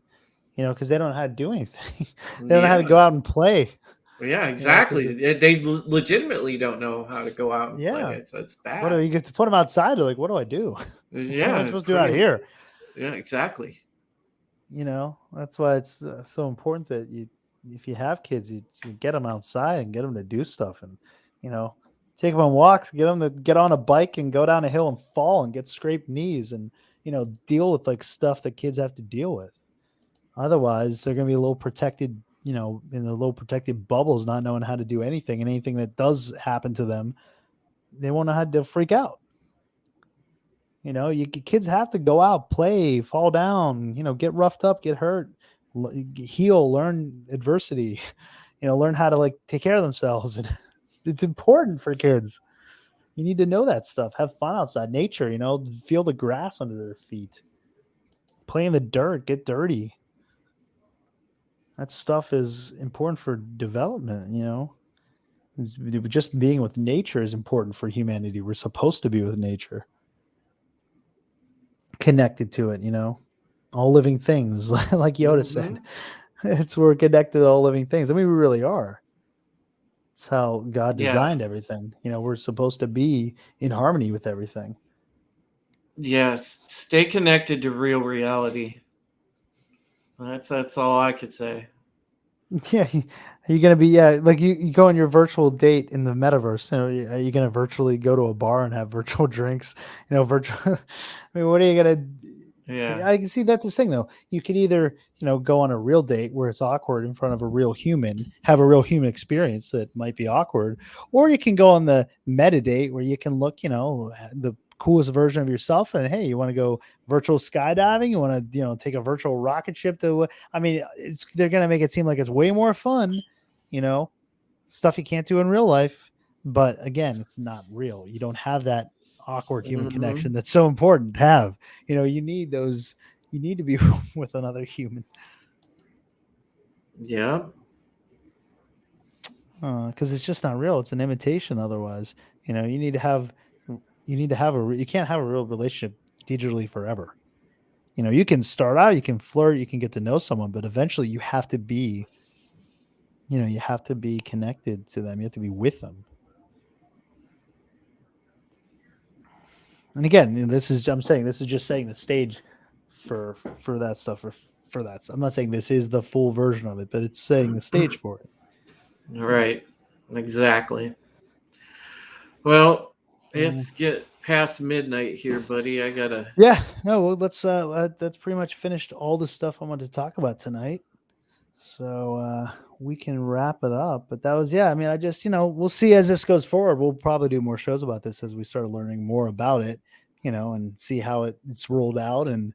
because they don't know how to do anything. They don't know how to go out and play. Yeah, exactly. They legitimately don't know how to go out and play it, so it's bad. What do you get to put them outside? They're like, what do I do? Yeah, what am I supposed to do out here? Yeah, exactly. That's why it's so important that if you have kids, you get them outside and get them to do stuff, and take them on walks, get them to get on a bike and go down a hill and fall and get scraped knees, and deal with like stuff that kids have to deal with. Otherwise, they're going to be a little protected, in the little protected bubbles, not knowing how to do anything, and anything that does happen to them, they won't know how to freak out. Kids have to go out, play, fall down, get roughed up, get hurt, heal, learn adversity, learn how to take care of themselves. And it's important for kids. You need to know that stuff. Have fun outside, nature, feel the grass under their feet, play in the dirt, get dirty. That stuff is important for development, Just being with nature is important for humanity. We're supposed to be with nature. Connected to it, all living things, like Yoda said. It's we're connected to all living things. I mean, we really are. It's how God Yeah. designed everything. We're supposed to be in harmony with everything. Yes. Stay connected to real reality. That's all I could say. Yeah, are you gonna be like you go on your virtual date in the metaverse? Are you gonna virtually go to a bar and have virtual drinks? Virtual. I mean, what are you gonna? Yeah. I can see that's the thing though. You could either go on a real date where it's awkward in front of a real human, have a real human experience that might be awkward, or you can go on the meta date where you can look, the coolest version of yourself, and hey, you want to go virtual skydiving, you want to take a virtual rocket ship to. I mean, they're gonna make it seem like it's way more fun, you know, stuff you can't do in real life. But again, it's not real. You don't have that awkward human connection that's so important to have. You need those. You need to be with another human Yeah. because it's just not real. It's an imitation. Otherwise, you need to have. You need to have you can't have a real relationship digitally forever. You can start out, you can flirt, you can get to know someone, but eventually you have to be, you have to be connected to them. You have to be with them. And again, I'm saying this is just saying the stage for that stuff for that. I'm not saying this is the full version of it, but it's saying the stage for it. Right. Exactly. Well, Mm. it's get past midnight here, buddy. I gotta. Yeah, no, well, let's that's pretty much finished all the stuff I wanted to talk about tonight. So we can wrap it up. But that was I mean, I just we'll see as this goes forward. We'll probably do more shows about this as we start learning more about it, and see how it's rolled out and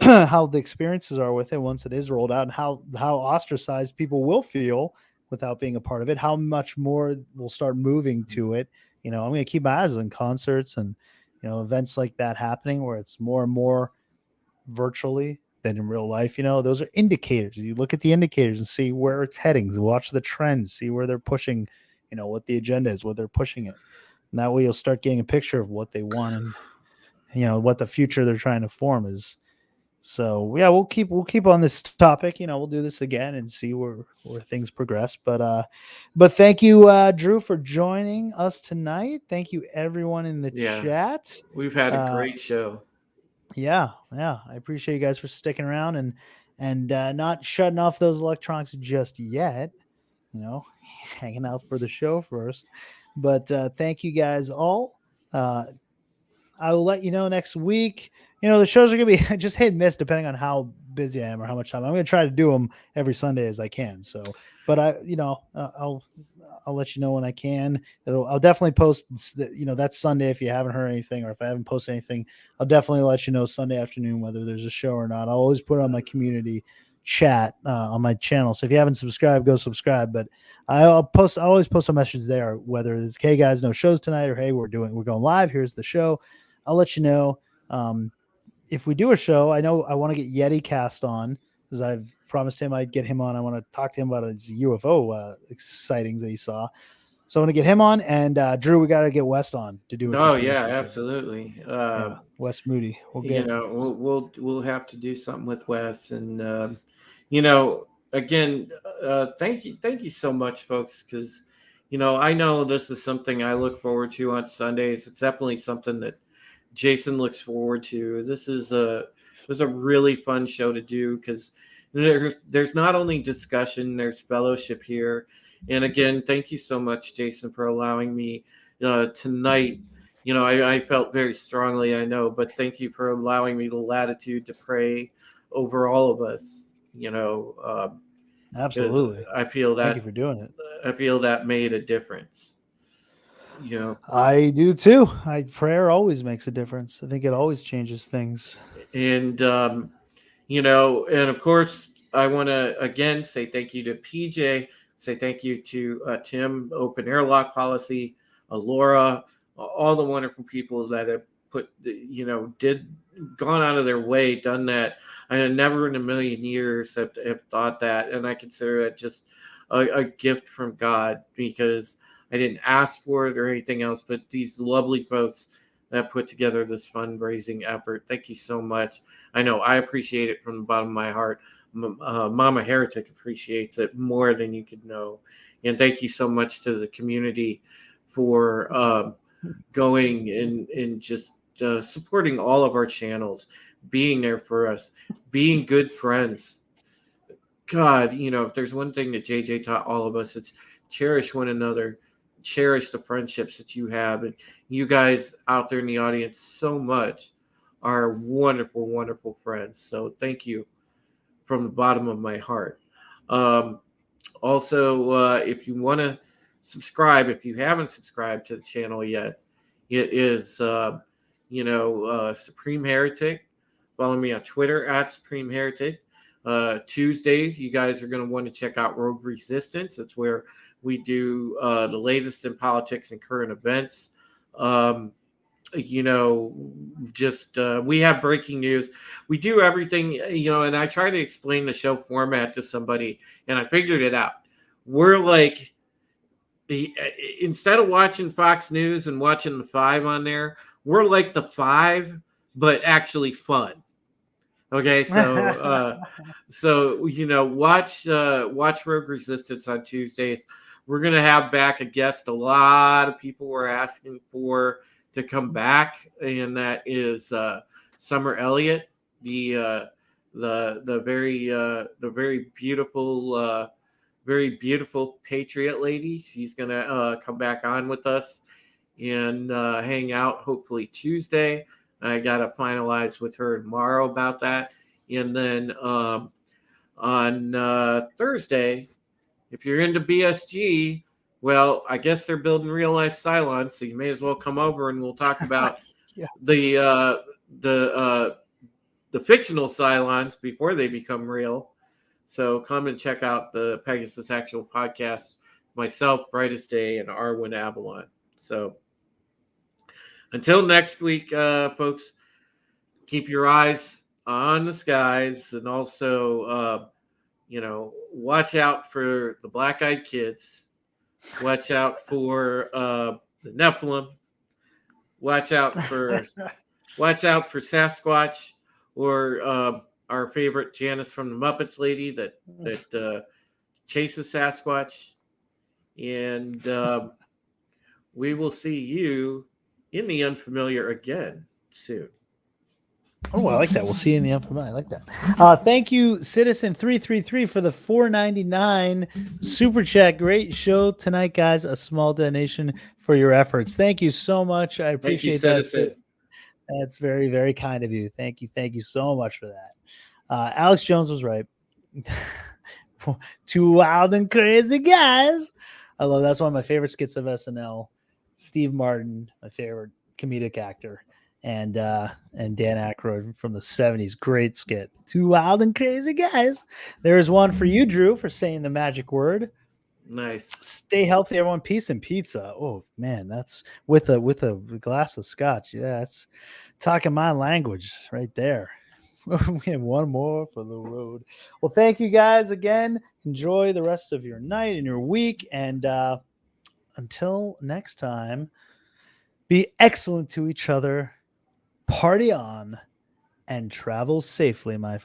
how the experiences are with it once it is rolled out, and how ostracized people will feel without being a part of it. How much more we'll start moving to it. I'm going to keep my eyes on concerts and events like that happening where it's more and more virtually than in real life. Those are indicators. You look at the indicators and see where it's heading. Watch the trends, see where they're pushing, what the agenda is, what they're pushing it. And that way you'll start getting a picture of what they want and what the future they're trying to form is. So yeah, we'll keep on this topic. We'll do this again and see where things progress. But thank you, Drew, for joining us tonight. Thank you, everyone in the Yeah. chat. We've had a great show. Yeah, I appreciate you guys for sticking around and not shutting off those electronics just yet. Hanging out for the show first. But thank you guys all. I will let you know next week. The shows are going to be just hit and miss depending on how busy I am or how much time. I'm going to try to do them every Sunday as I can. So, but I'll let you know when I can. I'll definitely post, that Sunday if you haven't heard anything, or if I haven't posted anything, I'll definitely let you know Sunday afternoon whether there's a show or not. I'll always put it on my community chat on my channel. So if you haven't subscribed, go subscribe. But I always post a message there, whether it's, hey guys, no shows tonight, or hey, we're going live. Here's the show. I'll let you know. If we do a show, I know I want to get Yeti Cast on because I've promised him I'd get him on. I want to talk to him about his UFO sightings that he saw. So I want to get him on, and Drew, we got to get West on to do it. Oh yeah, absolutely. Wes Moody. We'll have to do something with Wes, and again, thank you so much, folks, because I know this is something I look forward to on Sundays. It's definitely something that Jason looks forward to. This was a really fun show to do because there's not only discussion, there's fellowship here. And again, thank you so much, Jason, for allowing me tonight. I felt very strongly, I know, but thank you for allowing me the latitude to pray over all of us. Absolutely. I feel that. Thank you for doing it. I feel that made a difference. I do too. Prayer always makes a difference. I think it always changes things. And and of course, I want to again say thank you to PJ. Say thank you to Tim, Open Airlock Policy, Laura, all the wonderful people that have gone out of their way, done that. I never in a million years have thought that, and I consider it just a gift from God because I didn't ask for it or anything else, but these lovely folks that put together this fundraising effort. Thank you so much. I know I appreciate it from the bottom of my heart. Mama Heretic appreciates it more than you could know. And thank you so much to the community for going and just supporting all of our channels, being there for us, being good friends. God, if there's one thing that JJ taught all of us, it's cherish one another, cherish the friendships that you have. And you guys out there in the audience so much are wonderful, wonderful friends. So thank you from the bottom of my heart. Also, if you want to subscribe, if you haven't subscribed to the channel yet, it is, Supreme Heretic. Follow me on Twitter at Supreme Heretic. Tuesdays, you guys are going to want to check out Rogue Resistance. That's where we do the latest in politics and current events. We have breaking news. We do everything, and I try to explain the show format to somebody, and I figured it out. We're like, instead of watching Fox News and watching the 5 on there, we're like the 5, but actually fun. Okay, so watch Rogue Resistance on Tuesdays. We're gonna have back a guest. A lot of people were asking for to come back, and that is Summer Elliott, the very beautiful patriot lady. She's gonna come back on with us and hang out hopefully Tuesday. I got to finalize with her tomorrow about that. And then on Thursday, if you're into BSG, well, I guess they're building real life Cylons, so you may as well come over and we'll talk about the fictional Cylons before they become real. So come and check out the Pegasus Actual Podcast, myself, Brightest Day, and Arwen Avalon. So until next week, folks, keep your eyes on the skies, and also, watch out for the black-eyed kids. Watch out for the Nephilim. Watch out for Sasquatch, or our favorite Janice from the Muppets lady that chases Sasquatch. And we will see you in the unfamiliar again soon. Oh, I like that. We'll see you in the unfamiliar. I like that. Thank you, Citizen 333, for the $4.99 super chat. Great show tonight, guys. A small donation for your efforts. Thank you so much. I appreciate that. Citizen. That's very, very kind of you. Thank you. Thank you so much for that. Alex Jones was right. 2 wild and crazy guys. I love that's one of my favorite skits of SNL. Steve Martin, my favorite comedic actor, and Dan Aykroyd from the 70s. Great skit. 2 wild and crazy guys. There's one for you, Drew, for saying the magic word. Nice. Stay healthy, everyone. Peace and pizza. Oh man, that's with a glass of scotch. Yeah, that's talking my language right there. We have one more for the road. Well, thank you guys again. Enjoy the rest of your night and your week, and until next time, be excellent to each other, party on, and travel safely, my friends.